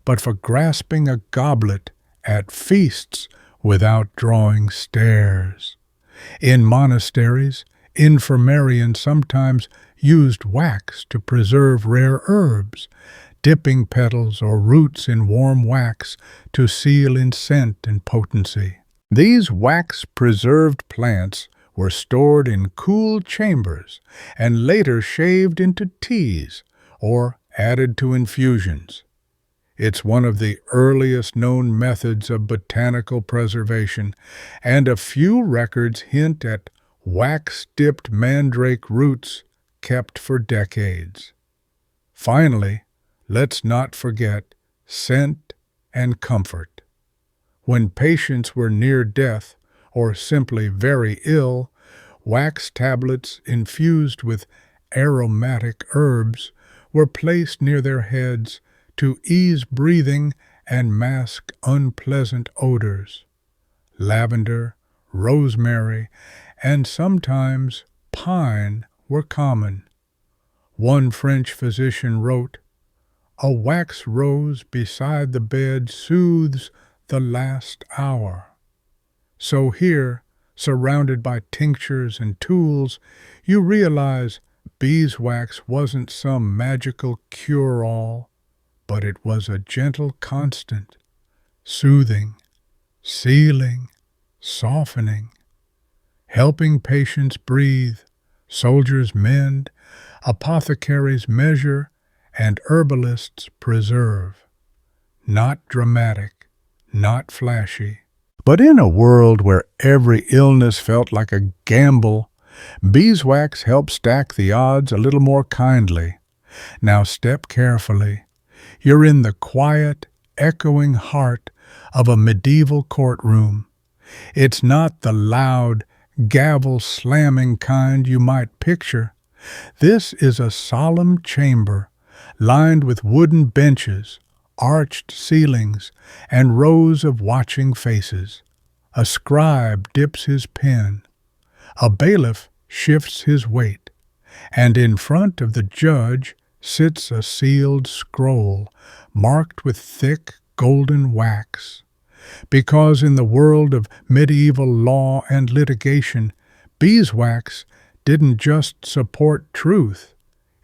but for grasping a goblet at feasts without drawing stares. In monasteries, infirmarians sometimes used wax to preserve rare herbs, dipping petals or roots in warm wax to seal in scent and potency. These wax-preserved plants were stored in cool chambers and later shaved into teas or added to infusions. It's one of the earliest known methods of botanical preservation, and a few records hint at wax-dipped mandrake roots kept for decades. Finally, let's not forget scent and comfort. When patients were near death or simply very ill, wax tablets infused with aromatic herbs were placed near their heads to ease breathing and mask unpleasant odors. Lavender, rosemary, and sometimes pine were common. One French physician wrote, "A wax rose beside the bed soothes the last hour." So here, surrounded by tinctures and tools, you realize beeswax wasn't some magical cure-all, but it was a gentle constant, soothing, sealing, softening, helping patients breathe, soldiers mend, apothecaries measure, and herbalists preserve. Not dramatic, not flashy, but in a world where every illness felt like a gamble, beeswax helped stack the odds a little more kindly. Now step carefully. You're in the quiet, echoing heart of a medieval courtroom. It's not the loud, gavel-slamming kind you might picture. This is a solemn chamber, lined with wooden benches, arched ceilings, and rows of watching faces. A scribe dips his pen. A bailiff shifts his weight. And in front of the judge sits a sealed scroll, marked with thick golden wax. Because in the world of medieval law and litigation, beeswax didn't just support truth,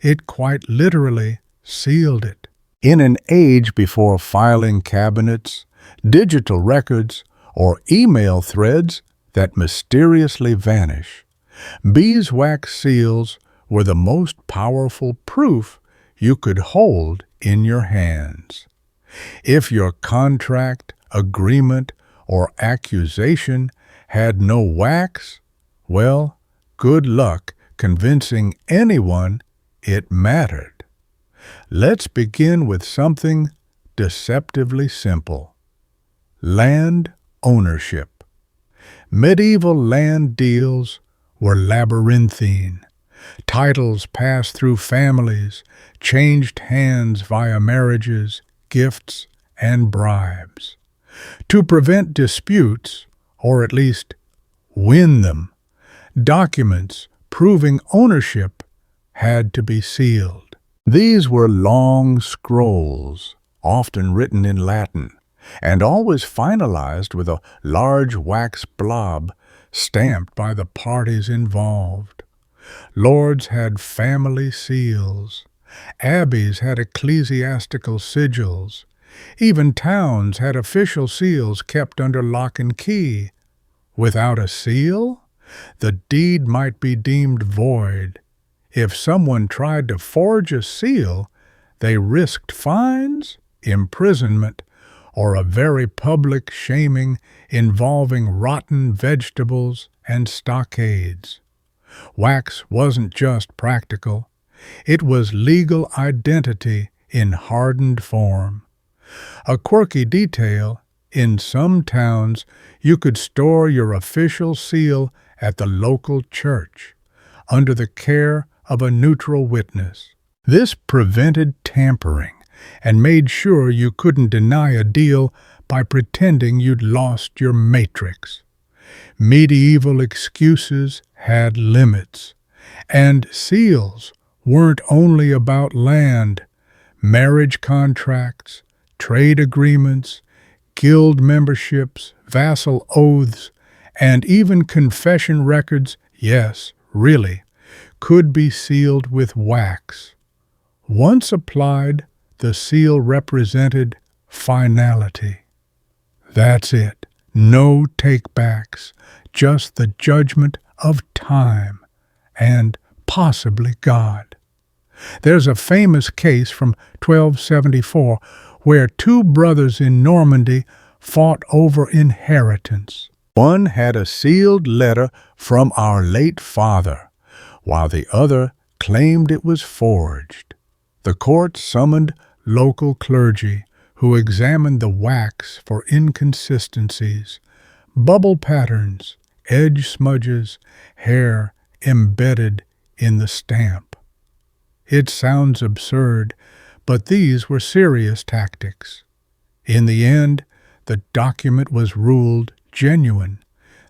it quite literally sealed it. In an age before filing cabinets, digital records, or email threads that mysteriously vanish, beeswax seals were the most powerful proof you could hold in your hands. If your contract, agreement, or accusation had no wax, well, good luck convincing anyone it mattered. Let's begin with something deceptively simple. Land ownership. Medieval land deals were labyrinthine. Titles passed through families, changed hands via marriages, gifts, and bribes. To prevent disputes, or at least win them, documents proving ownership had to be sealed. These were long scrolls, often written in Latin, and always finalized with a large wax blob stamped by the parties involved. Lords had family seals. Abbeys had ecclesiastical sigils. Even towns had official seals kept under lock and key. Without a seal, the deed might be deemed void. If someone tried to forge a seal, they risked fines, imprisonment, or a very public shaming involving rotten vegetables and stockades. Wax wasn't just practical, it was legal identity in hardened form. A quirky detail, in some towns you could store your official seal at the local church, under the care of a neutral witness. This prevented tampering and made sure you couldn't deny a deal by pretending you'd lost your matrix. Medieval excuses had limits, and seals weren't only about land. Marriage contracts, trade agreements, guild memberships, vassal oaths, and even confession records, yes, really, could be sealed with wax. Once applied, the seal represented finality. That's it. No takebacks, just the judgment of time and possibly God. There's a famous case from 1274 where two brothers in Normandy fought over inheritance. One had a sealed letter from our late father, while the other claimed it was forged. The court summoned local clergy, who examined the wax for inconsistencies, bubble patterns, edge smudges, hair embedded in the stamp. It sounds absurd, but these were serious tactics. In the end, the document was ruled genuine.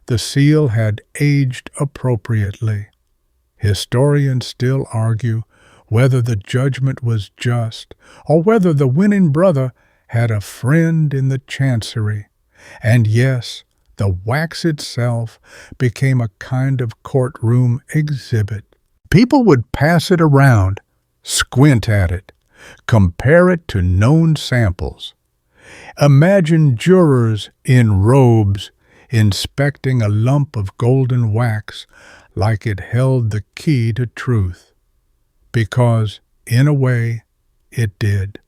The seal had aged appropriately. Historians still argue whether the judgment was just or whether the winning brother had a friend in the chancery. And yes, the wax itself became a kind of courtroom exhibit. People would pass it around, squint at it, compare it to known samples. Imagine jurors in robes inspecting a lump of golden wax like it held the key to truth. Because, in a way, it did.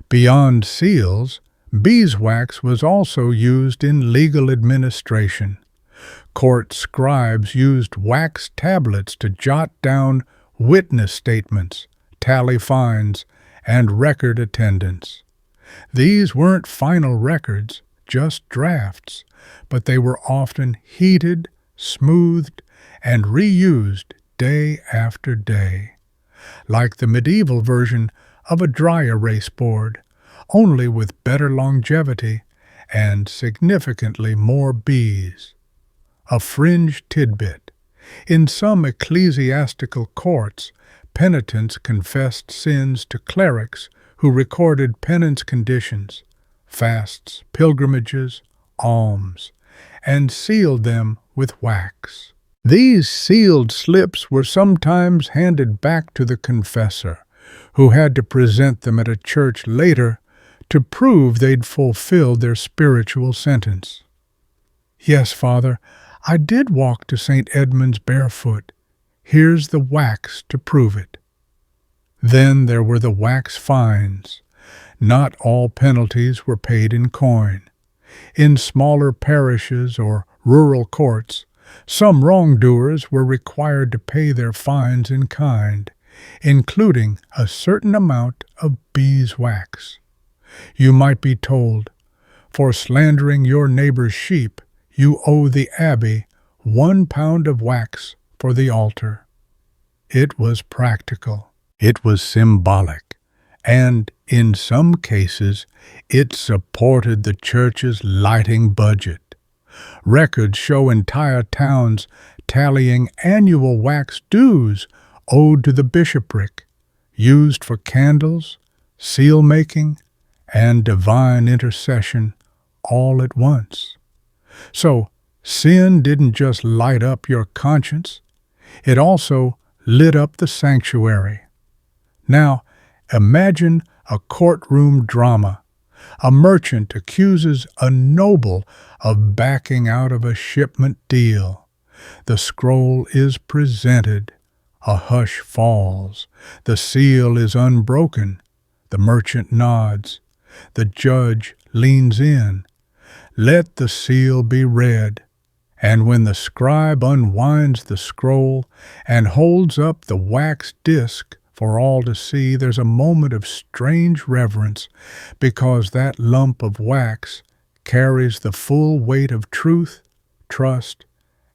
Beyond seals, beeswax was also used in legal administration. Court scribes used wax tablets to jot down witness statements, tally fines, and record attendance. These weren't final records, just drafts, but they were often heated, smoothed, and reused day after day. Like the medieval version of a dry erase board, only with better longevity and significantly more bees. A fringe tidbit. In some ecclesiastical courts, penitents confessed sins to clerics who recorded penance conditions, fasts, pilgrimages, alms, and sealed them with wax. These sealed slips were sometimes handed back to the confessor, who had to present them at a church later to prove they'd fulfilled their spiritual sentence. Yes, Father, I did walk to St. Edmund's barefoot. Here's the wax to prove it. Then there were the wax fines. Not all penalties were paid in coin. In smaller parishes or rural courts, some wrongdoers were required to pay their fines in kind, including a certain amount of beeswax. You might be told, for slandering your neighbor's sheep, you owe the abbey 1 pound of wax for the altar. It was practical. It was symbolic. And, in some cases, it supported the church's lighting budget. Records show entire towns tallying annual wax dues owed to the bishopric, used for candles, seal-making, and divine intercession all at once. So, sin didn't just light up your conscience, it also lit up the sanctuary. Now, imagine a courtroom drama. A merchant accuses a noble of backing out of a shipment deal. The scroll is presented. A hush falls. The seal is unbroken. The merchant nods. The judge leans in. Let the seal be read. And when the scribe unwinds the scroll and holds up the wax disk for all to see, there's a moment of strange reverence, because that lump of wax carries the full weight of truth, trust,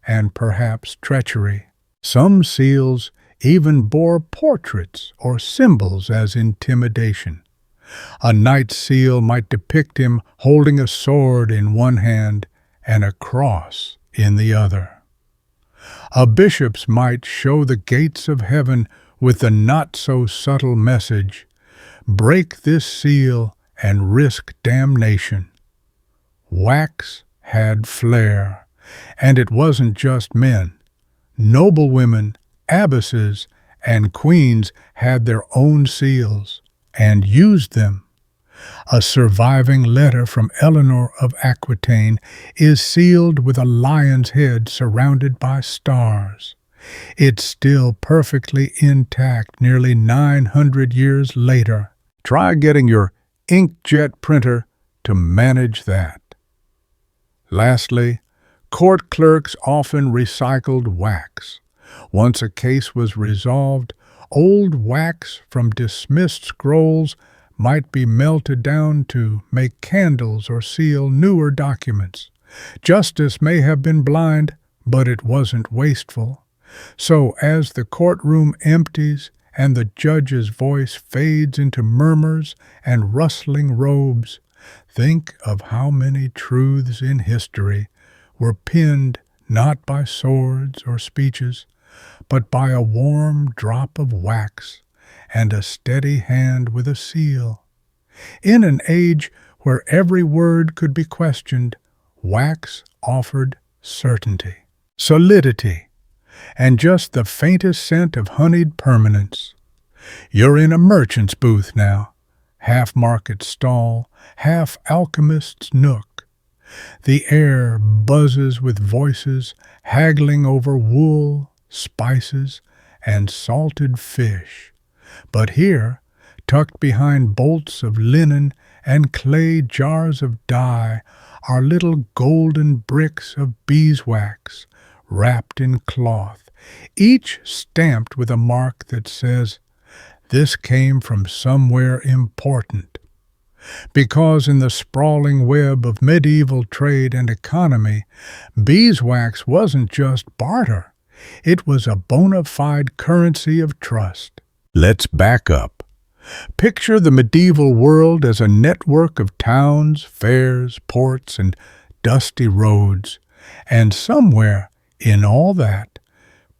and perhaps treachery. Some seals even bore portraits or symbols as intimidation. A night seal might depict him holding a sword in one hand and a cross in the other. A bishop's might show the gates of heaven with the not-so-subtle message, break this seal and risk damnation. Wax had flair, and it wasn't just men. Noblewomen, abbesses, and queens had their own seals and used them. A surviving letter from Eleanor of Aquitaine is sealed with a lion's head surrounded by stars. It's still perfectly intact nearly 900 years later. Try getting your inkjet printer to manage that. Lastly, court clerks often recycled wax. Once a case was resolved, old wax from dismissed scrolls might be melted down to make candles or seal newer documents. Justice may have been blind, but it wasn't wasteful. So as the courtroom empties and the judge's voice fades into murmurs and rustling robes, think of how many truths in history were pinned not by swords or speeches, but by a warm drop of wax and a steady hand with a seal. In an age where every word could be questioned, wax offered certainty, solidity, and just the faintest scent of honeyed permanence. You're in a merchant's booth now, half market stall, half alchemist's nook. The air buzzes with voices haggling over wool, spices, and salted fish. But here, tucked behind bolts of linen and clay jars of dye, are little golden bricks of beeswax wrapped in cloth, each stamped with a mark that says, "This came from somewhere important." Because in the sprawling web of medieval trade and economy, beeswax wasn't just barter. It was a bona fide currency of trust. Let's back up. Picture the medieval world as a network of towns, fairs, ports, and dusty roads. And somewhere in all that,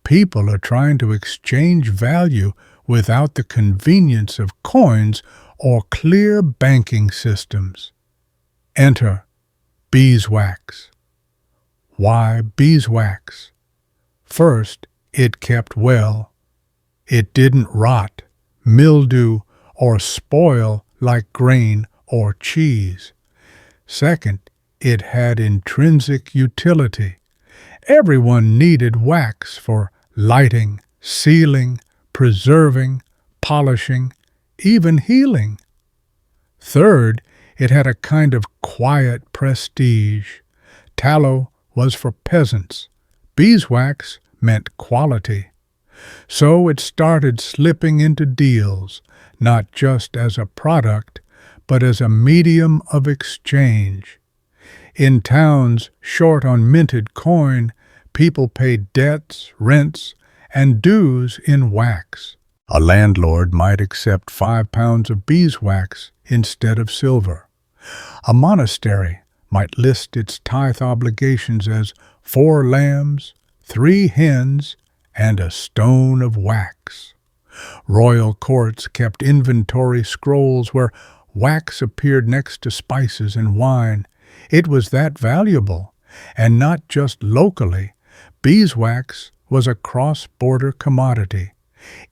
people are trying to exchange value without the convenience of coins or clear banking systems. Enter beeswax. Why beeswax? First, it kept well. It didn't rot, mildew, or spoil like grain or cheese. Second, it had intrinsic utility. Everyone needed wax for lighting, sealing, preserving, polishing, even healing. Third, it had a kind of quiet prestige. Tallow was for peasants. Beeswax meant quality. So it started slipping into deals, not just as a product, but as a medium of exchange. In towns short on minted coin, people paid debts, rents, and dues in wax. A landlord might accept 5 pounds of beeswax instead of silver. A monastery might list its tithe obligations as 4 lambs, 3 hens, and a stone of wax. Royal courts kept inventory scrolls where wax appeared next to spices and wine. It was that valuable, and not just locally. Beeswax was a cross-border commodity.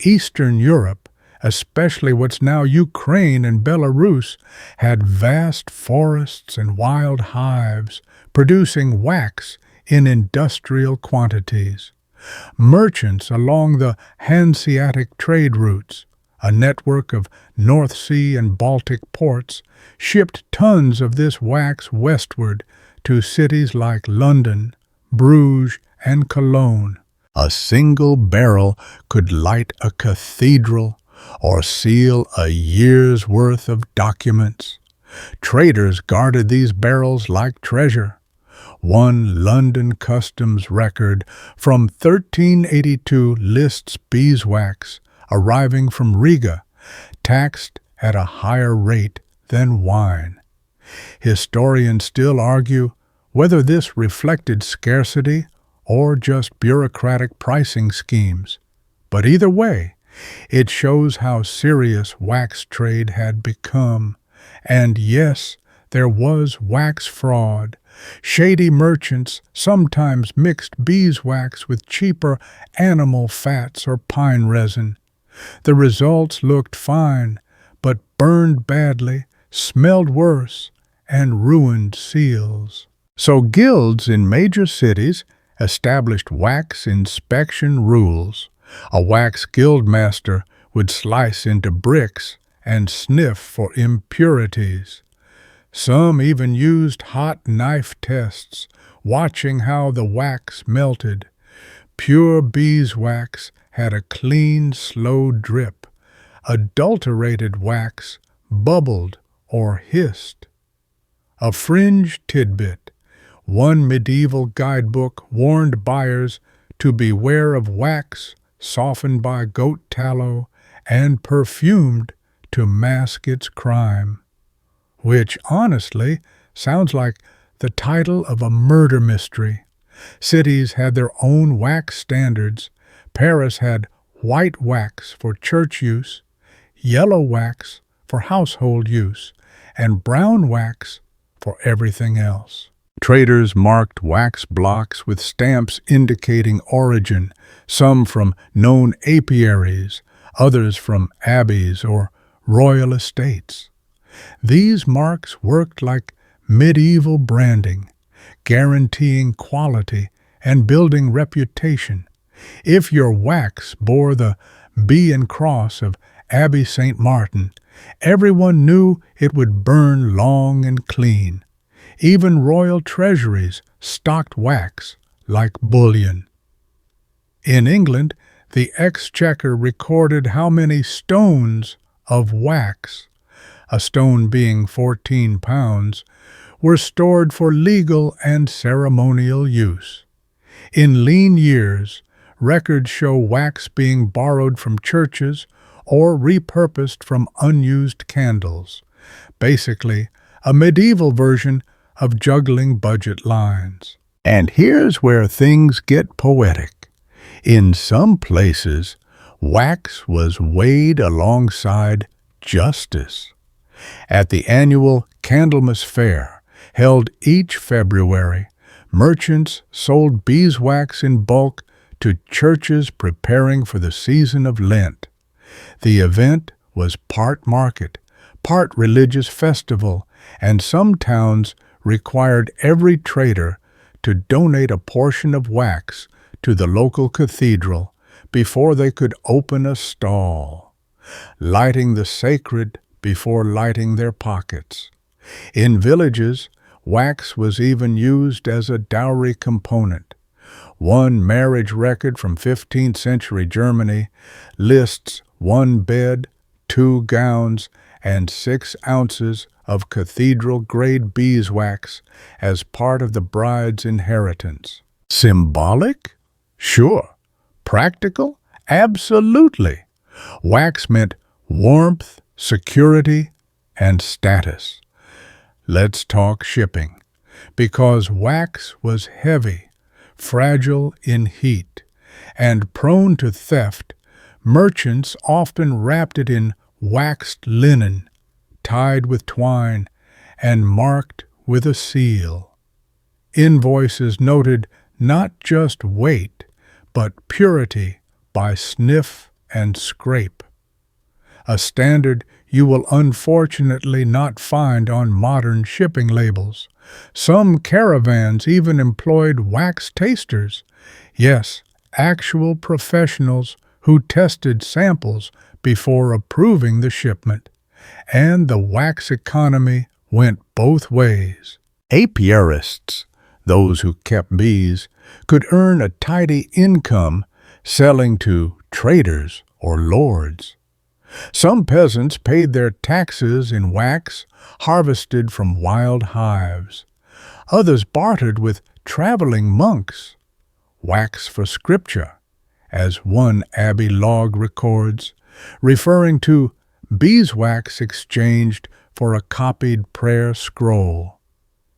Eastern Europe, especially what's now Ukraine and Belarus, had vast forests and wild hives, producing wax in industrial quantities. Merchants along the Hanseatic trade routes, A network of North Sea and Baltic ports shipped tons of this wax westward to cities like London, Bruges, and Cologne. A single barrel could light a cathedral or seal a year's worth of documents. Traders guarded these barrels like treasure. One London customs record from 1382 lists beeswax arriving from Riga, taxed at a higher rate than wine. Historians still argue whether this reflected scarcity or just bureaucratic pricing schemes. But either way, it shows how serious wax trade had become. And yes, there was wax fraud. Shady merchants sometimes mixed beeswax with cheaper animal fats or pine resin. The results looked fine, but burned badly, smelled worse, and ruined seals. So guilds in major cities established wax inspection rules. A wax guildmaster would slice into bricks and sniff for impurities. Some even used hot knife tests, watching how the wax melted. Pure beeswax had a clean, slow drip. Adulterated wax bubbled or hissed. A fringe tidbit. One medieval guidebook warned buyers to beware of wax softened by goat tallow and perfumed to mask its crime. Which, honestly, sounds like the title of a murder mystery. Cities had their own wax standards. Paris had white wax for church use, yellow wax for household use, and brown wax for everything else. Traders marked wax blocks with stamps indicating origin, some from known apiaries, others from abbeys or royal estates. These marks worked like medieval branding, guaranteeing quality and building reputation. If your wax bore the B and cross of Abbey St. Martin, everyone knew it would burn long and clean. Even royal treasuries stocked wax like bullion. In England, the Exchequer recorded how many stones of wax, a stone being 14 pounds, were stored for legal and ceremonial use. In lean years, records show wax being borrowed from churches or repurposed from unused candles. Basically, a medieval version of juggling budget lines. And here's where things get poetic. In some places, wax was weighed alongside justice. At the annual Candlemas Fair, held each February, merchants sold beeswax in bulk to churches preparing for the season of Lent. The event was part market, part religious festival, and some towns required every trader to donate a portion of wax to the local cathedral before they could open a stall, lighting the sacred before lighting their pockets. In villages, wax was even used as a dowry component. One marriage record from 15th century Germany lists 1 bed, 2 gowns, and 6 ounces of cathedral-grade beeswax as part of the bride's inheritance. Symbolic? Sure. Practical? Absolutely. Wax meant warmth, security, and status. Let's talk shipping. Because wax was heavy, fragile in heat, and prone to theft, merchants often wrapped it in waxed linen, tied with twine, and marked with a seal. Invoices noted not just weight, but purity by sniff and scrape. A standard you will unfortunately not find on modern shipping labels. Some caravans even employed wax tasters. Yes, actual professionals who tested samples before approving the shipment, and the wax economy went both ways. Apiarists, those who kept bees, could earn a tidy income selling to traders or lords. Some peasants paid their taxes in wax harvested from wild hives. Others bartered with traveling monks. Wax for scripture, as one abbey log records, referring to beeswax exchanged for a copied prayer scroll.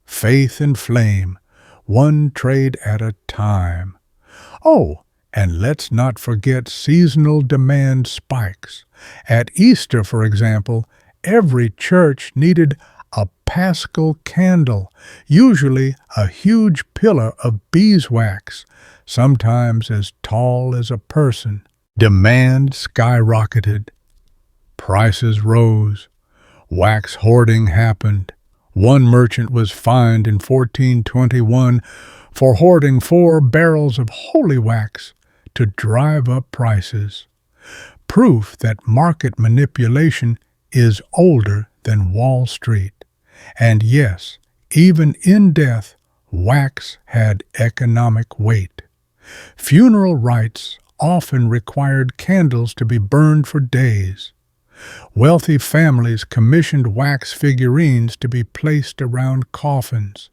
Faith and flame, one trade at a time. Oh, and let's not forget seasonal demand spikes. At Easter, for example, every church needed a paschal candle, usually a huge pillar of beeswax, sometimes as tall as a person. Demand skyrocketed. Prices rose. Wax hoarding happened. One merchant was fined in 1421 for hoarding 4 barrels of holy wax to drive up prices. Proof that market manipulation is older than Wall Street. And yes, even in death, wax had economic weight. Funeral rites often required candles to be burned for days. Wealthy families commissioned wax figurines to be placed around coffins.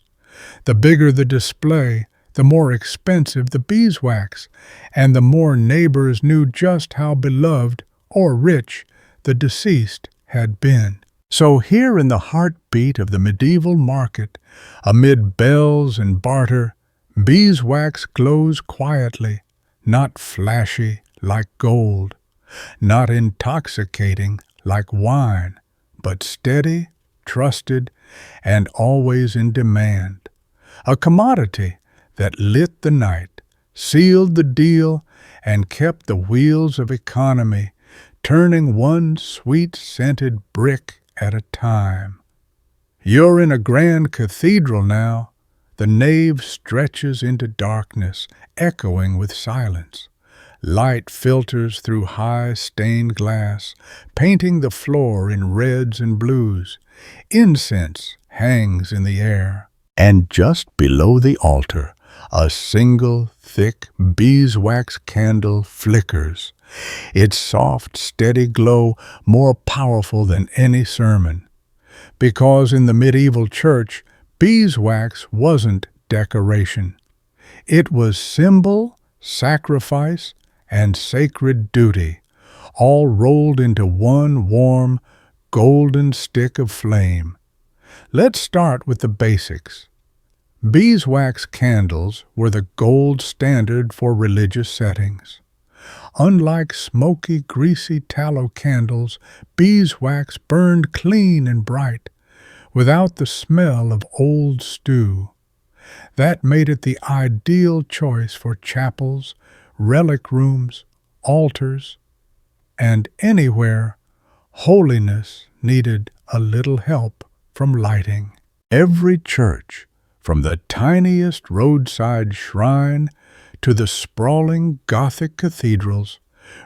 The bigger the display, the more expensive the beeswax, and the more neighbors knew just how beloved or rich the deceased had been. So here in the heartbeat of the medieval market, amid bells and barter, beeswax glows quietly, not flashy like gold, not intoxicating like wine, but steady, trusted, and always in demand. A commodity that lit the night, sealed the deal, and kept the wheels of economy turning one sweet-scented brick at a time. You're in a grand cathedral now. The nave stretches into darkness, echoing with silence. Light filters through high stained glass, painting the floor in reds and blues. Incense hangs in the air. And just below the altar, a single thick beeswax candle flickers, its soft, steady glow more powerful than any sermon. Because in the medieval church, beeswax wasn't decoration. It was symbol, sacrifice, and sacred duty, all rolled into one warm, golden stick of flame. Let's start with the basics. Beeswax candles were the gold standard for religious settings. Unlike smoky, greasy tallow candles, beeswax burned clean and bright, without the smell of old stew. That made it the ideal choice for chapels, relic rooms, altars, and anywhere holiness needed a little help from lighting. Every church, from the tiniest roadside shrine to the sprawling Gothic cathedrals,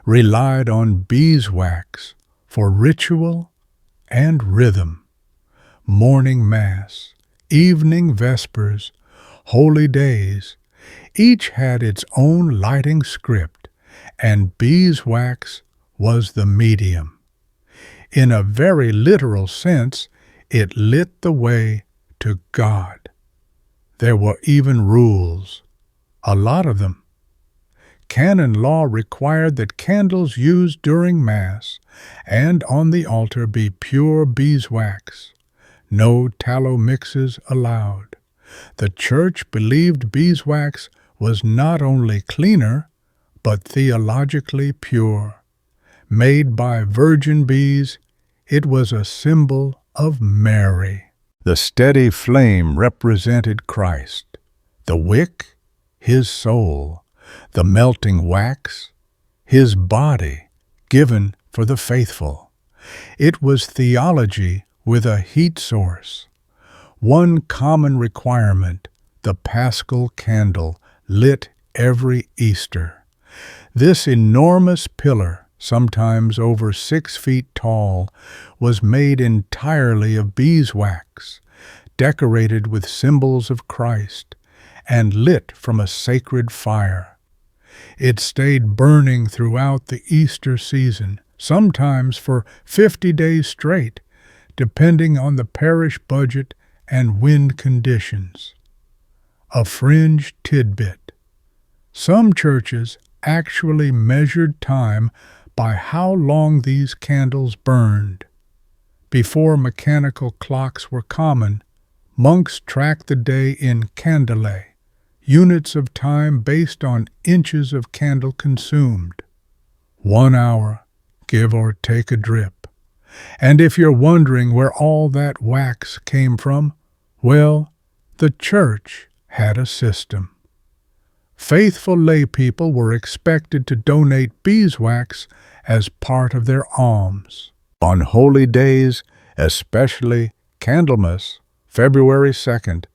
relied on beeswax for ritual and rhythm. Morning Mass, evening Vespers, holy days, each had its own lighting script, and beeswax was the medium. In a very literal sense, it lit the way to God. There were even rules, a lot of them. Canon law required that candles used during Mass and on the altar be pure beeswax. No tallow mixes allowed. The Church believed beeswax was not only cleaner, but theologically pure. Made by virgin bees, it was a symbol of Mary. The steady flame represented Christ, the wick, his soul, the melting wax, his body, given for the faithful. It was theology with a heat source. One common requirement, the Paschal candle, lit every Easter. This enormous pillar, sometimes over 6 feet tall, was made entirely of beeswax, decorated with symbols of Christ, and lit from a sacred fire. It stayed burning throughout the Easter season, sometimes for 50 days straight, depending on the parish budget and wind conditions. A fringe tidbit. Some churches actually measured time by how long these candles burned. Before mechanical clocks were common, monks tracked the day in candelae, units of time based on inches of candle consumed. 1 hour, give or take a drip. And if you're wondering where all that wax came from, well, the church had a system. Faithful lay people were expected to donate beeswax as part of their alms. On holy days, especially Candlemas, February 2nd,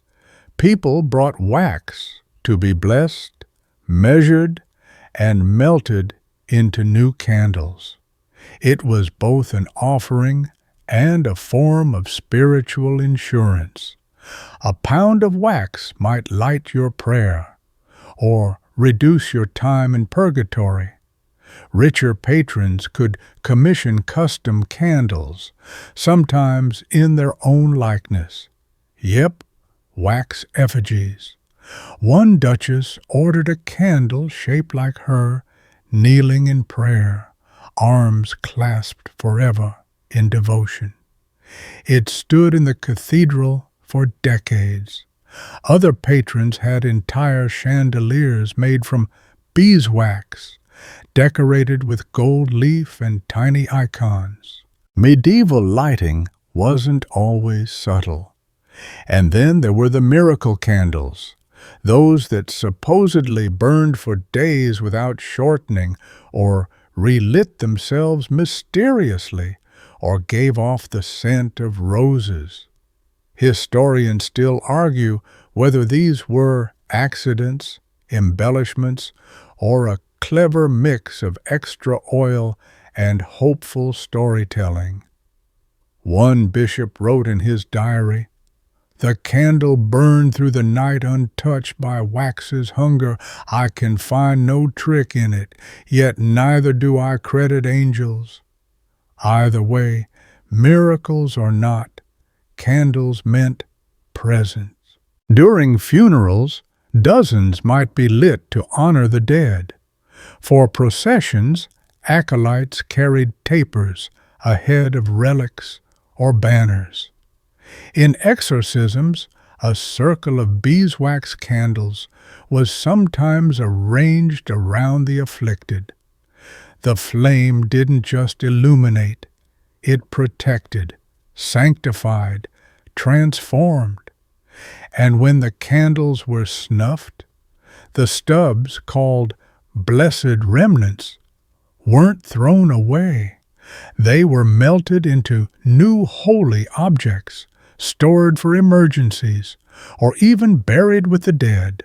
people brought wax to be blessed, measured, and melted into new candles. It was both an offering and a form of spiritual insurance. A pound of wax might light your prayer, or reduce your time in purgatory. Richer patrons could commission custom candles, sometimes in their own likeness. Yep, wax effigies. One duchess ordered a candle shaped like her, kneeling in prayer, arms clasped forever in devotion. It stood in the cathedral for decades. Other patrons had entire chandeliers made from beeswax, decorated with gold leaf and tiny icons. Medieval lighting wasn't always subtle. And then there were the miracle candles, those that supposedly burned for days without shortening, or relit themselves mysteriously, or gave off the scent of roses. Historians still argue whether these were accidents, embellishments, or a clever mix of extra oil and hopeful storytelling. One bishop wrote in his diary, "The candle burned through the night untouched by wax's hunger. I can find no trick in it, yet neither do I credit angels." Either way, miracles or not, candles meant presence. During funerals, dozens might be lit to honor the dead. For processions, acolytes carried tapers ahead of relics or banners. In exorcisms, a circle of beeswax candles was sometimes arranged around the afflicted. The flame didn't just illuminate, it protected, sanctified, transformed. And when the candles were snuffed, the stubs, called blessed remnants, weren't thrown away. They were melted into new holy objects, stored for emergencies, or even buried with the dead.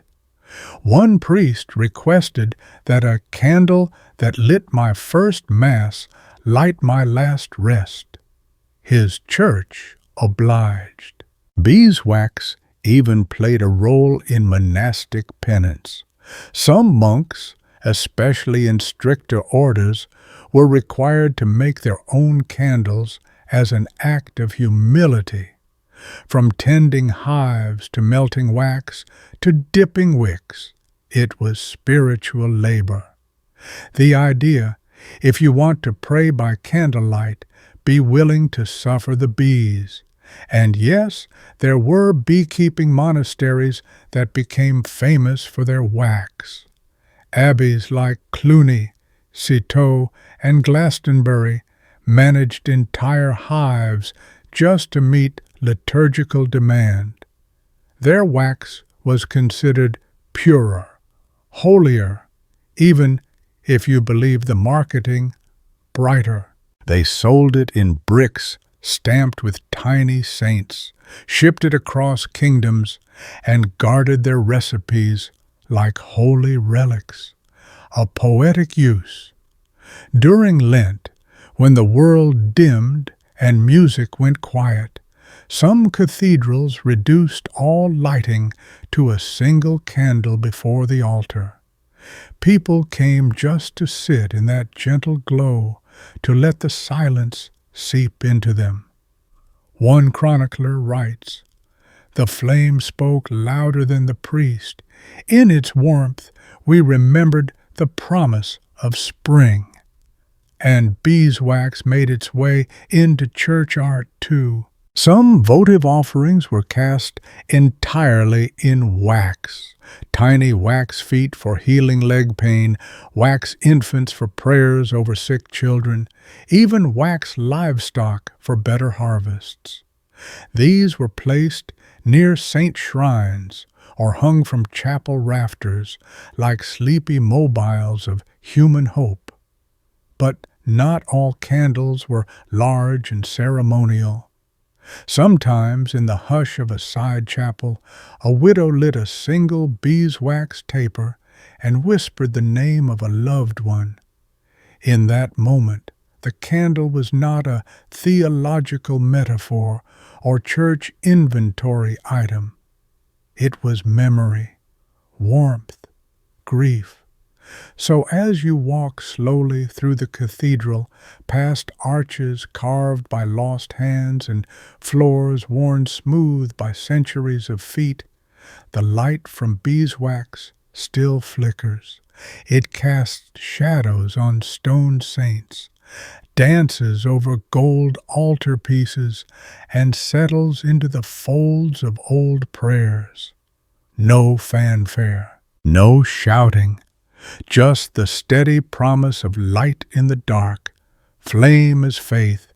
One priest requested that a candle that lit my first Mass light my last rest. His church obliged. Beeswax even played a role in monastic penance. Some monks, especially in stricter orders, were required to make their own candles as an act of humility. From tending hives to melting wax to dipping wicks, it was spiritual labor. The idea, if you want to pray by candlelight, be willing to suffer the bees. And yes, there were beekeeping monasteries that became famous for their wax. Abbeys like Cluny, Citeaux, and Glastonbury managed entire hives just to meet liturgical demand. Their wax was considered purer, holier, even, if you believe the marketing, brighter. They sold it in bricks stamped with tiny saints, shipped it across kingdoms, and guarded their recipes like holy relics. A poetic use. During Lent, when the world dimmed and music went quiet, some cathedrals reduced all lighting to a single candle before the altar. People came just to sit in that gentle glow, to let the silence seep into them. One chronicler writes, "The flame spoke louder than the priest. In its warmth we remembered the promise of spring." And beeswax made its way into church art too. Some votive offerings were cast entirely in wax. Tiny wax feet for healing leg pain, wax infants for prayers over sick children, even wax livestock for better harvests. These were placed near saint shrines or hung from chapel rafters like sleepy mobiles of human hope. But not all candles were large and ceremonial. Sometimes, in the hush of a side chapel, a widow lit a single beeswax taper and whispered the name of a loved one. In that moment, the candle was not a theological metaphor or church inventory item. It was memory, warmth, grief. So as you walk slowly through the cathedral, past arches carved by lost hands and floors worn smooth by centuries of feet, the light from beeswax still flickers. It casts shadows on stone saints, dances over gold altarpieces, and settles into the folds of old prayers. No fanfare, no shouting, just the steady promise of light in the dark, flame as faith,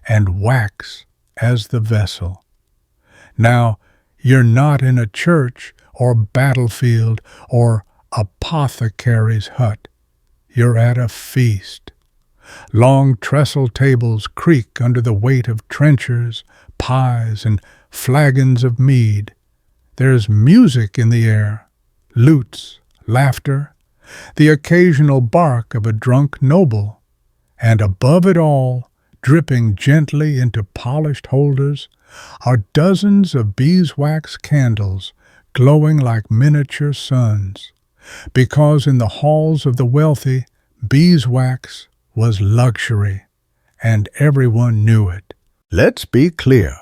and wax as the vessel. Now, you're not in a church or battlefield or apothecary's hut. You're at a feast. Long trestle tables creak under the weight of trenchers, pies, and flagons of mead. There's music in the air, lutes, laughter, the occasional bark of a drunk noble, and above it all, dripping gently into polished holders, are dozens of beeswax candles glowing like miniature suns, because in the halls of the wealthy, beeswax was luxury, and everyone knew it. Let's be clear.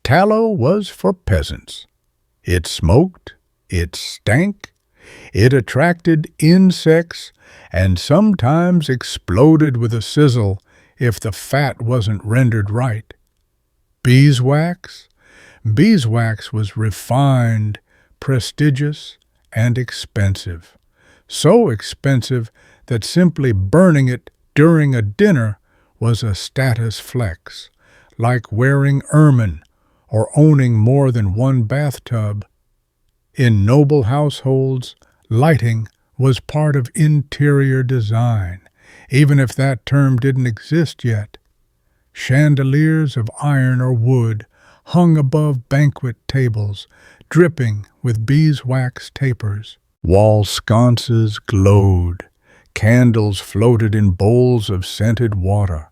Tallow was for peasants. It smoked, it stank, it attracted insects, and sometimes exploded with a sizzle if the fat wasn't rendered right. Beeswax? Beeswax was refined, prestigious, and expensive. So expensive that simply burning it during a dinner was a status flex, like wearing ermine or owning more than one bathtub. In noble households, lighting was part of interior design, even if that term didn't exist yet. Chandeliers of iron or wood hung above banquet tables, dripping with beeswax tapers. Wall sconces glowed. Candles floated in bowls of scented water.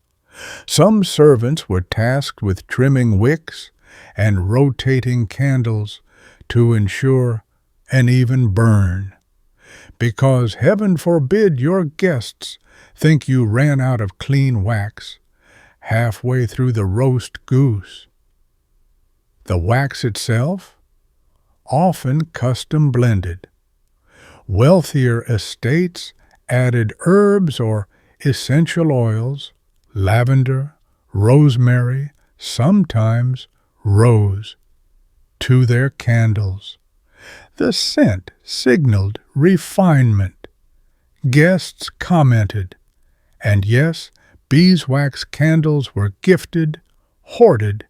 Some servants were tasked with trimming wicks and rotating candles to ensure an even burn, because heaven forbid your guests think you ran out of clean wax halfway through the roast goose. The wax itself? Often custom blended. Wealthier estates added herbs or essential oils, lavender, rosemary, sometimes rose, to their candles. The scent signaled refinement. Guests commented, and yes, beeswax candles were gifted, hoarded,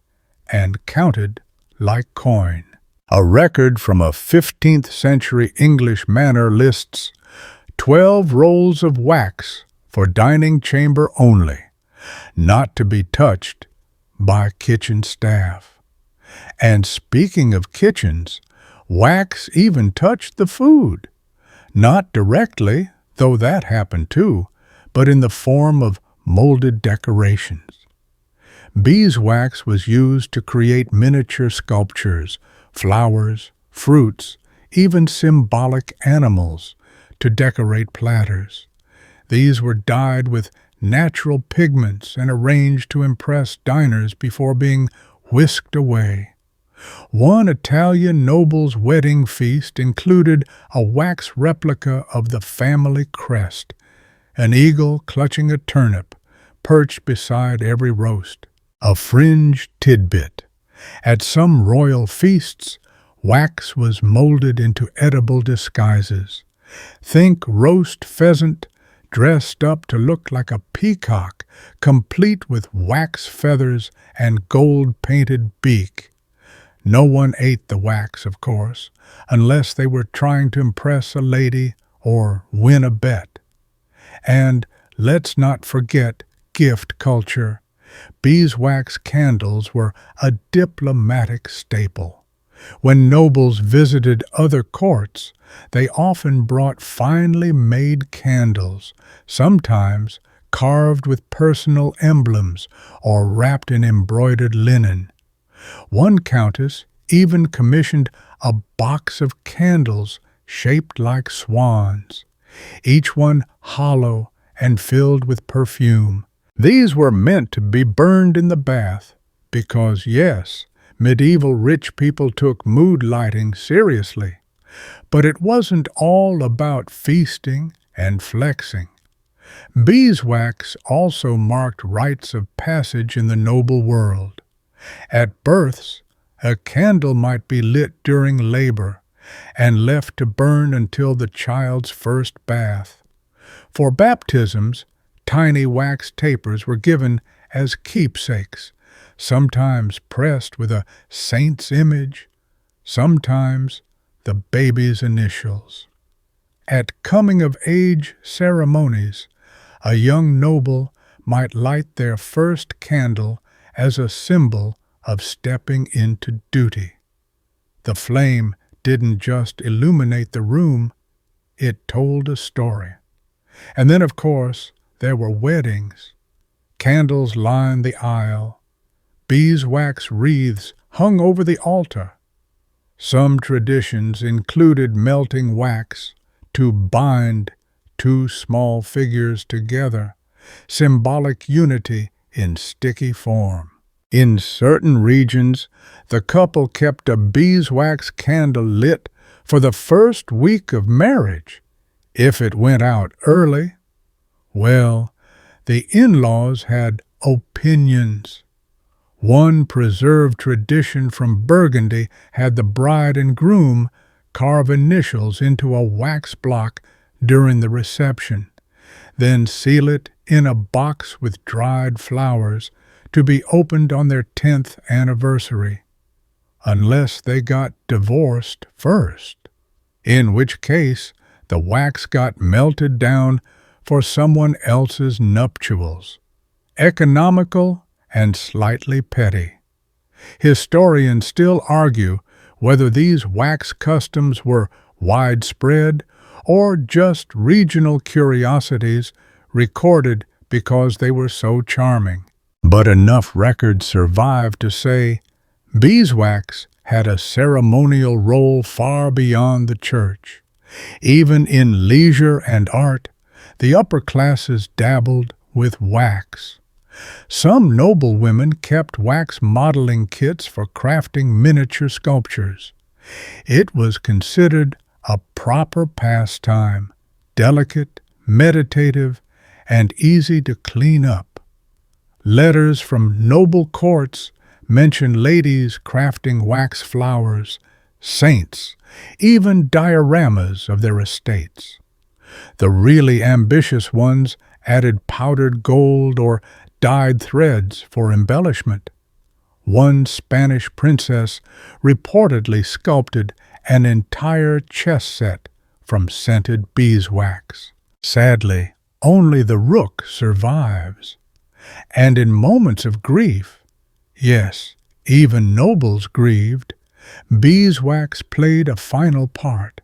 and counted like coin. A record from a 15th century English manor lists 12 rolls of wax for dining chamber only, not to be touched by kitchen staff. And speaking of kitchens, wax even touched the food. Not directly, though that happened too, but in the form of molded decorations. Beeswax was used to create miniature sculptures, flowers, fruits, even symbolic animals to decorate platters. These were dyed with natural pigments and arranged to impress diners before being whisked away. One Italian noble's wedding feast included a wax replica of the family crest, an eagle clutching a turnip perched beside every roast. A fringed tidbit. At some royal feasts, wax was molded into edible disguises. Think roast pheasant dressed up to look like a peacock, complete with wax feathers and gold-painted beak. No one ate the wax, of course, unless they were trying to impress a lady or win a bet. And let's not forget gift culture. Beeswax candles were a diplomatic staple. When nobles visited other courts, they often brought finely made candles, sometimes carved with personal emblems or wrapped in embroidered linen. One countess even commissioned a box of candles shaped like swans, each one hollow and filled with perfume. These were meant to be burned in the bath because, yes, medieval rich people took mood lighting seriously. But it wasn't all about feasting and flexing. Beeswax also marked rites of passage in the noble world. At births, a candle might be lit during labor and left to burn until the child's first bath. For baptisms, tiny wax tapers were given as keepsakes, sometimes pressed with a saint's image, sometimes the baby's initials. At coming-of-age ceremonies, a young noble might light their first candle as a symbol of stepping into duty. The flame didn't just illuminate the room, it told a story. And then, of course, there were weddings. Candles lined the aisle. Beeswax wreaths hung over the altar. Some traditions included melting wax to bind two small figures together, symbolic unity in sticky form. In certain regions, the couple kept a beeswax candle lit for the first week of marriage. If it went out early, well, the in-laws had opinions. One preserved tradition from Burgundy had the bride and groom carve initials into a wax block during the reception, then seal it in a box with dried flowers to be opened on their 10th anniversary, unless they got divorced first, in which case the wax got melted down for someone else's nuptials. Economical and slightly petty. Historians still argue whether these wax customs were widespread or just regional curiosities recorded because they were so charming. But enough records survive to say beeswax had a ceremonial role far beyond the church. Even in leisure and art, the upper classes dabbled with wax. Some noble women kept wax modeling kits for crafting miniature sculptures. It was considered a proper pastime, delicate, meditative, and easy to clean up. Letters from noble courts mention ladies crafting wax flowers, saints, even dioramas of their estates. The really ambitious ones added powdered gold or dyed threads for embellishment. One Spanish princess reportedly sculpted an entire chess set from scented beeswax. Sadly, only the rook survives. And in moments of grief, yes, even nobles grieved, beeswax played a final part.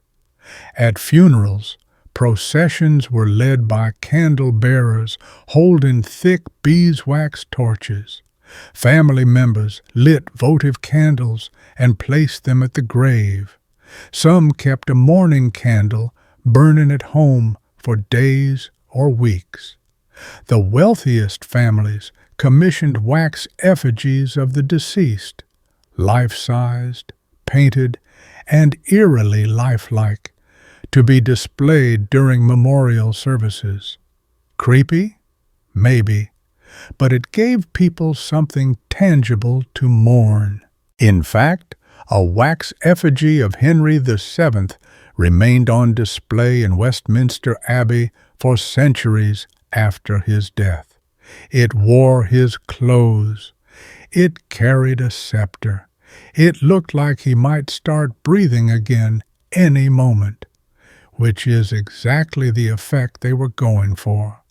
At funerals, Processions were led by candle bearers holding thick beeswax torches. Family members lit votive candles and placed them at the grave. Some kept a mourning candle burning at home for days or weeks. The wealthiest families commissioned wax effigies of the deceased, life-sized, painted, and eerily lifelike, to be displayed during memorial services. Creepy? Maybe, but it gave people something tangible to mourn. In fact, a wax effigy of Henry VII remained on display in Westminster Abbey for centuries after his death. It wore his clothes. It carried a scepter. It looked like he might start breathing again any moment, which is exactly the effect they were going for.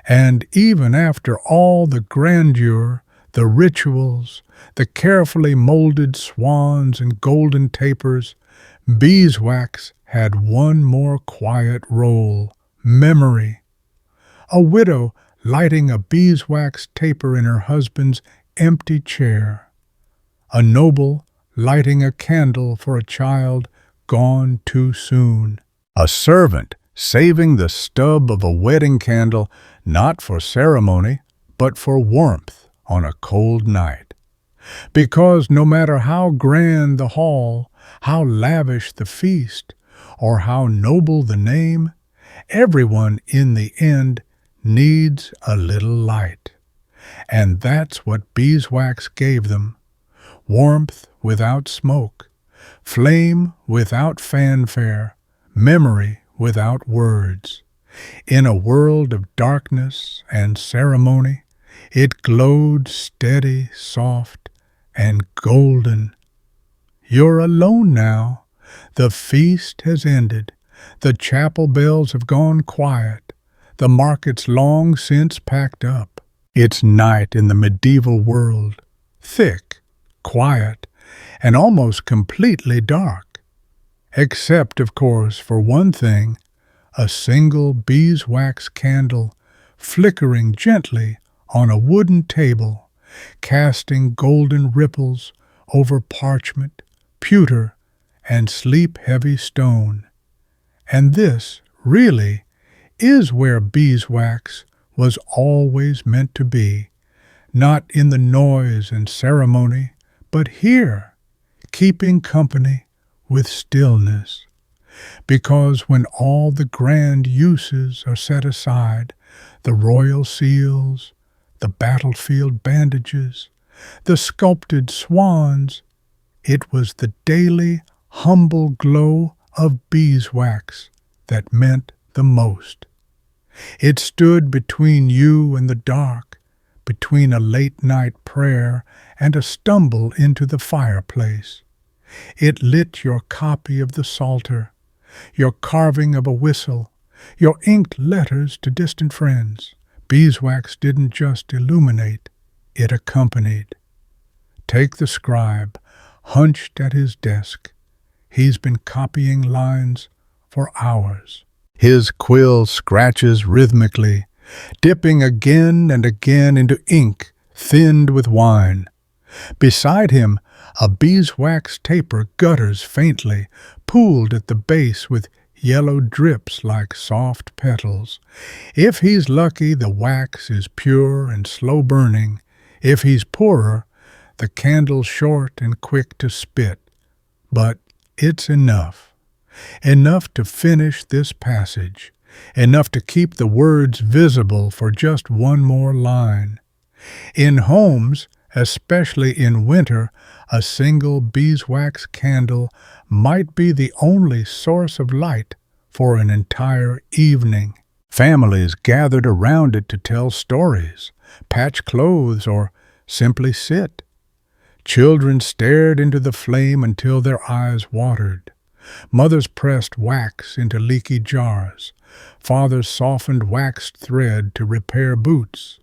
And even after all the grandeur, the rituals, the carefully molded swans and golden tapers, beeswax had one more quiet role: memory. A widow lighting a beeswax taper in her husband's empty chair. A noble lighting a candle for a child gone too soon. A servant saving the stub of a wedding candle not for ceremony, but for warmth on a cold night. Because no matter how grand the hall, how lavish the feast, or how noble the name, everyone in the end needs a little light. And that's what beeswax gave them: warmth without smoke, flame without fanfare, memory without words. In a world of darkness and ceremony, it glowed steady, soft, and golden. You're alone now. The feast has ended. The chapel bells have gone quiet. The market's long since packed up. It's night in the medieval world, thick, quiet, and almost completely dark. Except, of course, for one thing: a single beeswax candle flickering gently on a wooden table, casting golden ripples over parchment, pewter, and sleep-heavy stone. And this, really, is where beeswax was always meant to be, not in the noise and ceremony, but here, keeping company with stillness. Because when all the grand uses are set aside, the royal seals, the battlefield bandages, the sculpted swans, it was the daily, humble glow of beeswax that meant the most. It stood between you and the dark, between a late-night prayer and a stumble into the fireplace. It lit your copy of the Psalter, your carving of a whistle, your inked letters to distant friends. Beeswax didn't just illuminate, it accompanied. Take the scribe, hunched at his desk. He's been copying lines for hours. His quill scratches rhythmically, dipping again and again into ink thinned with wine. Beside him, a beeswax taper gutters faintly, pooled at the base with yellow drips like soft petals. If he's lucky, the wax is pure and slow burning. If he's poorer, the candle's short and quick to spit. But it's enough. Enough to finish this passage. Enough to keep the words visible for just one more line. In homes, especially in winter, a single beeswax candle might be the only source of light for an entire evening. Families gathered around it to tell stories, patch clothes, or simply sit. Children stared into the flame until their eyes watered. Mothers pressed wax into leaky jars. Fathers softened waxed thread to repair boots.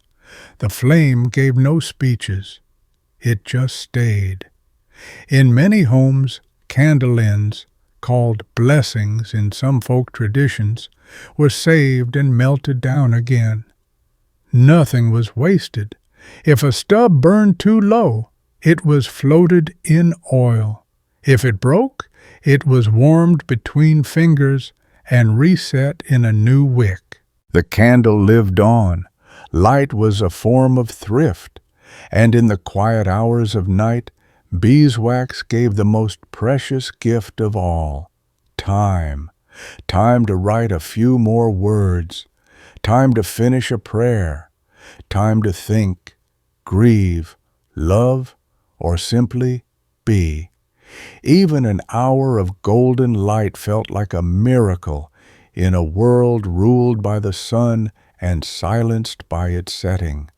The flame gave no speeches. It just stayed. In many homes, candle ends, called blessings in some folk traditions, were saved and melted down again. Nothing was wasted. If a stub burned too low, it was floated in oil. If it broke, it was warmed between fingers and reset in a new wick. The candle lived on. Light was a form of thrift, and in the quiet hours of night, beeswax gave the most precious gift of all, time. Time to write a few more words, time to finish a prayer, time to think, grieve, love, or simply be. Even an hour of golden light felt like a miracle in a world ruled by the sun and silenced by its setting.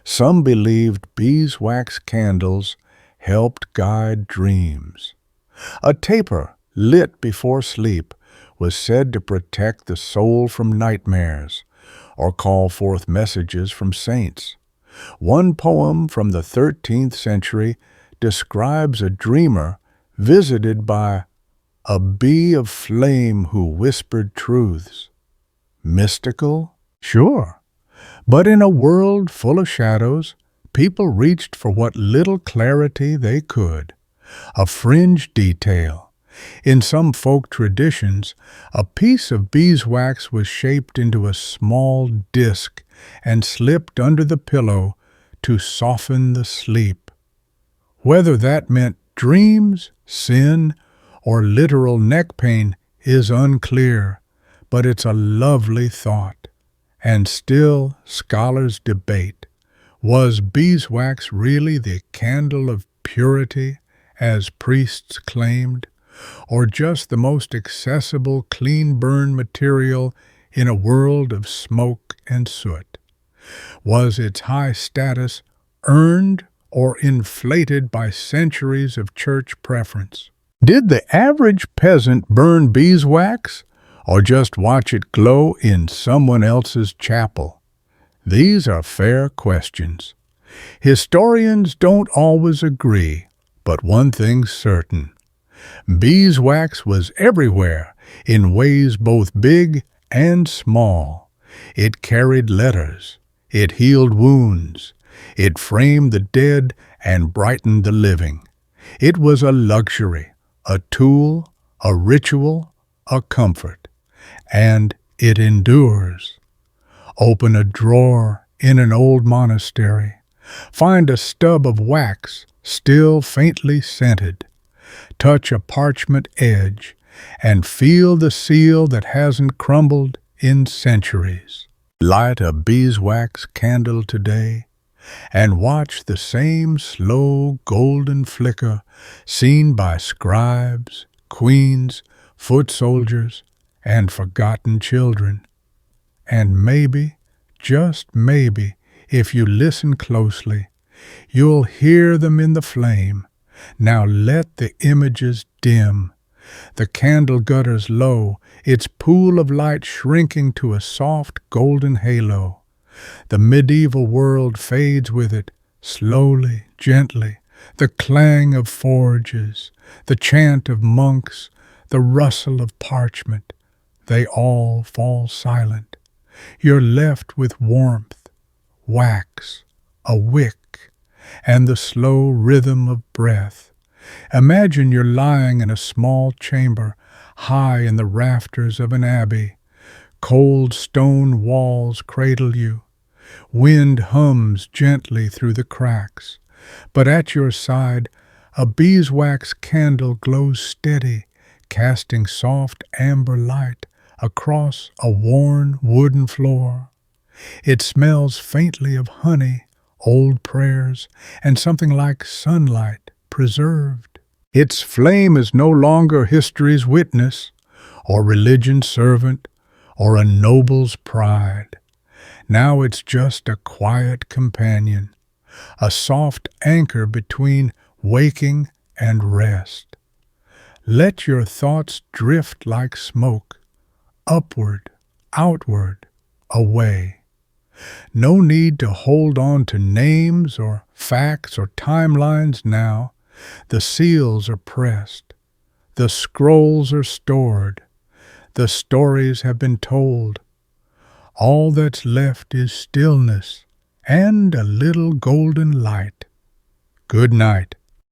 Some believed beeswax candles helped guide dreams. A taper lit before sleep was said to protect the soul from nightmares or call forth messages from saints. One poem from the 13th century describes a dreamer visited by a bee of flame who whispered truths. Mystical? Sure. But in a world full of shadows, people reached for what little clarity they could. A fringe detail. In some folk traditions, a piece of beeswax was shaped into a small disc and slipped under the pillow to soften the sleep. Whether that meant dreams, sin, or literal neck pain is unclear, but it's a lovely thought. And still, scholars debate. Was beeswax really the candle of purity, as priests claimed, or just the most accessible clean-burn material in a world of smoke and soot? Was its high status earned or inflated by centuries of church preference? Did the average peasant burn beeswax, or just watch it glow in someone else's chapel? These are fair questions. Historians don't always agree, but one thing's certain. Beeswax was everywhere, in ways both big and small. It carried letters. It healed wounds. It framed the dead and brightened the living. It was a luxury, a tool, a ritual, a comfort. And it endures. Open a drawer in an old monastery. Find a stub of wax, still faintly scented. Touch a parchment edge and feel the seal that hasn't crumbled in centuries. Light a beeswax candle today and watch the same slow golden flicker seen by scribes, queens, foot soldiers, and forgotten children. And maybe, just maybe, if you listen closely, you'll hear them in the flame. Now let the images dim. The candle gutters low, its pool of light shrinking to a soft golden halo. The medieval world fades with it, slowly, gently. The clang of forges, the chant of monks, the rustle of parchment, they all fall silent. You're left with warmth, wax, a wick, and the slow rhythm of breath. Imagine you're lying in a small chamber, high in the rafters of an abbey. Cold stone walls cradle you. Wind hums gently through the cracks. But at your side, a beeswax candle glows steady, casting soft amber light across a worn wooden floor. It smells faintly of honey, old prayers, and something like sunlight preserved. Its flame is no longer history's witness, or religion's servant, or a noble's pride. Now it's just a quiet companion, a soft anchor between waking and rest. Let your thoughts drift like smoke, upward, outward, away. No need to hold on to names or facts or timelines now. The seals are pressed. The scrolls are stored. The stories have been told. All that's left is stillness and a little golden light. Good night.